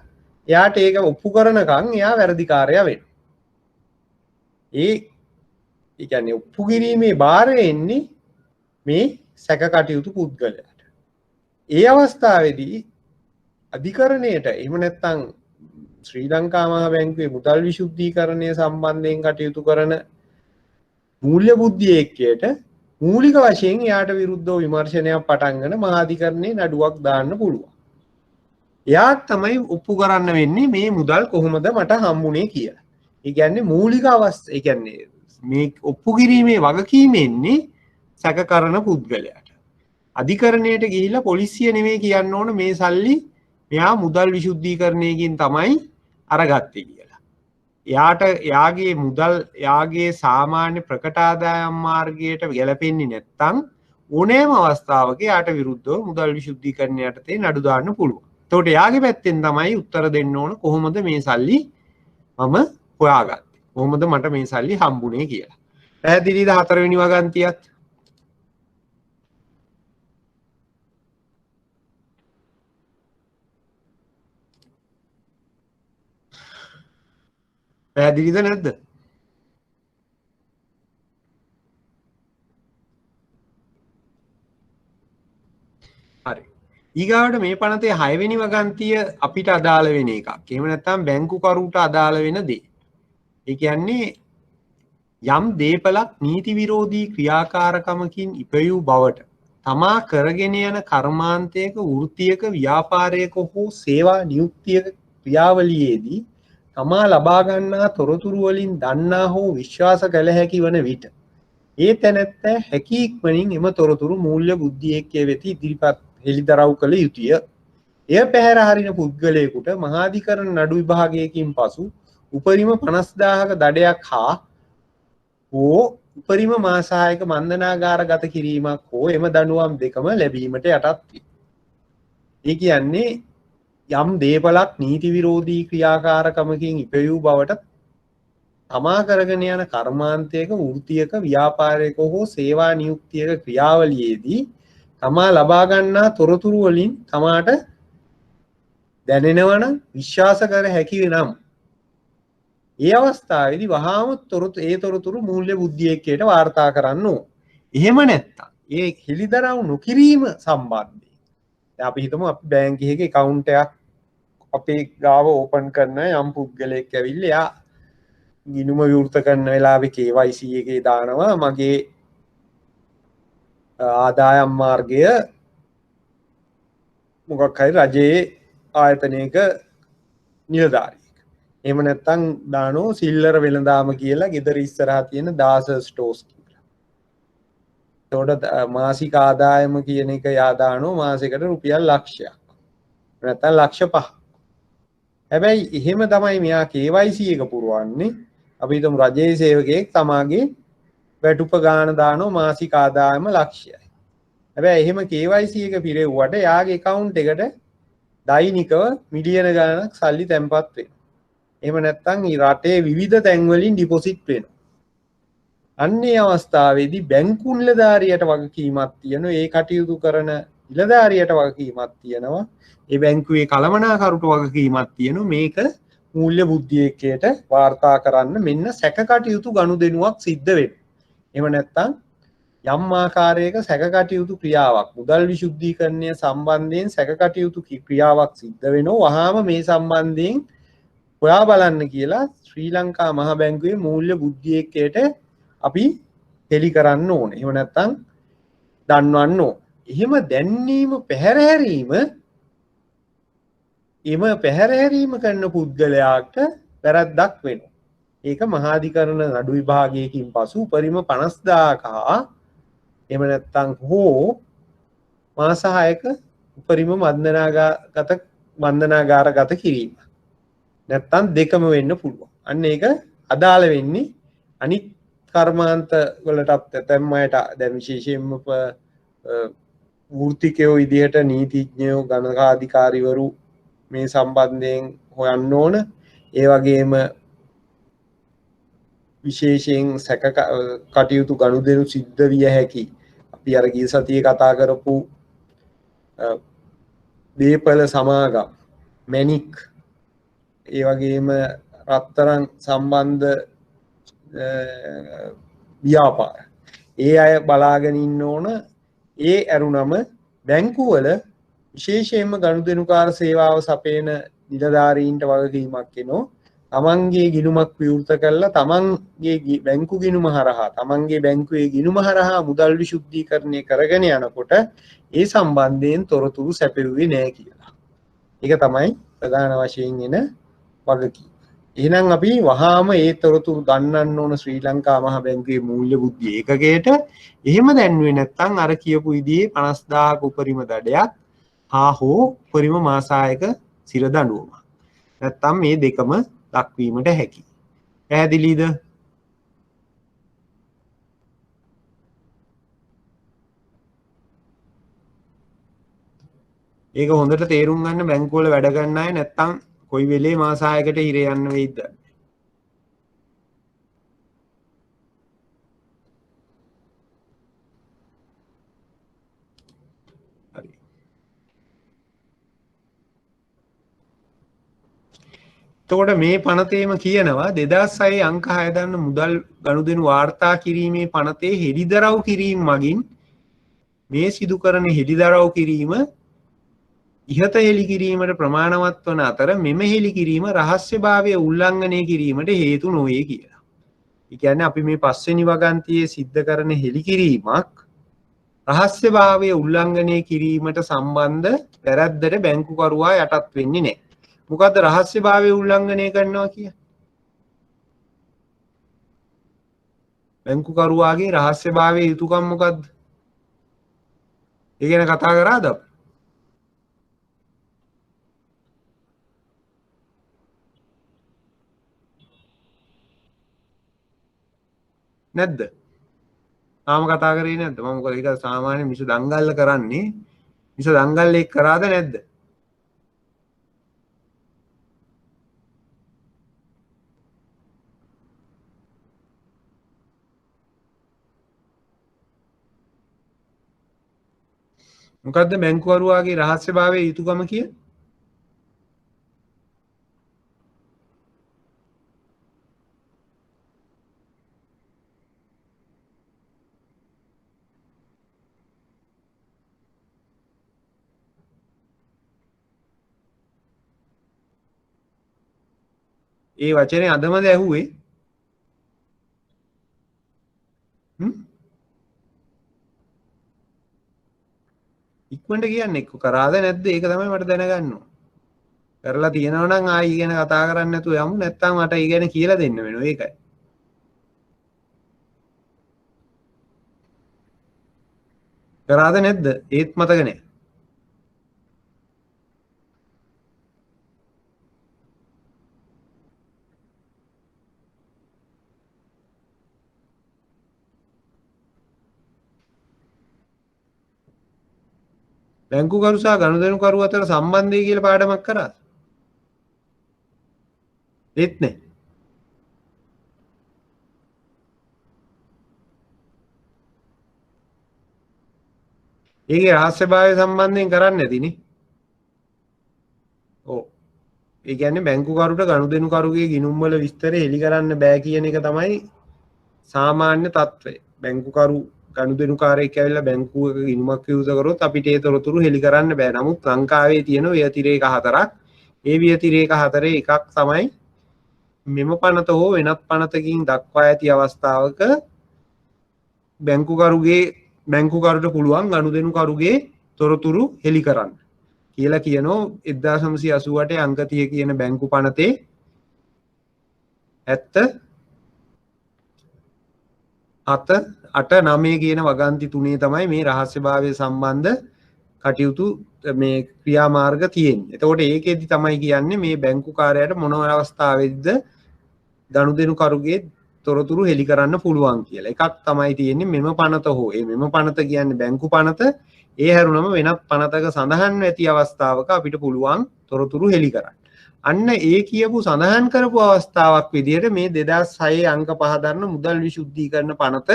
එයාට ඒක ඔප්පු කරනකම් එයා වැරදිකාරයා වෙනවා. ඒ කියන්නේ ඔප්පු කිරීමේ භාරය එන්නේ මේ සැක කටයුතු පුද්ගලයාට. ඒ අවස්ථාවේදී අධිකරණයට එහෙම නැත්නම් ශ්‍රී ලංකා මහා බැංකුවේ මුදල් විශුද්ධීකරණය සම්බන්ධයෙන් කටයුතු කරන මූල්‍ය බුද්ධියෙක්කයට මූලික වශයෙන් එයාට විරුද්ධව විමර්ශනයක් පටන් ගන්න මහාධිකරණයේ නඩුවක් දාන්න පුළුවන්. එයා තමයි ඔප්පු කරන්න වෙන්නේ මේ මුදල් කොහොමද මට හම්බුනේ කියලා. ඒ කියන්නේ මූලික අවස්ථා ඒ කියන්නේ මේ ඔප්පු කිරීමේ වගකීම එන්නේ සැකකරන පුද්ගලයාට. අධිකරණයට ගිහිල්ලා පොලිසිය නෙමෙයි කියන්න ඕන මේ සල්ලි මෙයා මුදල් විශුද්ධීකරණයකින් තමයි අරගත්තේ කියලා. එයාට එයාගේ මුදල් එයාගේ සාමාන්‍ය ප්‍රකට ආදායම් මාර්ගයට ගැලපෙන්නේ නැත්නම් ඕනෑම අවස්ථාවක එයාට විරුද්ධව මුදල් විශුද්ධීකරණය යටතේ නඩු දාන්න පුළුවන්. එතකොට එයාගේ පැත්තෙන් තමයි උත්තර දෙන්න ඕන කොහොමද මේ සල්ලි මම හොයාගත්තේ. කොහොමද මට මේ සල්ලි හම්බුනේ කියලා. පැහැදිලිද හතරවෙනි වගන්තියත්? පැහැදිලිද නැද්ද? හරි. ඊගාවට මේ පනතේ 6 වෙනි වගන්තිය අපිට අදාළ වෙන එකක්. එහෙම නැත්නම් බැංකුකරුට අදාළ වෙන දේ. ඒ කියන්නේ යම් දේපලක් නීති විරෝධී ක්‍රියාකාරකමකින් ඉපයූ බවට තමා කරගෙන යන කර්මාන්තයක වෘත්තියක ව්‍යාපාරයක හෝ සේවා නියුක්තියක ක්‍රියාවලියේදී තමා ලබා ගන්නා තොරතුරු වලින් දන්නා හෝ විශ්වාස කළ හැකි වන විට ඒ තැනැත්තා හැකි ඉක්මනින් එම තොරතුරු මූල්‍ය බුද්ධියෙක්කේ වෙත ඉදිරිපත් හෙළිදරව් කළ යුතුය. එය පැහැර හරින පුද්ගලයෙකුට මහාධිකරණ නඩු විභාගයකින් පසු උපරිම 50000ක දඩයක් හා හෝ උපරිම මාසායක මන්දනාගාර ගත කිරීමක් හෝ එම දඬුවම් දෙකම ලැබීමට යටත් වේ. ඒ කියන්නේ යම් දේපලක් නීති විරෝධී ක්‍රියාකාරකමකින් ඉපයූ බවට තමා කරගෙන යන කර්මාන්තයක වෘත්තියක ව්‍යාපාරයක හෝ සේවා නියුක්තියක ක්‍රියාවලියේදී තමා ලබා ගන්නා තොරතුරු වලින් තමාට දැනෙනවනම් විශ්වාස කර හැකි වෙනම් ඒ අවස්ථාවේදී වහාම ඒ තොරතුරු මූල්‍ය බුද්ධියෙක්කයට වාර්තා කරන්න ඕන. එහෙම නැත්තම් ඒ හෙළිදරව් නොකිරීම සම්බන්ධයෙන් දැන් අපි හිතමු අපි බැංකුවක account එකක් අපේ ගාව ඕපන් කරන යම් පුද්ගලයෙක් ඇවිල්ලා එයා ගිණුම විවෘත කරන වෙලාවේ KYC එකේ දානවා මගේ ආදායම් මාර්ගය මොකක් හරි රජයේ ආයතනයක නිලධාරියෙක්. එහෙම නැත්නම් දානෝ සිල්ලර වෙළඳාම කියලා ගෙදර ඉස්සරහා තියෙන දාස ස්ටෝර්ස් කියලා. ඒතකොට මාසික ආදායම කියන එක යා දානෝ මාසෙකට රුපියල් ලක්ෂයක්. නැත්නම් ලක්ෂ 5. හැබැයි එහෙම තමයි මෙයා KYC එක පුරවන්නේ. අපි හිතමු රජයේ සේවකයෙක් තමාගේ වැටුප ගාන දානෝ මාසික ආදායම ලක්ෂයයි. හැබැයි එහෙම KYC එක පිරෙව්වට යාගේ account එකට දෛනිකව මිලියන ගණනක් සල්ලි තැන්පත් වෙනවා. එහෙම නැත්නම් මේ රටේ විවිධ තැන් වලින් ඩිපොසිට් වෙනවා. අන්නේ අවස්ථාවේදී බැංකු නිලධාරියට වගකීමක් තියෙනවා. ඒ කටයුතු කරන නිලධාරියට වගකීමක් තියෙනවා. ඒ බැංකුවේ කළමනාකරුට වගකීමක් තියෙනවා. මේක මූල්‍ය බුද්ධියෙක්කයට වාර්තා කරන්න මෙන්න සැක කටයුතු ගනුදෙනුවක් සිද්ධ වෙනවා. එහෙම නැත්නම් යම් ආකාරයක සැක කටයුතු ක්‍රියාවක් මුදල් විශුද්ධීකරණය සම්බන්ධයෙන් සැක කටයුතු ක්‍රියාවක් සිද්ධ වෙනවා. වහාම මේ සම්බන්ධයෙන් හොයා බලන්න කියලා ශ්‍රී ලංකා මහ බැංකුවේ මූල්‍ය බුද්ධියෙක්කයට අපි හෙළි කරන්න ඕනේ. එහෙම නැත්නම් දන්වන්න ඕනේ. එහෙම දැන්වීම පැහැරහැරීම කරන පුද්ගලයාට වැරද්දක් වෙනවා. ඒක මහාධිකරණ නඩු විභාගයකින් පසු උපරිම 50000ක එහෙම නැත්නම් හෝ මාස 6ක උපරිම මන්දනාගාර ගත කිරීම. නැත්තම් දෙකම වෙන්න පුළුවන්. අන්න ඒක අදාළ වෙන්නේ අනිත් කර්මාන්ත වලටත් ඇතැම් අයට දැන් විශේෂයෙන්ම වෘත්තිකයෝ විදිහට නීතිඥයෝ ගණකාධිකාරිවරු මේ සම්බන්ධයෙන් හොයන්න ඕන. ඒ වගේම විශේෂයෙන් සැක කටයුතු ගනුදෙනු සිද්ධ විය හැකි අපි අර ගිය සතියේ කතා කරපු දීපල සමාගම් මැණික් ඒ වගේම රත්තරන් සම්බන්ධ ව්‍යාපාර ඒ අය බලාගෙන ඉන්න ඕන ඒ ඇරුණම බැංකුවල විශේෂයෙන්ම ගනුදෙනුකාර සේවාව සපයන නිලධාරීන්ට වගකීමක් එනවා තමන්ගේ ගිණුමක් විවෘත කරලා තමන්ගේ බැංකු ගිණුම හරහා තමන්ගේ බැංකුවේ ගිණුම හරහා මුදල් විශුද්ධීකරණය කරගෙන යනකොට ඒ සම්බන්ධයෙන් තොරතුරු සැපයුවේ නැහැ කියලා. ඒක තමයි ප්‍රධාන වශයෙන් එන වගකීම. එහෙනම් අපි වහාම ඒ තොරතුරු ගන්නන්න ඕන ශ්‍රී ලංකා මහ බැංකුවේ මූල්‍ය බුද්ධි ඒකකයට. එහෙම දැන්ුවේ නැත්නම් අර කියපු විදිහේ 50000ක උපරිම දඩයක් හා හෝ උපරිම මාසායක සිර දඬුවමක්. නැත්නම් මේ දෙකම දක්වීමට හැකි. පැහැදිලිද? ඒක හොඳට තේරුම් ගන්න බැංකුවල වැඩ ගන්න අය නැත්නම් කොයි වෙලේ මාසායකට හිර යන්න වෙයිද? හරි. එතකොට මේ පනතේම කියනවා 2006 අංක 6 දන්න මුදල් ගනුදෙනු වාර්තා කිරීමේ පනතේ හෙළිදරව් කිරීම මගින් මේ සිදු කරන හෙළිදරව් කිරීම ඉහත හෙළි කිරීමට ප්‍රමාණවත් වන අතර මෙම හෙළි කිරීම රහස්‍යභාවය උල්ලංඝනය කිරීමට හේතු නොවේ කියලා. ඒ කියන්නේ අපි මේ පස්වෙනි වගන්තියේ සිද්ධ කරන හෙළි කිරීමක් රහස්‍යභාවය උල්ලංඝනය කිරීමට සම්බන්ධ වැරැද්දට බැංකුකරුවා යටත් වෙන්නේ නැහැ. මොකද්ද රහස්‍යභාවය උල්ලංඝනය කරනවා කියන්නේ? බැංකුකරුවාගේ රහස්‍යභාවයේ යුතුකම් මොකද්ද? ඒ ගැන කතා කරාද අපි? නැද්ද? තාම කතා කරේ නැද්ද? මම මොකද ඒක සාමාන්‍ය මිනිස්සු දංගල්ල කරන්නේ. මිනිස්සු දංගල් එක් කරාද නැද්ද? මොකද්ද බැංකුවරුවාගේ රහස්‍යභාවයේ යුතුකම කිය? ඒ වචනේ අදමද ඇහුවේ? ඉක්මනට කියන්නේ එක්ක කරාද නැද්ද? ඒක තමයි මට දැනගන්න ඕන. කරලා තියෙනවා නම් ආයි ගැන කතා කරන්න නැතුව යමු. නැත්තම් මට ඒ ගැන කියලා දෙන්න වෙනවා. ඒකයි. කරාද නැද්ද? ඒත් මතක නැහැ. බැංකුකරු සහ ගනුදෙනුකරු අතර සම්බන්ධය කියලා පාඩමක් කරාද? ඒත් නැහැ. ඒකේ රහස්‍යභාවය සම්බන්ධයෙන් කරන්නේ නැතිනේ. ඔව්. ඒ කියන්නේ බැංකුකරුට ගනුදෙනුකරුගේ ගිණුම් වල විස්තර හෙළි කරන්න බෑ කියන එක තමයි සාමාන්‍ය තත්ත්වය. බැංකුකරු ගනුදෙනුකාරයෙක් ඇවිල්ලා බැංකුවක ගිණුමක් විවෘත කරොත් අපිට ඒ තොරතුරු හෙළි කරන්න බෑ. නමුත් ලංකාවේ තියෙන ව්‍යතිරේක හතරක්. ඒ ව්‍යතිරේක හතරේ එකක් තමයි මෙම පනත හෝ වෙනත් පනතකින් දක්වා ඇති අවස්ථාවක බැංකුකරුට පුළුවන් ගනුදෙනුකරුගේ තොරතුරු හෙළි කරන්න කියලා කියනෝ 1988 අංක 30 කියන බැංකු පනතේ 8 කියන වගන්ති 3 තමයි මේ රහස්‍යභාවය සම්බන්ධ කටයුතු මේ ක්‍රියාමාර්ග තියෙන්නේ. එතකොට ඒකෙදි තමයි කියන්නේ මේ බැංකුකාරයාට මොන අවස්ථාවෙදිද ගනුදෙනුකරුගේ තොරතුරු හෙළි කරන්න පුළුවන් කියලා. එකක් තමයි තියෙන්නේ මෙම පනත හෝ මෙම පනත කියන්නේ බැංකු පනත. ඒ හැරුණම වෙනත් පනතක සඳහන් ඇති අවස්ථාවක අපිට පුළුවන් තොරතුරු හෙළි කරන්න. අන්න ඒ කියපු සඳහන් කරපු අවස්ථාවක් විදිහට මේ 2006 අංක 5 දරන මුදල් විශුද්ධීකරණ පනත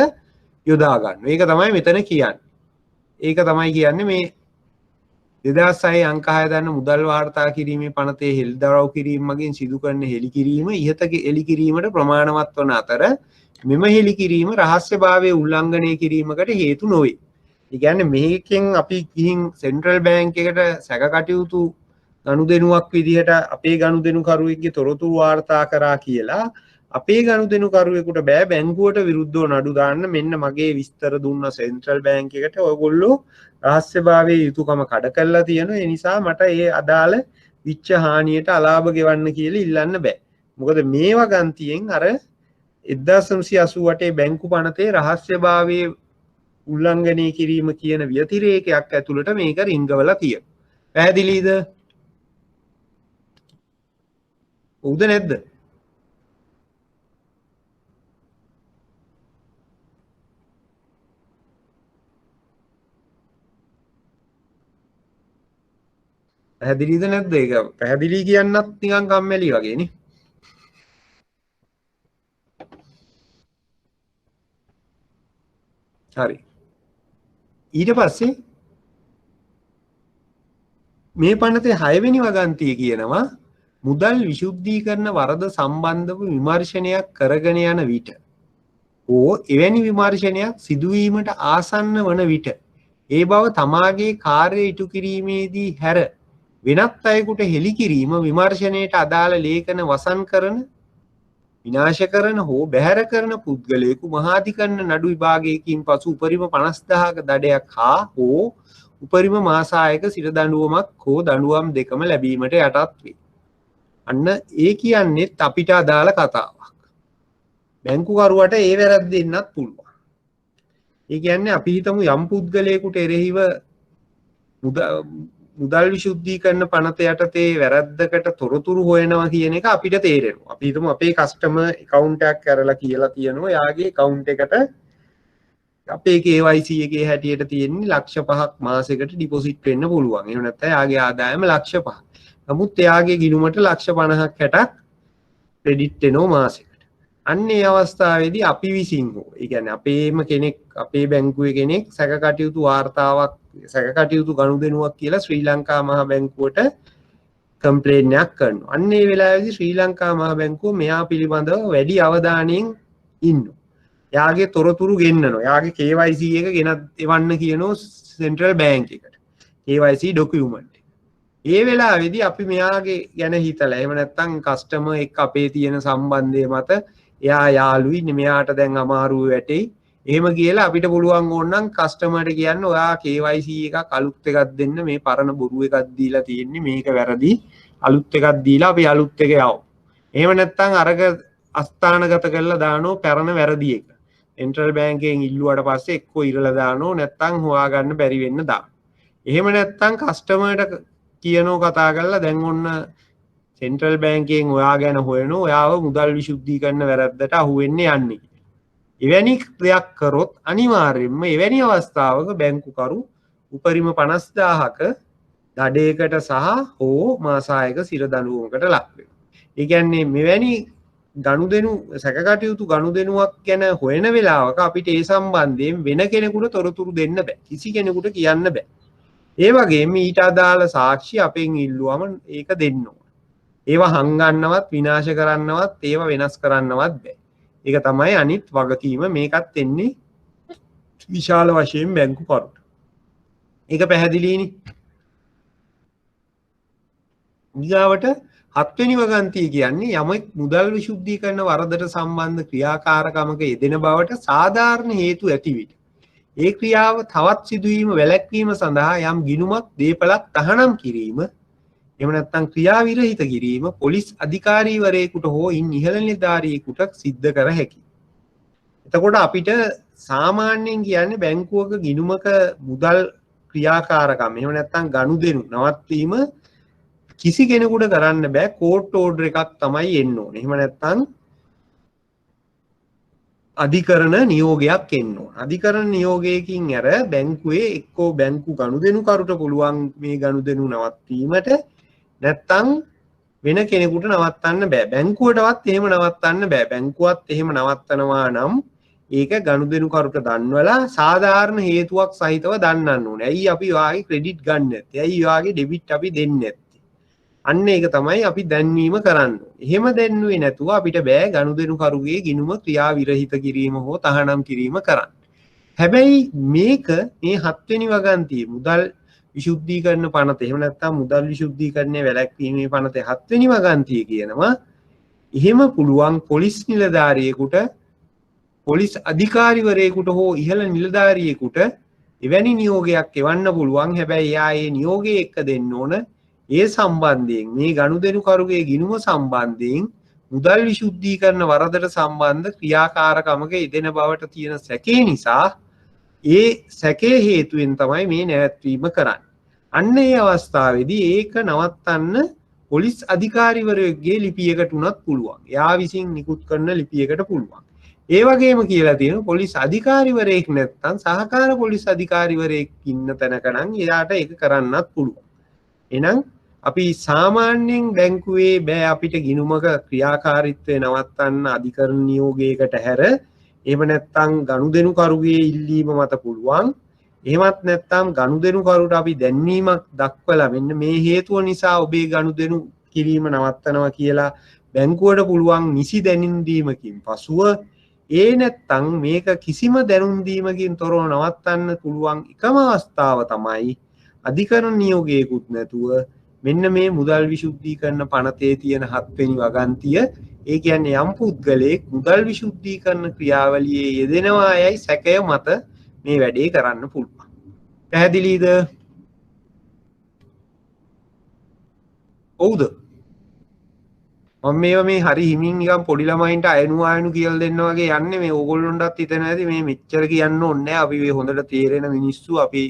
යොදා ගන්න. ඒක තමයි මෙතන කියන්නේ. ඒක තමයි කියන්නේ මේ 2006 අංක 6 දරන මුදල් වාර්තා කිරීමේ පනතේ හෙළිදරව් කිරීම මගින් සිදු කරන හෙළිකිරීම ඉහත හෙළිකිරීමට ප්‍රමාණවත් වන අතර මෙම හෙළිකිරීම රහස්‍යභාවය උල්ලංඝනය කිරීමකට හේතු නොවේ. ඒ කියන්නේ මේකෙන් අපි ගිහින් සෙන්ට්‍රල් බැංක් එකට සැකකටයුතු ගනුදෙනුවක් විදිහට අපේ ගනුදෙනුකරුවෙක්ගේ තොරතුරු වාර්තා කරා කියලා අපේ ගනුදෙනුකරුවෙකුට බෑ බැංකුවට විරුද්ධව නඩු දාන්න මෙන්න මගේ විස්තර දුන්න සෙන්ට්‍රල් බැංක් එකට ඔයගොල්ලෝ රහස්‍යභාවයේ යුතුයකම කඩ කරලා තියෙනවා ඒ නිසා මට ඒ අදාළ විච්ච හානියට අලාභ ගෙවන්න කියලා ඉල්ලන්න බෑ. මොකද මේවා ගන්තියෙන් අර 1988 බැංකු පනතේ රහස්‍යභාවයේ උල්ලංඝනය කිරීම කියන ව්‍යතිරේකයක් ඇතුළට මේක රිංගවලා තියෙනවා. පැහැදිලිද? උද නැද්ද? පැහැදිලිද නැද්ද? ඒක පැහැදිලි කියන්නත් නිකන් කම්මැලි වගේ නේ. හරි. ඊට පස්සේ මේ පනතේ 6 වෙනි වගන්තිය කියනවා මුදල් විශුද්ධීකරණ වරද සම්බන්ධව විමර්ශනයක් කරගෙන යන විට ඕ එවැනි විමර්ශනයක් සිදුවීමට ආසන්න වන විට ඒ බව තමාගේ කාර්ය ඉටු කිරීමේදී හැර වෙනත් අයෙකුට හෙළි කිරීම විමර්ශනයට අදාළ ලේඛන වසන් කරන විනාශ කරන හෝ බැහැර කරන පුද්ගලයෙකු මහාධිකරණ නඩු විභාගයකින් පසු උපරිම 50000ක දඩයක් හා හෝ උපරිම මාසායක සිර දඬුවමක් හෝ දඬුවම් දෙකම ලැබීමට යටත් වේ. අන්න ඒ කියන්නේත් අපිට අදාළ කතාවක්. බැංකුකරුවට ඒ වැරද්ද දෙන්නත් පුළුවන්. ඒ කියන්නේ අපි හිතමු යම් පුද්ගලයෙකුට එරෙහිව මුදල් විශුද්ධීකරණ පනත යටතේ වැරද්දකට තොරතුරු හොයනවා කියන එක අපිට තේරෙනවා. අපි හිතමු අපේ කස්ටමර් account එකක් කරලා කියලා තියෙනවා. යාගේ account එකට අපේ KYC එකේ හැටියට තියෙන්නේ ලක්ෂ 5ක් මාසෙකට ඩිපොසිට් වෙන්න පුළුවන්. එහෙම නැත්නම් යාගේ ආදායම ලක්ෂ 5ක්. නමුත් එයාගේ ගිණුමට ලක්ෂ 50ක් 60ක් ක්‍රෙඩිට් වෙනවා මාසෙකට. අන්න ඒ අවස්ථාවේදී අපි විසින් හෝ ඒ කියන්නේ අපේම කෙනෙක් අපේ බැංකුවේ කෙනෙක් සැකකටයුතු වාර්තාවක් සැකකටයුතු ගනුදෙනුවක් කියලා ශ්‍රී ලංකා මහා බැංකුවට කම්ප්ලේන්ට් එකක් කරනවා. අන්න ඒ වෙලාවේදී ශ්‍රී ලංකා මහා බැංකුව මෙයා පිළිබඳව වැඩි අවධානයෙන් ඉන්නවා. යාගේ තොරතුරු ගෙන්නනවා. යාගේ KYC එක ගෙනත් එවන්න කියනවා සෙන්ට්‍රල් බැංක් එකට. KYC document. ඒ වෙලාවේදී අපි මෙයාගේ ගැන හිතලා එහෙම නැත්නම් කස්ටමර් එක්ක අපේ තියෙන සම්බන්ධය මත එයා යාළුයි මෙයාට දැන් අමාරුව වැටෙයි. එහෙම කියලා අපිට පුළුවන් ඕනනම් කස්ටමර්ට කියන්න ඔයා KYC එකක් අලුත් එකක් දෙන්න මේ පරණ බොරු එකක් දීලා තියෙන්නේ මේක වැරදි අලුත් එකක් දීලා අපි අලුත් එක යවමු. එහෙම නැත්නම් අරක අස්ථානගත කරලා දානෝ පරණ වැරදි එක. සෙන්ට්‍රල් බැංකයෙන් ඉල්ලුවාට පස්සේ එක්කෝ ඉරලා දානෝ නැත්නම් හොයාගන්න බැරි වෙන්න දාන. එහෙම නැත්නම් කස්ටමර්ට කියනෝ කතා කරලා දැන් ඔන්න සෙන්ට්‍රල් බැංකයෙන් ඔයා ගැන හොයනෝ ඔයාව මුදල් විශුද්ධීකරණ වැරද්දට අහු වෙන්න යන්නේ. එවැනි දෙයක් කරොත් අනිවාර්යයෙන්ම එවැනි අවස්ථාවක බැංකුකරු උපරිම 50000ක දඩයකට සහ හෝ මාසායක සිර දඬුවමකට ලක් වෙනවා. ඒ කියන්නේ මෙවැනි ගනුදෙනු සැකකටයුතු ගනුදෙනුවක් ගැන හොයන වෙලාවක අපිට ඒ සම්බන්ධයෙන් වෙන කෙනෙකුට තොරතුරු දෙන්න බෑ. කිසි කෙනෙකුට කියන්න බෑ. ඒ වගේම ඊට අදාළ සාක්ෂි අපෙන් ඉල්ලුවම ඒක දෙන්න ඕන. ඒවා හංගන්නවත් විනාශ කරන්නවත් ඒවා වෙනස් කරන්නවත් බෑ. ඒක තමයි අනිත් වගකීම. මේකත් එන්නේ විශාල වශයෙන් බැංකු කරුට. ඒක පැහැදිලිනේ. ඊගාවට 7 වෙනි වගන්තිය කියන්නේ යමෙක් මුදල් විශුද්ධීකරණ වරදට සම්බන්ධ ක්‍රියාකාරකමක යෙදෙන බවට සාධාරණ හේතු ඇති විට ඒ ක්‍රියාව තවත් සිදුවීම වැළැක්වීම සඳහා යම් ගිණුමක් දීපලක් තහනම් කිරීම එහෙම නැත්නම් ක්‍රියා විරහිත කිරීම පොලිස් අධිකාරීවරයෙකුට හෝ ඉන් ඉහළ නිලධාරියෙකුට සිද්ධ කර හැකියි. එතකොට අපිට සාමාන්‍යයෙන් කියන්නේ බැංකුවක ගිණුමක මුදල් ක්‍රියාකාරකම් එහෙම නැත්නම් ගනුදෙනු නවත්වීම කිසි කෙනෙකුට කරන්න බෑ. කෝට් ඕඩර් එකක් තමයි එන්න ඕනේ. එහෙම නැත්නම් අධිකරණ නියෝගයක් එන්න ඕන. අධිකරණ නියෝගයකින් අර බැංකුවේ එක්කෝ බැංකු ගනුදෙනුකරුට පුළුවන් මේ ගනුදෙනු නවත්වීමට නැත්නම් වෙන කෙනෙකුට නවත්තන්න බෑ. බැංකුවටවත් එහෙම නවත්තන්න බෑ. බැංකුවත් එහෙම නවත්තනවා නම් ඒක ගනුදෙනුකරුට දන්වලා සාධාරණ හේතුවක් සහිතව දන්නන්න ඕනේ. ඇයි අපි වාගේ ක්‍රෙඩිට් ගන්න නැත්තේ? ඇයි වාගේ ඩෙබිට් අපි දෙන්නේ නැත්තේ? අන්න ඒක තමයි අපි දැන්වීම කරන්න ඕනේ. එහෙම දැන්නුවේ නැතුව අපිට බෑ ගනුදෙනුකරුගේ ගිණුම ක්‍රියා විරහිත කිරීම හෝ තහනම් කිරීම කරන්න. හැබැයි මේක මේ 7 වෙනි වගන්තියේ මුදල් විශුද්ධීකරණ පනත එහෙම නැත්නම් මුදල් විශුද්ධීකරණය වැළැක්වීමේ පනතේ 7 වෙනි වගන්තිය කියනවා එහෙම පුළුවන් පොලිස් නිලධාරියෙකුට පොලිස් අධිකාරිවරයෙකුට හෝ ඉහළ නිලධාරියෙකුට එවැනි නියෝගයක් එවන්න පුළුවන්. හැබැයි එයා ඒ නියෝගය එක්ක දෙන්න ඕන ඒ සම්බන්ධයෙන් මේ ගනුදෙනුකරුගේ ගිණුම සම්බන්ධයෙන් මුදල් විශුද්ධීකරණ වරදට සම්බන්ධ ක්‍රියාකාරකමක යෙදෙන බවට තියෙන සැකේ නිසා ඒ සැකේ හේතුවෙන් තමයි මේ නැවැත්වීම කරන්නේ. අන්න ඒ අවස්ථාවේදී ඒක නවත්තන්න පොලිස් අධිකාරිවරයෙකුගේ ලිපියකට උනත් පුළුවන්. එයා විසින් නිකුත් කරන ලිපියකට පුළුවන්. ඒ වගේම කියලා තියෙනවා පොලිස් අධිකාරිවරයෙක් නැත්නම් සහකාර පොලිස් අධිකාරිවරයෙක් ඉන්න තැනක නම් එයාට ඒක කරන්නත් පුළුවන්. එහෙනම් අපි සාමාන්‍යයෙන් බැංකුවේ බෑ අපිට ගිණුමක ක්‍රියාකාරීත්වය නවත්තන්න අධිකරණ නියෝගයකට හැර එහෙම නැත්නම් ගනුදෙනුකරුගේ ඉල්ලීම මත පුළුවන්. එහෙමත් නැත්නම් ගනුදෙනුකරුට අපි දැන්වීමක් දක්වලා මෙන්න මේ හේතුව නිසා ඔබේ ගනුදෙනු කිරීම නවත්තනවා කියලා බැංකුවට පුළුවන් නිසි දැනුම් දීමකින් පසුව ඒ නැත්තම් මේක කිසිම දැනුම් දීමකින් තොරව නවත්තන්න පුළුවන් එකම අවස්ථාව තමයි අධිකරණ නියෝගයකුත් නැතුව මෙන්න මේ මුදල් විශුද්ධීකරණ පනතේ තියෙන 7 වෙනි වගන්තිය. ඒ කියන්නේ යම් පුද්ගලයෙක් මුදල් විශුද්ධීකරණ ක්‍රියාවලියේ යෙදෙනවා යයි සැකය මත මේ වැඩේ කරන්න පුළුවන්. පැහැදිලිද? ඔව්ද? මම මේවා මේ හරි හිමින් නිකන් පොඩි ළමයින්ට අයනු කියලා දෙන්න වගේ යන්නේ. මේ ඕගොල්ලොන්ටත් හිතෙන ඇති මේ මෙච්චර කියන්න ඕනේ නැහැ. අපි මේ හොඳට තේරෙන මිනිස්සු අපි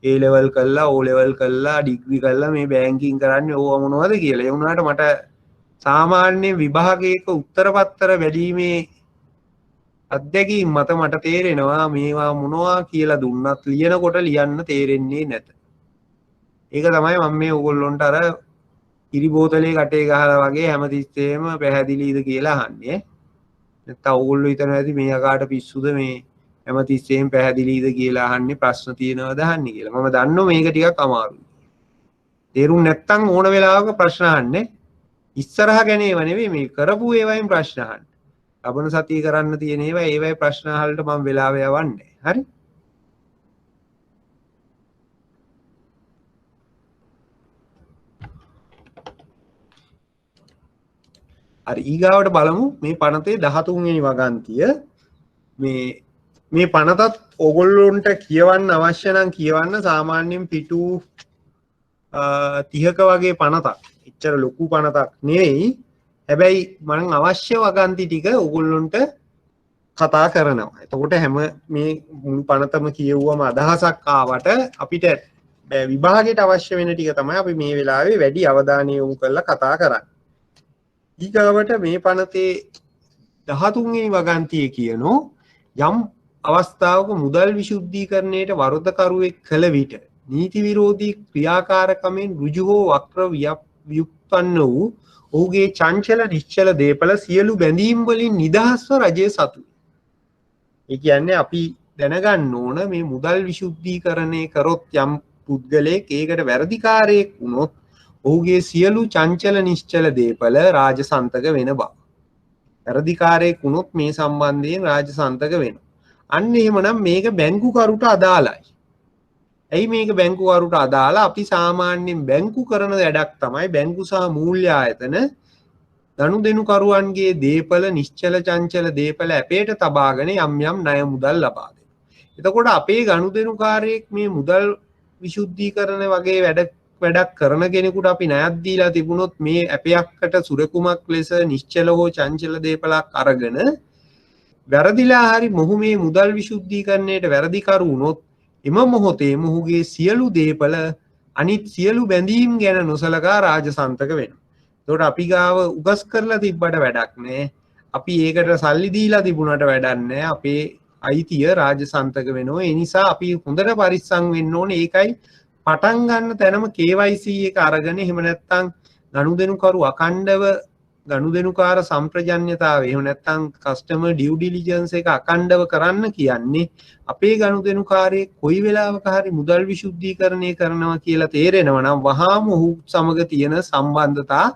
A level කළා O level කළා ඩිග්‍රී කළා මේ බැංකින් කරන්නේ ඕවා මොනවද කියලා. ඒ වුණාට මට සාමාන්‍ය විභාගයක උත්තර පත්‍ර වැඩිීමේ අත්දැකීම් මත මට තේරෙනවා මේවා මොනවා කියලා දුන්නත් ලියනකොට ලියන්න තේරෙන්නේ නැත. ඒක තමයි මම මේ ඕගොල්ලොන්ට අර ඉරි බෝතලේ කටේ ගහලා වගේ හැමතිස්සෙම පැහැදිලිද කියලා අහන්නේ. නැත්නම් ඕගොල්ලෝ හිතනවා ඇති මේ අකාට පිස්සුද මේ හැමතිස්සෙම පැහැදිලිද කියලා අහන්නේ ප්‍රශ්න තියෙනවද අහන්නේ කියලා. මම දන්නවා මේක ටිකක් අමාරුයි. තේරුම් නැත්නම් ඕන වෙලාවක ප්‍රශ්න අහන්නේ. ඉස්සරහ ගැන ඒවා නෙවෙයි මේ කරපු ඒවායින් ප්‍රශ්න අහන්න. ලබන සතිය කරන්න තියෙන ඒවායි ප්‍රශ්න අහලට මම වෙලාව යවන්නේ. හරි? හරි ඊගාවට බලමු මේ පනතේ 13 වෙනි වගන්තිය. මේ පනතත් ඕගොල්ලොන්ට කියවන්න අවශ්‍ය නම් කියවන්න. සාමාන්‍යයෙන් පිටු 30ක වගේ පනතක්. එච්චර ලොකු පනතක් නෙවෙයි. හැබැයි මම අවශ්‍ය වගන්ති ටික ඕගොල්ලොන්ට කතා කරනවා. එතකොට හැම මේ මුළු පනතම කියවුවම අදහසක් ආවට අපිට විභාගයට අවශ්‍ය වෙන ටික තමයි අපි මේ වෙලාවේ වැඩි අවධානය යොමු කරලා කතා කරන්නේ. ඊගාවට මේ පනතේ 13 වෙනි වගන්තියේ කියනෝ යම් අවස්ථාවක මුදල් විශුද්ධීකරණයට වරදකරුවෙක් කළ විට නීති විරෝධී ක්‍රියාකාරකමෙන් ඍජු හෝ වක්‍ර ව්‍යුත්පන්න වූ ඔහුගේ චංචල නිශ්චල දේපල සියලු බැඳීම් වලින් නිදහස්ව රජය සතු. ඒ කියන්නේ අපි දැනගන්න ඕන මේ මුදල් විශුද්ධීකරණය කරොත් යම් පුද්ගලයෙක් ඒකට වැරදිකාරයෙක් වුණොත් ඔහුගේ සියලු චංචල නිශ්චල දේපල රාජසන්තක වෙන බව. වැරදිකාරයෙක් වුණොත් මේ සම්බන්ධයෙන් රාජසන්තක වෙනවා. අන්න එහෙමනම් මේක බැංකුකරුට අදාළයි. ඇයි මේක බැංකුකරුට අදාළ? අපි සාමාන්‍යයෙන් බැංකු කරන වැඩක් තමයි බැංකු සහ මූල්‍ය ආයතන ගනුදෙනුකරුවන්ගේ දේපල නිශ්චල චංචල දේපල අපේට තබාගෙන යම් යම් ණය මුදල් ලබා දෙනවා. එතකොට අපේ ගනුදෙනුකාරයෙක් මේ මුදල් විශුද්ධීකරණ වගේ වැඩක් කරන කෙනෙකුට අපි ණයක් දීලා තිබුණොත් මේ අපයක්කට සුරකුමක් ලෙස නිශ්චල හෝ චංචල දේපලක් අරගෙන වැරදිලා හරි මොහු මේ මුදල් විශුද්ධීකරණයට වැරදිකරු වුණොත් එම මොහොතේ මොහුගේ සියලු දේපල අනිත් සියලු බැඳීම් ගැන නොසලකා රාජසන්තක වෙනවා. එතකොට අපි ගාව උගස් කරලා තිබ්බට වැඩක් නැහැ. අපි ඒකට සල්ලි දීලා තිබුණාට වැඩක් නැහැ. අපේ අයිතිය රාජසන්තක වෙනවා. ඒ නිසා අපි හොඳට පරිස්සම් වෙන්න ඕනේ. ඒකයි පටන් ගන්න තැනම KYC එක අරගෙන එහෙම නැත්නම් ගනුදෙනුකරු අඛණ්ඩව ගනුදෙනුකාර සම්ප්‍රජන්‍යතාවය එහෙම නැත්නම් කස්ටමර් ඩියු ඩිලිජන්ස් එක අඛණ්ඩව කරන්න කියන්නේ අපේ ගනුදෙනුකාරයේ කොයි වෙලාවක හරි මුදල් විශුද්ධීකරණය කරනවා කියලා තේරෙනවා නම් වහාම ඔහු සමග තියෙන සම්බන්ධතා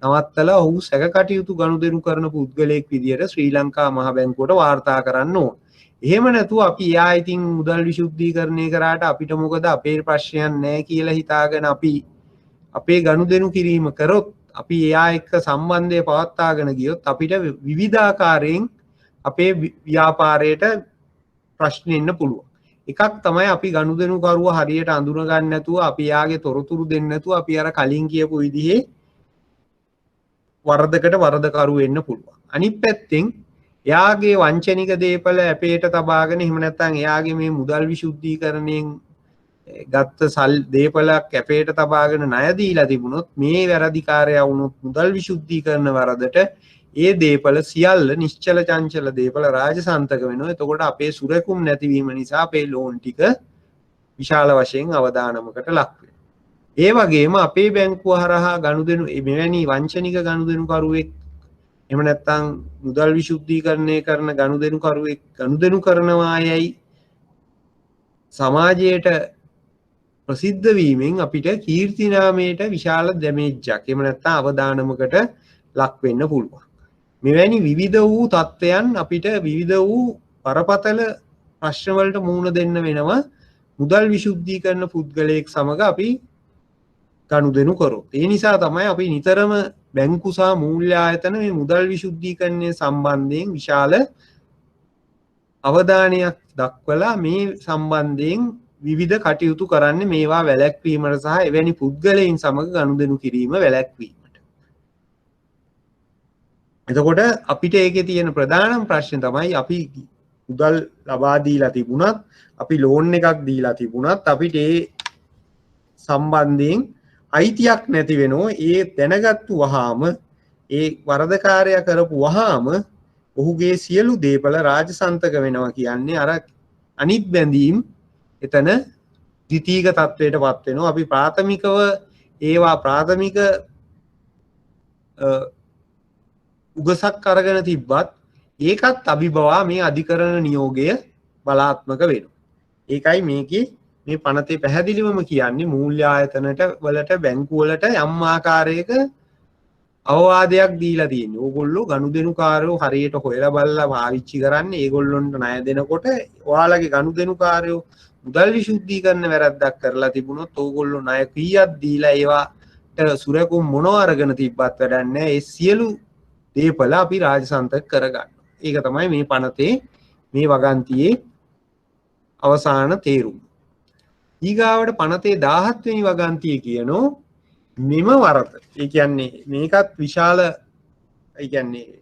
නවත්තලා ඔහු සැකකටයුතු ගනුදෙනු කරන පුද්ගලයෙක් විදියට ශ්‍රී ලංකා මහ බැංකුවට වාර්තා කරන්න ඕන. එහෙම නැතුව අපි එයා ඉතින් මුදල් විශුද්ධීකරණය කරාට අපිට මොකද අපේ ප්‍රශ්නයක් නැහැ කියලා හිතාගෙන අපි අපේ ගනුදෙනු කිරීම කරොත් අපි එයා එක්ක සම්බන්ධය පවත්වාගෙන ගියොත් අපිට විවිධාකාරයෙන් අපේ ව්‍යාපාරයට ප්‍රශ්න එන්න පුළුවන්. එකක් තමයි අපි ගනුදෙනුකරුව හරියට අඳුන ගන්න නැතුව අපි යාගේ තොරතුරු දෙන්න නැතුව අපි අර කලින් කියපු විදිහේ වරදකට වරදකරු වෙන්න පුළුවන්. අනිත් පැත්තෙන් එයාගේ වංචනික දේපල අපේට තබාගෙන එහෙම නැත්නම් එයාගේ මේ මුදල් විශුද්ධීකරණයෙන් ගත්ත දේපලක් අපේට තබාගෙන ණය දීලා තිබුණොත් මේ වැරදිකාරයා වුණොත් මුදල් විශුද්ධීකරණ වරදට ඒ දේපල සියල්ල නිශ්චල චංචල දේපල රාජසන්තක වෙනවා. එතකොට අපේ සුරකුම් නැතිවීම නිසා අපේ ලෝන් ටික විශාල වශයෙන් අවදානමකට ලක් වෙනවා. ඒ වගේම අපේ බැංකුව හරහා ගනුදෙනු මෙවැනි වංචනික ගනුදෙනුකරුවෙක් එහෙම නැත්නම් මුදල් විශුද්ධීකරණය කරන ගනුදෙනුකරුවෙක් ගනුදෙනු කරනවා යයි සමාජයට ප්‍රසිද්ධ වීමෙන් අපිට කීර්ති නාමයට විශාල ඩැමේජ් එකක් එහෙම නැත්නම් අවදානමකට ලක් වෙන්න පුළුවන්. මෙවැනි විවිධ වූ තත්ත්වයන් අපිට විවිධ වූ බරපතල ප්‍රශ්න වලට මුහුණ දෙන්න වෙනවා මුදල් විශුද්ධීකරන පුද්ගලයෙක් සමග අපි ගනුදෙනු කරොත්. ඒ නිසා තමයි අපි නිතරම බැංකු සහ මූල්‍ය ආයතන මේ මුදල් විශුද්ධීකරණය සම්බන්ධයෙන් විශාල අවධානයක් දක්වලා මේ සම්බන්ධයෙන් විවිධ කටයුතු කරන්නේ මේවා වැළැක්වීමට සහ එවැනි පුද්ගලයන් සමග ගනුදෙනු කිරීම වැළැක්වීමට. එතකොට අපිට ඒකේ තියෙන ප්‍රධානම ප්‍රශ්නේ තමයි අපි මුදල් ලබා දීලා තිබුණත් අපි ලෝන් එකක් දීලා තිබුණත් අපිට ඒ සම්බන්ධයෙන් අයිතියක් නැති වෙනවා. ඒ දැනගත්තු වහාම ඒ වරදකාරයා කරපු වහාම ඔහුගේ සියලු දේපල රාජසන්තක වෙනවා කියන්නේ අර අනිත් බැඳීම් එතන ද්විතීක තත්වයට පත් වෙනවා. අපි ප්‍රාථමිකව ඒවා ප්‍රාථමික උගසක් අරගෙන තිබ්බත් ඒකත් අභිබවා මේ අධිකරණ නියෝගය බලාත්මක වෙනවා. ඒකයි මේකේ මේ පනතේ පැහැදිලිවම කියන්නේ මූල්‍ය ආයතනට වලට බැංකු වලට යම් ආකාරයක අවවාදයක් දීලා තියෙනවා. ඕගොල්ලෝ ගනුදෙනුකාරයෝ හරියට හොයලා බලලා පාවිච්චි කරන්න. ඒගොල්ලොන්ට ණය දෙනකොට ඔයාලගේ ගනුදෙනුකාරයෝ මුදල් විශුද්ධීකරණ වැරද්දක් කරලා තිබුණොත් ඕගොල්ලෝ ණය කීයක් දීලා ඒවට සුරකුම් මොනව අරගෙන තිබ්බත් වැඩක් නැහැ. ඒ සියලු දේපල අපි රාජසන්තක කරගන්නවා. ඒක තමයි මේ පනතේ මේ වගන්තියේ අවසාන තේරුම. ඊගාවට පනතේ 17 වෙනි වගන්තිය කියනෝ මෙම වරද. ඒ කියන්නේ මේකත් විශාල ඒ කියන්නේ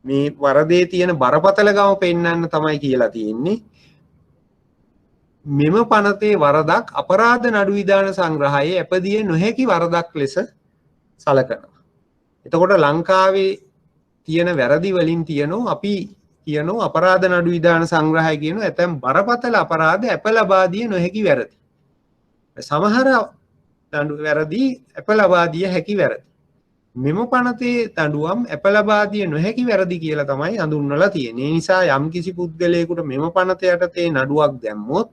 මේ වරදේ තියෙන බරපතලකම පෙන්වන්න තමයි කියලා තියෙන්නේ. මෙම පනතේ වරදක් අපරාධ නඩු විධාන සංග්‍රහයේ අපදිය නොහැකි වරදක් ලෙස සලකනවා. එතකොට ලංකාවේ තියෙන වැරදි වලින් තියෙනවා අපි කියනවා අපරාධ නඩු විධාන සංග්‍රහය කියනවා ඇතැම් බරපතල අපරාධ අප ලබා දිය නොහැකි වැරදි. සමහර දඬු වැරදි අප ලබා දිය හැකි වැරදි. මෙම පනතේ දඬුවම් අප ලබා දිය නොහැකි වැරදි කියලා තමයි හඳුන්වලා තියෙන්නේ. ඒ නිසා යම් කිසි පුද්ගලයෙකුට මෙම පනත යටතේ නඩුවක් දැම්මොත්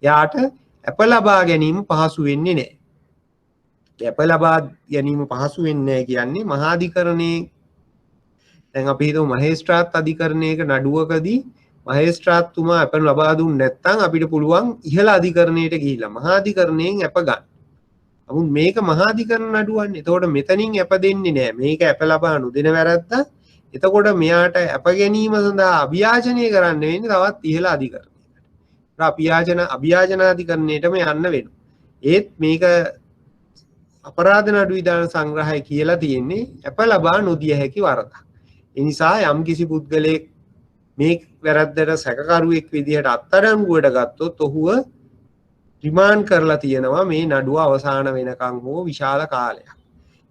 යාට අප ලබා ගැනීම පහසු වෙන්නේ නැහැ. අප ලබා ගැනීම පහසු වෙන්නේ නැහැ කියන්නේ මහාධිකරණයේ දැන් අපි හිතමු මහේස්ත්‍රාත් අධිකරණයක නඩුවකදී මහේස්ත්‍රාත්තුමා අප ලබා දුන්නේ නැත්නම් අපිට පුළුවන් ඉහළ අධිකරණයට ගිහිල්ලා මහාධිකරණයෙන් අප ගන්න. නමුත් මේක මහාධිකරණ නඩුවන්නේ. එතකොට මෙතනින් අප දෙන්නේ නැහැ. මේක අප ලබා නොදෙන වැරද්ද. එතකොට මෙයාට අප ගැනීම සඳහා අභියාචනය කරන්න වෙන්නේ තවත් ඉහළ අධිකරණයකට. අභියාචනාධිකරණයටම යන්න වෙනවා. ඒත් මේක අපරාධ නඩු විධාන සංග්‍රහය කියලා තියෙන්නේ අප ලබා නොදිය හැකි වරදක්. ඒ නිසා යම් කිසි පුද්ගලයෙක් මේ වැරද්දට සැකකරුවෙක් විදිහට අත්අඩංගුවට ගත්තොත් ඔහුව රිමාන්ඩ් කරලා තියෙනවා මේ නඩුව අවසාන වෙනකන් හෝ විශාල කාලයක්.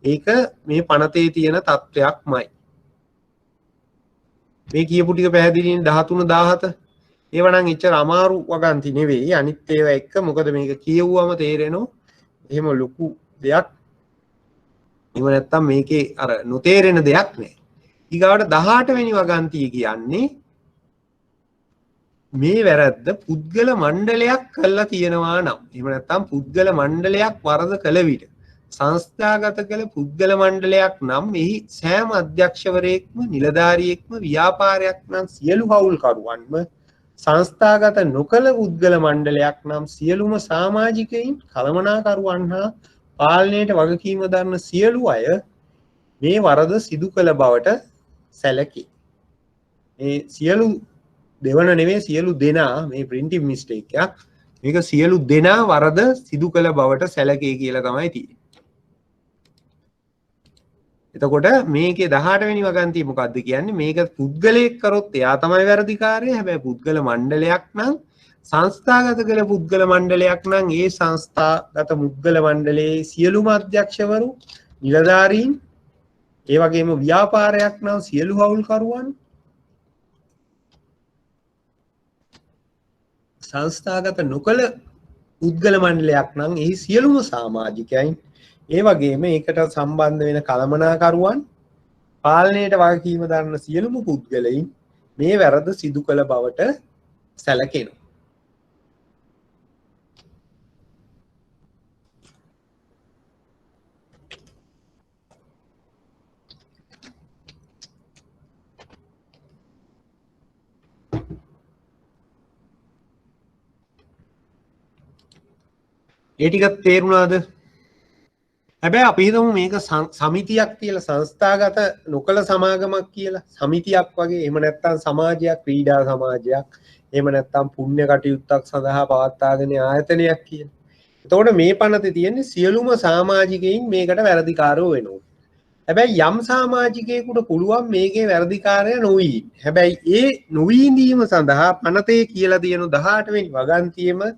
ඒක මේ පනතේ තියෙන තත්ත්වයක්මයි. මේ කියපු ටික පැහැදිලිනේ 13 17. ඒව නම් එච්චර අමාරු වගන්ති නෙවෙයි. අනිත් ඒවා එක්ක මොකද මේක කියවුවම තේරෙනවා. එහෙම ලොකු දෙයක් එහෙම නැත්නම් මේකේ අර නොතේරෙන දෙයක් නෑ. ඊගාවට 18 වෙනි වගන්තිය කියන්නේ මේ වැරද්ද පුද්ගල මණ්ඩලයක් කළා තියෙනවා නම් එහෙම නැත්නම් පුද්ගල මණ්ඩලයක් වරද කළ විට සංස්ථාගත කළ පුද්ගල මණ්ඩලයක් නම් එහි සෑම අධ්‍යක්ෂවරයෙක්ම නිලධාරියෙක්ම ව්‍යාපාරයක් නම් සියලු හවුල්කරුවන්ම සංස්ථාගත නොකළ පුද්ගල මණ්ඩලයක් නම් සියලුම සමාජිකයින් කළමනාකරුවන් හා පාලනයට වගකීම දරන සියලු අය මේ වරද සිදු කළ බවට සැලකේ. මේ සියලු දෙවන නෙමේ සියලු දෙනා මේ ප්‍රින්ටිව් මිස්ටේක් එකක්. මේක සියලු දෙනා වරද සිදු කළ බවට සැලකේ කියලා තමයි තියෙන්නේ. එතකොට මේකේ 18 වෙනි වගන්තිය මොකක්ද කියන්නේ? මේක පුද්ගලයෙක් කරොත් එයා තමයි වැරදිකාරයා. හැබැයි පුද්ගල මණ්ඩලයක් නම් සංස්ථාගත කළ පුද්ගල මණ්ඩලයක් නම් ඒ සංස්ථාගත පුද්ගල මණ්ඩලයේ සියලුම අධ්‍යක්ෂවරු, නිලධාරීන්, ඒ වගේම ව්‍යාපාරයක් නම් සියලු හවුල්කරුවන් සංස්ථාගත නොකළ පුද්ගල මණ්ඩලයක් නම් එහි සියලුම සමාජිකයන් ඒ වගේම ඒකට සම්බන්ධ වෙන කළමනාකරුවන් පාලනයට වගකීම දරන සියලුම පුද්ගලයින් මේ වැරද සිදු කළ බවට සැලකෙනවා. ඒ ටිකක් තේරුණාද? හැබැයි අපි හිතමු මේක සමිතියක් කියලා සංස්ථාගත නොකළ සමාගමක් කියලා සමිතියක් වගේ එහෙම නැත්නම් සමාජයක් ක්‍රීඩා සමාජයක් එහෙම නැත්නම් පුණ්‍ය කටයුත්තක් සඳහා පවත්වාගෙන ආයතනයක් කියලා. එතකොට මේ පනතේ තියෙන්නේ සියලුම සමාජිකයින් මේකට වැරදිකාරෝ වෙනවා. හැබැයි යම් සමාජිකයෙකුට පුළුවන් මේකේ වැරදිකාරය නොවී. හැබැයි ඒ නොවී ඉඳීම සඳහා පනතේ කියලා තියෙන 18 වෙනි වගන්තියේම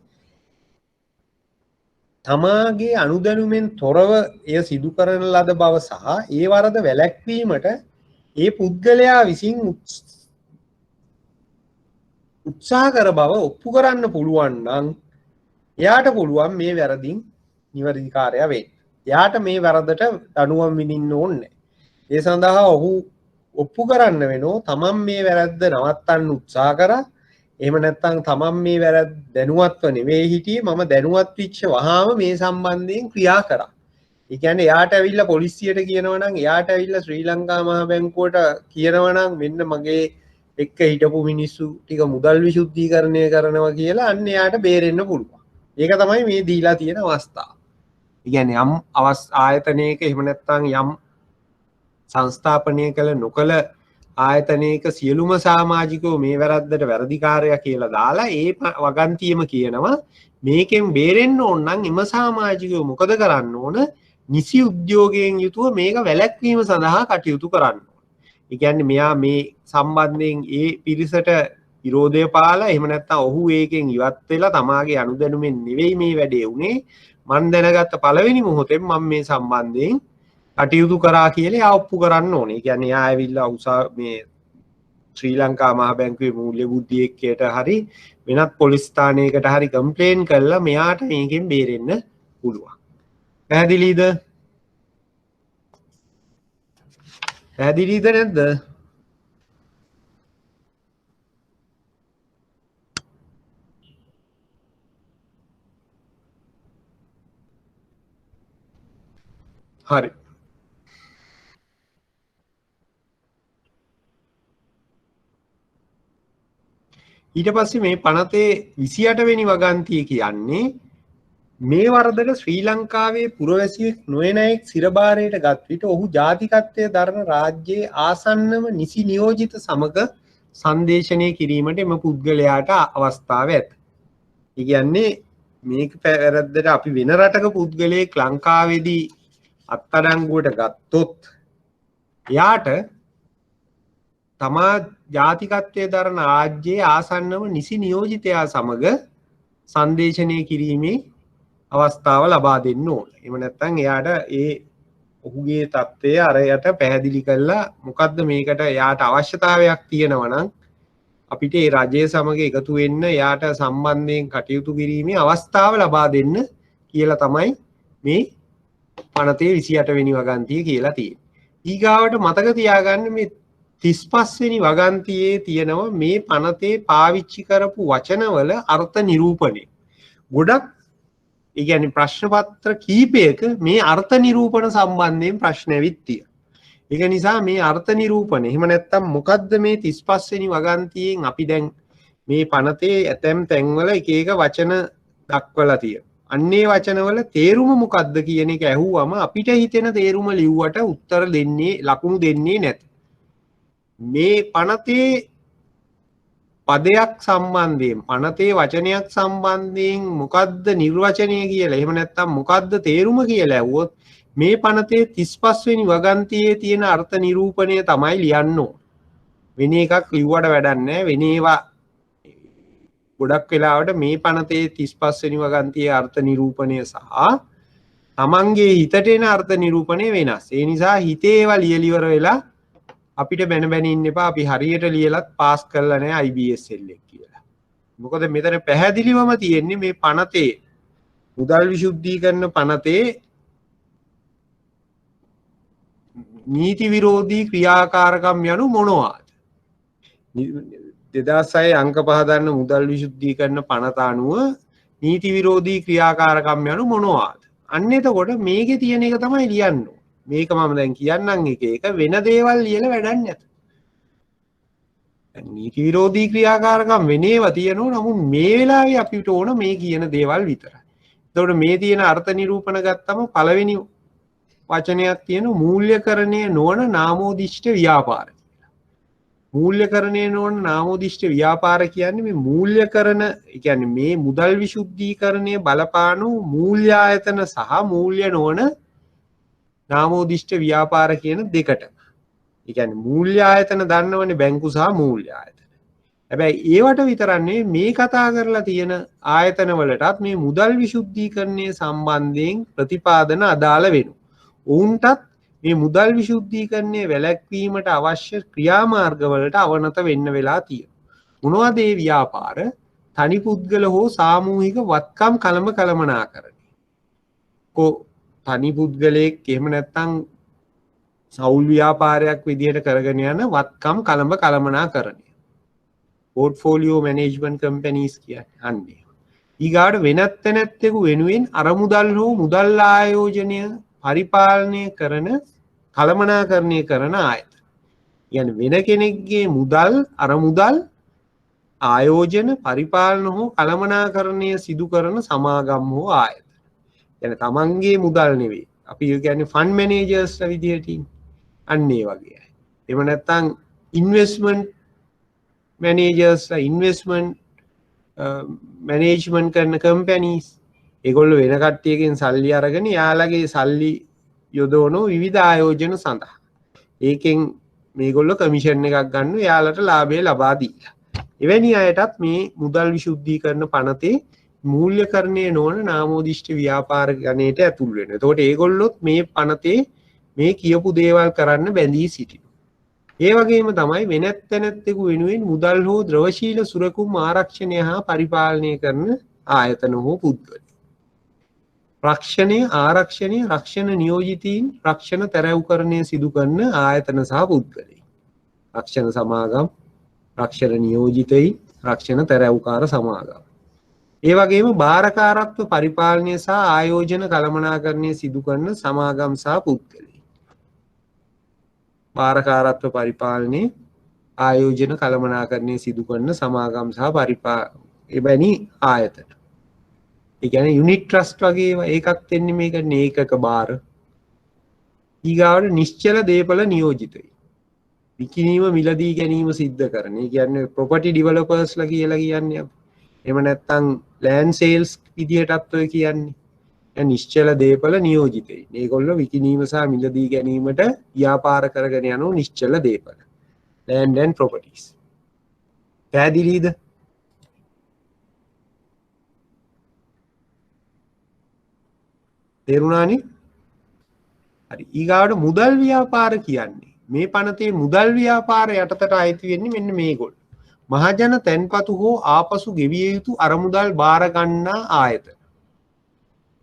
තමාගේ අනුදැනුමෙන් තොරව එය සිදු කරන ලද බව සහ ඒ වරද වැළැක්වීමට ඒ පුද්ගලයා විසින් උත්සාහ කර බව ඔප්පු කරන්න පුළුවන් නම් එයාට පුළුවන් මේ වැරදින් නිවැරදිකාරයා වෙන්න. එයාට මේ වැරදට දඬුවම් විඳින්න ඕනේ. ඒ සඳහා ඔහු ඔප්පු කරන්න වෙනෝ තමන් මේ වැරද්ද නවත්තන්න උත්සාහ කරා. එහෙම නැත්නම් තමන් මේ වැරද්ද දැනුවත්ව නෙවෙයි හිටියේ මම දැනුවත් වෙච්ච වහාම මේ සම්බන්ධයෙන් ක්‍රියා කරා. ඒ කියන්නේ එයාට ඇවිල්ලා පොලිසියට කියනවා නම් එයාට ඇවිල්ලා ශ්‍රී ලංකා මහා බැංකුවට කියනවා නම් මෙන්න මගේ එක්ක හිටපු මිනිස්සු ටික මුදල් විශුද්ධීකරණය කරනවා කියලා අන්න එයාට බේරෙන්න පුළුවන්. ඒක තමයි මේ දීලා තියෙන අවස්ථාව. ඒ කියන්නේ යම් ආයතනයක එහෙම නැත්නම් යම් සංස්ථාපනය කළ නොකළ ආයතනයක සියලුම සමාජිකයෝ මේ වැරද්දට වැරදිකාරයා කියලා දාලා ඒ වගන්තියම කියනවා මේකෙන් බේරෙන්න ඕන නම් එම සමාජිකයෝ මොකද කරන්න ඕන? නිසි උද්‍යෝගයෙන් යුතුව මේක වැළැක්වීම සඳහා කටයුතු කරන්න ඕන. ඒ කියන්නේ මෙයා මේ සම්බන්ධයෙන් ඒ පිරිසට විරෝධය පාලා එහෙම නැත්නම් ඔහු ඒකෙන් ඉවත් වෙලා තමාගේ අනුදැනුමෙන් නෙවෙයි මේ වැඩේ උනේ මන් දැනගත්ත පළවෙනි මොහොතෙන් මම මේ සම්බන්ධයෙන් කටයුතු කරා කියලා එයා ඔප්පු කරන්න ඕනේ. ඒ කියන්නේ එයා ඇවිල්ලා මේ ශ්‍රී ලංකා මහා බැංකුවේ මූල්‍ය බුද්ධියකයට හරි වෙනත් පොලිස් ස්ථානයකට හරි කම්ප්ලේන් කළා මෙයාට මේකෙන් බේරෙන්න පුළුවන්. පැහැදිලිද? පැහැදිලිද නැද්ද? හරි. ඊට පස්සේ මේ පනතේ 28 වෙනි වගන්තිය කියන්නේ මේ වරදට ශ්‍රී ලංකාවේ පුරවැසියෙක් නොවනයෙක් සිරබාරයට ගත් විට ඔහු ජාතිකත්වය දරන රාජ්‍යයේ ආසන්නම නිසි නියෝජිත සමග සංදේශනය කිරීමට එම පුද්ගලයාට අවස්ථාව ඇත. ඒ කියන්නේ මේක වැරද්දට අපි වෙන රටක පුද්ගලයෙක් ලංකාවේදී අත්අඩංගුවට ගත්තොත් එයාට තමා ජාතිකත්වය දරන රාජ්‍යයේ ආසන්නම නිසි නියෝජිතයා සමග සංදේශනය කිරීමේ අවස්ථාව ලබා දෙන්න ඕන. එහෙම නැත්නම් එයාට ඒ ඔහුගේ தත්ත්වය අරයට පැහැදිලි කරලා මොකද්ද මේකට එයාට අවශ්‍යතාවයක් තියෙනවා නම් අපිට ඒ රජය සමග එකතු වෙන්න එයාට සම්බන්ධයෙන් කටයුතු කිරීමේ අවස්ථාව ලබා දෙන්න කියලා තමයි මේ පනතේ 28 වෙනි වගන්තිය කියලා තියෙනවා. ඊගාවට මතක තියාගන්න මේ 35 වෙනි වගන්තියේ තියෙනවා මේ පනතේ පාවිච්චි කරපු වචනවල අර්ථ නිරූපණය. ගොඩක් ඒ කියන්නේ ප්‍රශ්න පත්‍ර කීපයක මේ අර්ථ නිරූපණ සම්බන්ධයෙන් ප්‍රශ්න ඇවිත් තියෙනවා. ඒක නිසා මේ අර්ථ නිරූපණ එහෙම නැත්නම් මොකද්ද මේ 35 වෙනි වගන්තියෙන් අපි දැන් මේ පනතේ ඇතැම් තැන්වල එක එක වචන දක්වලා තියෙනවා. අන්නේ වචනවල තේරුම මොකද්ද කියන එක ඇහුවම අපිට හිතෙන තේරුම ලිව්වට උත්තර දෙන්නේ ලකුණු දෙන්නේ නැත. මේ පනතේ පදයක් සම්බන්ධයෙන් පනතේ වචනයක් සම්බන්ධයෙන් මොකද්ද නිර්වචනය කියලා එහෙම නැත්නම් මොකද්ද තේරුම කියලා ඇහුවොත් මේ පනතේ 35 වෙනි වගන්තියේ තියෙන අර්ථ නිරූපණය තමයි ලියන්න ඕන. වෙන එකක් ලිව්වට වැඩක් නැහැ. වෙන ඒවා ගොඩක් වෙලාවට මේ පනතේ 35 වෙනි වගන්තියේ අර්ථ නිරූපණය සහ තමන්ගේ හිතට එන අර්ථ නිරූපණය වෙනස්. ඒ නිසා හිතේ ඒවා ලියලිවර වෙලා අපිට බැන බැන ඉන්න එපා. අපි හරියට ලියලත් පාස් කරලා නැහැ IBSL එක කියලා. මොකද මෙතන පැහැදිලිවම තියෙන්නේ මේ පනතේ මුදල් විසුද්ධීකරණ පනතේ නීති විරෝධී ක්‍රියාකාරකම් යනු මොනවාද? 2006 අංක 5 දන්න මුදල් විසුද්ධීකරණ පනත අනුව නීති විරෝධී ක්‍රියාකාරකම් යනු මොනවාද? අන්න එතකොට මේකේ තියෙන එක තමයි ලියන්න ඕනේ. මේක මම දැන් කියන්නම් එක වෙන දේවල් ලියලා වැඩක් නැත. නීති විරෝධී ක්‍රියාකාරකම් වෙන ඒවා තියෙනවා. නමුත් මේ වෙලාවේ අපිට ඕන මේ කියන දේවල් විතරයි. එතකොට මේ තියෙන අර්ථ නිරූපණ ගත්තම පළවෙනි වචනයක් තියෙන මූල්‍යකරණය නොවන නාමෝදිෂ්ඨ ව්‍යාපාර කියලා. මූල්‍යකරණය නොවන නාමෝදිෂ්ඨ ව්‍යාපාර කියන්නේ මේ මූල්‍යකරණ කියන්නේ මේ මුදල් විසුද්ධීකරණය බලපානු මූල්‍ය ආයතන සහ මූල්‍ය නොවන නාමෝදිෂ්ඨ ව්‍යාපාර කියන දෙකට. ඒ කියන්නේ මූල්‍ය ආයතන දන්නවනේ බැංකු සහ මූල්‍ය ආයතන. හැබැයි ඒවට විතරක් නෙවෙයි මේ කතා කරලා තියෙන ආයතන වලටත් මේ මුදල් විසුද්ධීකරණය සම්බන්ධයෙන් ප්‍රතිපාදන අදාළ වෙනවා. ඔවුන්ටත් මේ මුදල් විසුද්ධීකරණය වැළැක්වීමට අවශ්‍ය ක්‍රියාමාර්ගවලට අවනත වෙන්න වෙලා තියෙනවා. මොනවද මේ ව්‍යාපාර? තනි පුද්ගල හෝ සාමූහික වත්කම් කළමනාකරණය. තනි පුද්ගලයෙක් එහෙම නැත්නම් සෞල් ව්‍යාපාරයක් විදිහට කරගෙන යන වත්කම් කළමනාකරණය. පෝර්ට්ෆෝලියෝ මැනේජ්මන්ට් කම්පැනිස් කියන්නේ අන්නේ. ඊගාට වෙනත් නැත්තෙකු වෙනුවෙන් අරමුදල් හෝ මුදල් ආයෝජනය පරිපාලනය කරන කළමනාකරණය කරන ආයතන. කියන්නේ වෙන කෙනෙක්ගේ මුදල් අරමුදල් ආයෝජන පරිපාලන හෝ කළමනාකරණය සිදු කරන සමාගම් හෝ ආයතන. يعني තමන්ගේ මුදල් නෙවෙයි. අපි කියන්නේ ෆන්ඩ් මැනේජර්ස්ලා විදිහට අන්න ඒ වගේ අය. එහෙම නැත්නම් ඉන්වෙස්ට්මන්ට් මැනේජර්ස්ලා ඉන්වෙස්ට්මන්ට් මැනේජ්මන්ට් කරන කම්පැනිස් ඒගොල්ලෝ වෙන කට්ටියකින් සල්ලි අරගෙන යාළගේ සල්ලි යොදවන විවිධ ආයෝජන සඳහා. ඒකෙන් මේගොල්ලෝ කමිෂන් එකක් ගන්න යාළට ලාභය ලබා දීලා. එවැනි අයටත් මේ මුදල් විසුද්ධීකරණ පනතේ මූල්‍යකරණය නොවන නාමෝදිෂ්ඨ ව්‍යාපාර ගණයට ඇතුල් වෙනවා. එතකොට ඒගොල්ලොත් මේ පනතේ මේ කියපු දේවල් කරන්න බැඳී සිටිනවා. ඒ වගේම තමයි වෙනත් නැත්තෙකු වෙනුවෙන් මුදල් හෝ ද්‍රවශීල සුරකුම් ආරක්ෂණය හා පරිපාලනය කරන ආයතන හෝ පුද්ගලයෝ. රක්ෂණය ආරක්ෂණය රක්ෂණ නියෝජිතීන් රක්ෂණ තැරැව්කරණය සිදු කරන ආයතන සහ පුද්ගලයන්. රක්ෂණ සමාගම් රක්ෂණ නියෝජිතයින් රක්ෂණ තැරැව්කාර සමාගම්. ඒ වගේම භාරකාරත්ව පරිපාලනය සහ ආයෝජන කළමනාකරණය සිදු කරන සමාගම් සහ පුද්ගලයන්. භාරකාරත්ව පරිපාලනයේ ආයෝජන කළමනාකරණය සිදු කරන සමාගම් සහ එබැනි ආයතන. ඒ කියන්නේ යුනිට් ට්‍රස්ට් වගේ ඒවා ඒකත් එන්නේ මේක ඒකක භාර. ඊගාවට නිශ්චල දේපල නියෝජිතයි. විකිණීම මිලදී ගැනීම සිද්ධ කරන. ඒ කියන්නේ ප්‍රොපර්ටි ඩෙවලොපර්ස්ලා කියලා කියන්නේ. එහෙම නැත්නම් ලෑන්ඩ් සේල්ස් විදියටත් ඔය කියන්නේ. නිශ්චල දේපල නියෝජිතයි. මේගොල්ලෝ විකිණීම සහ මිලදී ගැනීමට ව්‍යාපාර කරගෙන යන නිශ්චල දේපල. land and properties. පැහැදිලිද? තේරුණානේ? හරි. ඊගාවට මුදල් ව්‍යාපාර කියන්නේ මේ පනතේ මුදල් ව්‍යාපාර යටතට අයිති වෙන්නේ මෙන්න මේගොල්ලෝ. මහජන තැන්පතු හෝ ආපසු ගෙවිය යුතු අරමුදල් බාර ගන්නා ආයතන.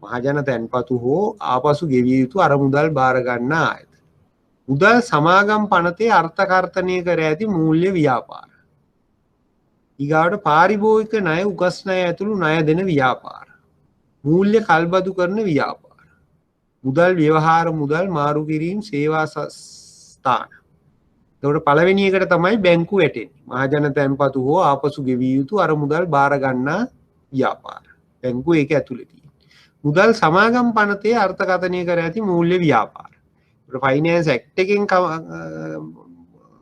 මහජන තැන්පතු හෝ ආපසු ගෙවිය යුතු අර මුදල් බාර ගන්නා ආයතන. මුදල් සමාගම් පනතේ අර්ථකර්තනය කර ඇති මූල්‍ය ව්‍යාපාර. ඊගාවට පාරිභෝගික ණය උගස් ණය ඇතුළු ණය දෙන ව්‍යාපාර. මූල්‍ය කල්බදු කරන ව්‍යාපාර. මුදල් ව්‍යවහාර මුදල් මාරු කිරීම සේවා ස්ථාන. එතකොට පළවෙනි එකට තමයි බැංකු වැටෙන්නේ. මහජන තැන්පතු හෝ ආපසු ගෙවිය යුතු අර මුදල් බාර ගන්නා ව්‍යාපාර. බැංකුව ඒක ඇතුළේ තියෙනවා. මුදල් සමාගම් පනතේ අර්ථකථනය කර ඇති මූල්‍ය ව්‍යාපාර. ෆයිනෑන්ස් ඇක්ට් එකෙන්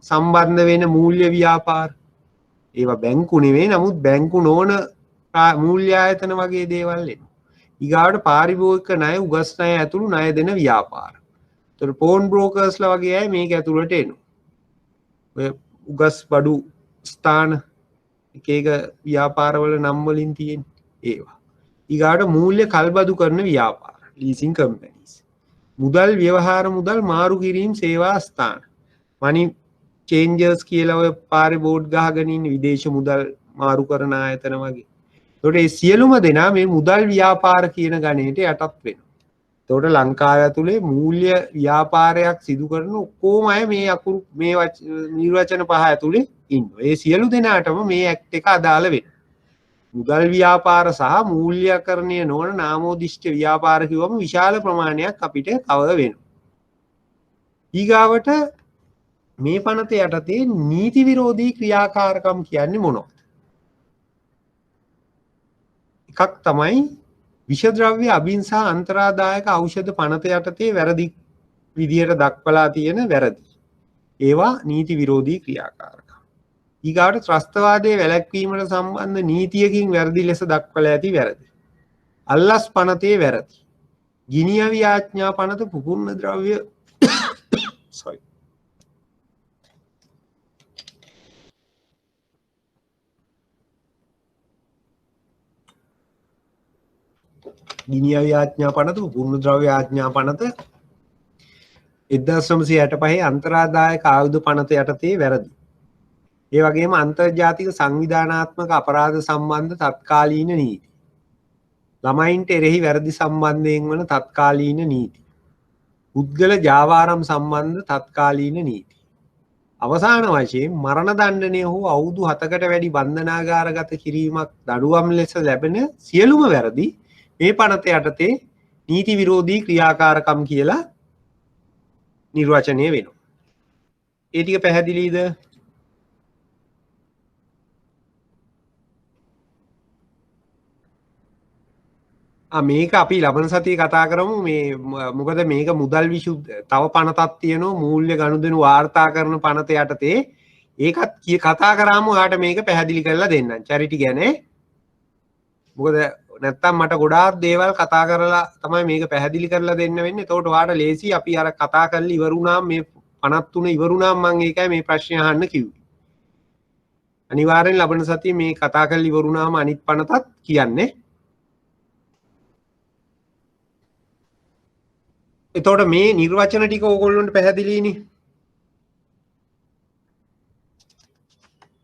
සම්බන්ධ වෙන මූල්‍ය ව්‍යාපාර. ඒවා බැංකු නෙවෙයි, නමුත් බැංකු නොවන මූල්‍ය ආයතන වගේ දේවල් එනවා. ඊගාවට පාරිභෝගික ණය උගස් ණය ඇතුළු ණය දෙන ව්‍යාපාර. එතකොට පෝන් බ්‍රෝකර්ස්ලා වගේ අය මේක ඇතුළට එනවා. ඔය උගස් බඩු ස්ථාන එක එක ව්‍යාපාරවල නම් වලින් තියෙන ඒවා. ඊගාට මූල්‍ය කල්බදු කරන ව්‍යාපාර, ලීසින් කම්පැනිස්. මුදල් ව්‍යවහාර මුදල් මාරු කිරීම සේවා ස්ථාන. මනි චේන්ජර්ස් කියලා ඔය පාරේ බෝඩ් ගහගෙන ඉන්න විදේශ මුදල් මාරු කරන ආයතන වගේ. එතකොට මේ සියලුම දෙනා මේ මුදල් ව්‍යාපාර කියන ගණයට යටත් වෙනවා. එතකොට ලංකාව ඇතුලේ මූල්‍ය ව්‍යාපාරයක් සිදු කරන ඔක්කොම අය මේ අකුරු මේ නිර්වචන පහ ඇතුලේ ඉන්නවා. ඒ සියලු දෙනාටම මේ ඇක්ට් එක අදාළ වෙනවා. මුදල් ව්‍යාපාර සහ මූල්‍යකරණය නොවන නාමෝදිෂ්ඨ ව්‍යාපාර කිව්වම විශාල ප්‍රමාණයක් අපිට කවර් වෙනවා. ඊගාවට මේ පනත යටතේ නීති විරෝධී ක්‍රියාකාරකම් කියන්නේ මොනවද? එකක් තමයි විෂද්‍රව්‍ය අභිංසා අන්තරාදායක ඖෂධ පනත යටතේ වැරදි විදියට දක්වලා තියෙන වැරදි. ඒවා නීති විරෝධී ක්‍රියාකාරකම්. ඊගාට ත්‍රස්තවාදයේ වැළැක්වීමට සම්බන්ධ නීතියකින් වැරදි ලෙස දක්වලා ඇති වැරදි. අල්ලස් පනතේ වැරදි. ගිනි අවි ආඥා පනත පුපුරන ද්‍රව්‍ය sorry. ගිනි අවි ආඥා පනත පුපුරන ද්‍රව්‍ය ආඥා පනත 1965 අන්තරාදායක ආයුධ පනත යටතේ වැරදි. ඒ වගේම අන්තර්ජාතික සංවිධානාත්මක අපරාධ සම්බන්ධ තත්කාලීන නීති. ළමයින්ට එරෙහි වැරදි සම්බන්ධයෙන් වන තත්කාලීන නීති. පුද්ගල ජාවාරම් සම්බන්ධ තත්කාලීන නීති. අවසාන වශයෙන් මරණ දණ්ඩනය හෝ අවුරුදු 7කට වැඩි බන්ධනාගාරගත කිරීමක් දඩුවම් ලෙස ලැබෙන සියලුම වැරදි මේ පනත යටතේ නීති විරෝධී ක්‍රියාකාරකම් කියලා නිර්වචනය වෙනවා. ඒ ටික පැහැදිලිද? මේක අපි ලබන සතියේ කතා කරමු. මේ මොකද මේක මුදල් විශුද්ධ තව පනතක් තියෙනවා මූල්‍ය ගනුදෙනු වාර්තා කරන පනත යටතේ. ඒකත් කතා කරාම ඔයාලට මේක පැහැදිලි කරලා දෙන්නම් චැරිටි ගැන. මොකද නැත්තම් මට ගොඩාක් දේවල් කතා කරලා තමයි මේක පැහැදිලි කරලා දෙන්න වෙන්නේ. එතකොට ඔයාලට ලේසි. අපි අර කතා කරලා ඉවරුණාම මේ 53 ඉවරුණාම මම ඒකයි මේ ප්‍රශ්නේ අහන්න කිව්වේ. අනිවාර්යෙන් ලබන සතියේ මේ කතා කරලා ඉවරුණාම අනිත් පනතත් කියන්නේ. එතකොට මේ නිර්වචන ටික ඕගොල්ලොන්ට පැහැදිලිනේ.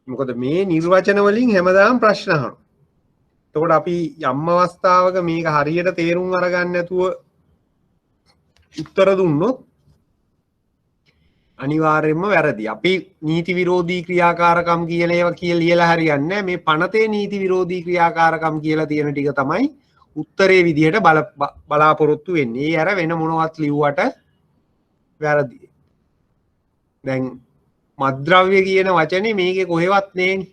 මොකද මේ නිර්වචන වලින් හැමදාම ප්‍රශ්න අහනවා. එතකොට අපි යම් අවස්ථාවක මේක හරියට තේරුම් අරගන්න නැතුව උත්තර දුන්නොත් අනිවාර්යයෙන්ම වැරදි. අපි නීති විරෝධී ක්‍රියාකාරකම් කියලා ඒවා කියලා හරියන්නේ නැහැ. මේ පනතේ නීති විරෝධී ක්‍රියාකාරකම් කියලා තියෙන ටික තමයි උත්තරේ විදිහට බලාපොරොත්තු වෙන්නේ. ඒ අර වෙන මොනවත් ලිව්වට වැරදි. දැන් මත්ද්‍රව්‍ය කියන වචනේ මේකේ කොහෙවත් නැහෙනි.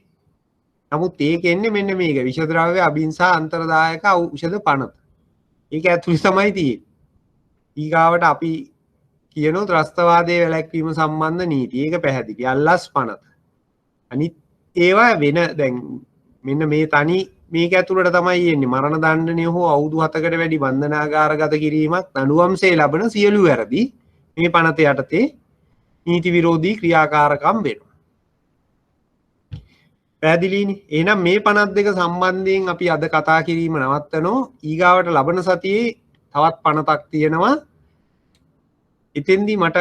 නමුත් ඒකෙන්නේ මෙන්න මේක විෂද්‍රව්‍ය අභිංසා අන්තරදායක ඖෂධ පනත. ඒක ඇතුළේ තමයි තියෙන්නේ. ඊගාවට අපි කියනවා ත්‍රස්තවාදයේ වැළැක්වීම සම්බන්ධ නීති. ඒක පැහැදිලි. අල්ලස් පනත. අනිත් ඒවා වෙන දැන් මෙන්න මේ තනි මේක ඇතුළට තමයි එන්නේ මරණ දණ්ඩනය හෝ අවුරුදු 7කට වැඩි බන්ධනාගාරගත කිරීමක් දඬුවම්සේ ලබන සියලු වැරදි මේ පනත යටතේ නීති විරෝධී ක්‍රියාකාරකම් වෙනවා. පැහැදිලිනේ? එහෙනම් මේ 52 සම්බන්ධයෙන් අපි අද කතා කිරීම නවත්තනවා. ඊගාවට ලබන සතියේ තවත් පනතක් තියෙනවා. ඉතින්දි මට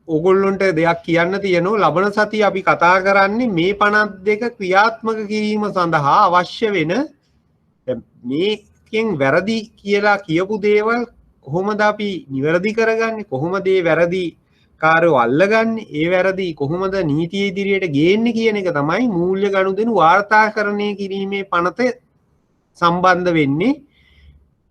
ඕගොල්ලොන්ට දෙයක් කියන්න තියෙනවා. ලබන සතියේ අපි කතා කරන්නේ මේ 52 ක්‍රියාත්මක කිරීම සඳහා අවශ්‍ය වෙන මේ ලෝකයෙන් වැරදි කියලා කියපු දේවල් කොහොමද අපි නිවැරදි කරගන්නේ? කොහොමද ඒ වැරදි කාර්යෝ අල්ලගන්නේ? ඒ වැරදි කොහොමද නීතිය ඉදිරියට ගේන්නේ කියන එක තමයි මූල්‍ය ගනුදෙනු වාර්තාකරණය කිරීමේ පනත සම්බන්ධ වෙන්නේ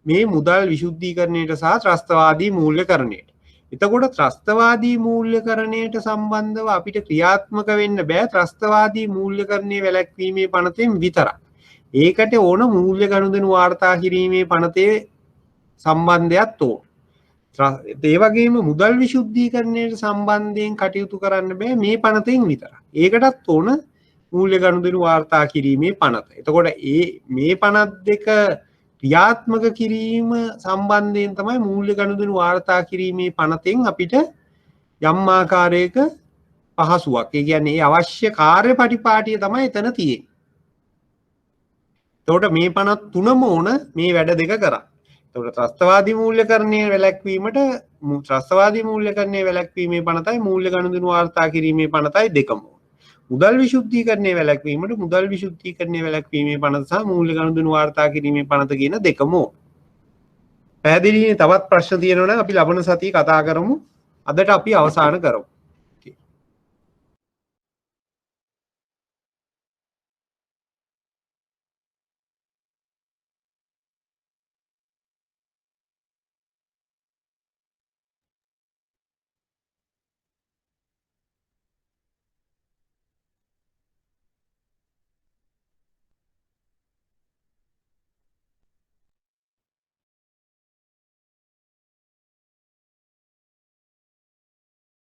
මේ මුදල් විශුද්ධීකරණයට සහ ත්‍රස්තවාදී මූල්‍යකරණයට. එතකොට ත්‍රස්තවාදී මූල්‍යකරණයට සම්බන්ධව අපිට ක්‍රියාත්මක වෙන්න බෑ ත්‍රස්තවාදී මූල්‍යකරණය වැළැක්වීමේ පනතෙන් විතරක්. ඒකට ඕන මූල්‍ය ගනුදෙනු වාර්තා කිරීමේ පනතේ සම්බන්ධයක් ඕන. ඒ වගේම මුදල් විශුද්ධීකරණයට සම්බන්ධයෙන් කටයුතු කරන්න බෑ මේ පනතෙන් විතරක්. ඒකටත් ඕන මූල්‍ය ගනුදෙනු වාර්තා කිරීමේ පනත. එතකොට මේ පනත් දෙක ක්‍රියාත්මක කිරීම සම්බන්ධයෙන් තමයි මූල්‍ය ගනුදෙනු වාර්තා කිරීමේ පනතෙන් අපිට යම් ආකාරයක පහසුවක්. ඒ කියන්නේ අවශ්‍ය කාර්ය පටිපාටිය තමයි එතන තියෙන්නේ. එතකොට මේ පනත් තුනම ඕන මේ වැඩ දෙක කරා. එතකොට ත්‍රස්තවාදී මූල්‍යකරණය වැළැක්වීමට ත්‍රස්තවාදී මූල්‍යකරණය වැළැක්වීමේ පනතයි මූල්‍ය ගනුදෙනු වාර්තා කිරීමේ පනතයි දෙකම. මුදල් විශුද්ධීකරණය වැළැක්වීමට මුදල් විශුද්ධීකරණය වැළැක්වීමේ පනත සහ මූල්‍ය ගනුදෙනු වාර්තා කිරීමේ පනත කියන දෙකම. පැහැදිලිනේ? තවත් ප්‍රශ්න තියෙනවා නම් අපි ලබන සතියේ කතා කරමු. අදට අපි අවසන් කරමු.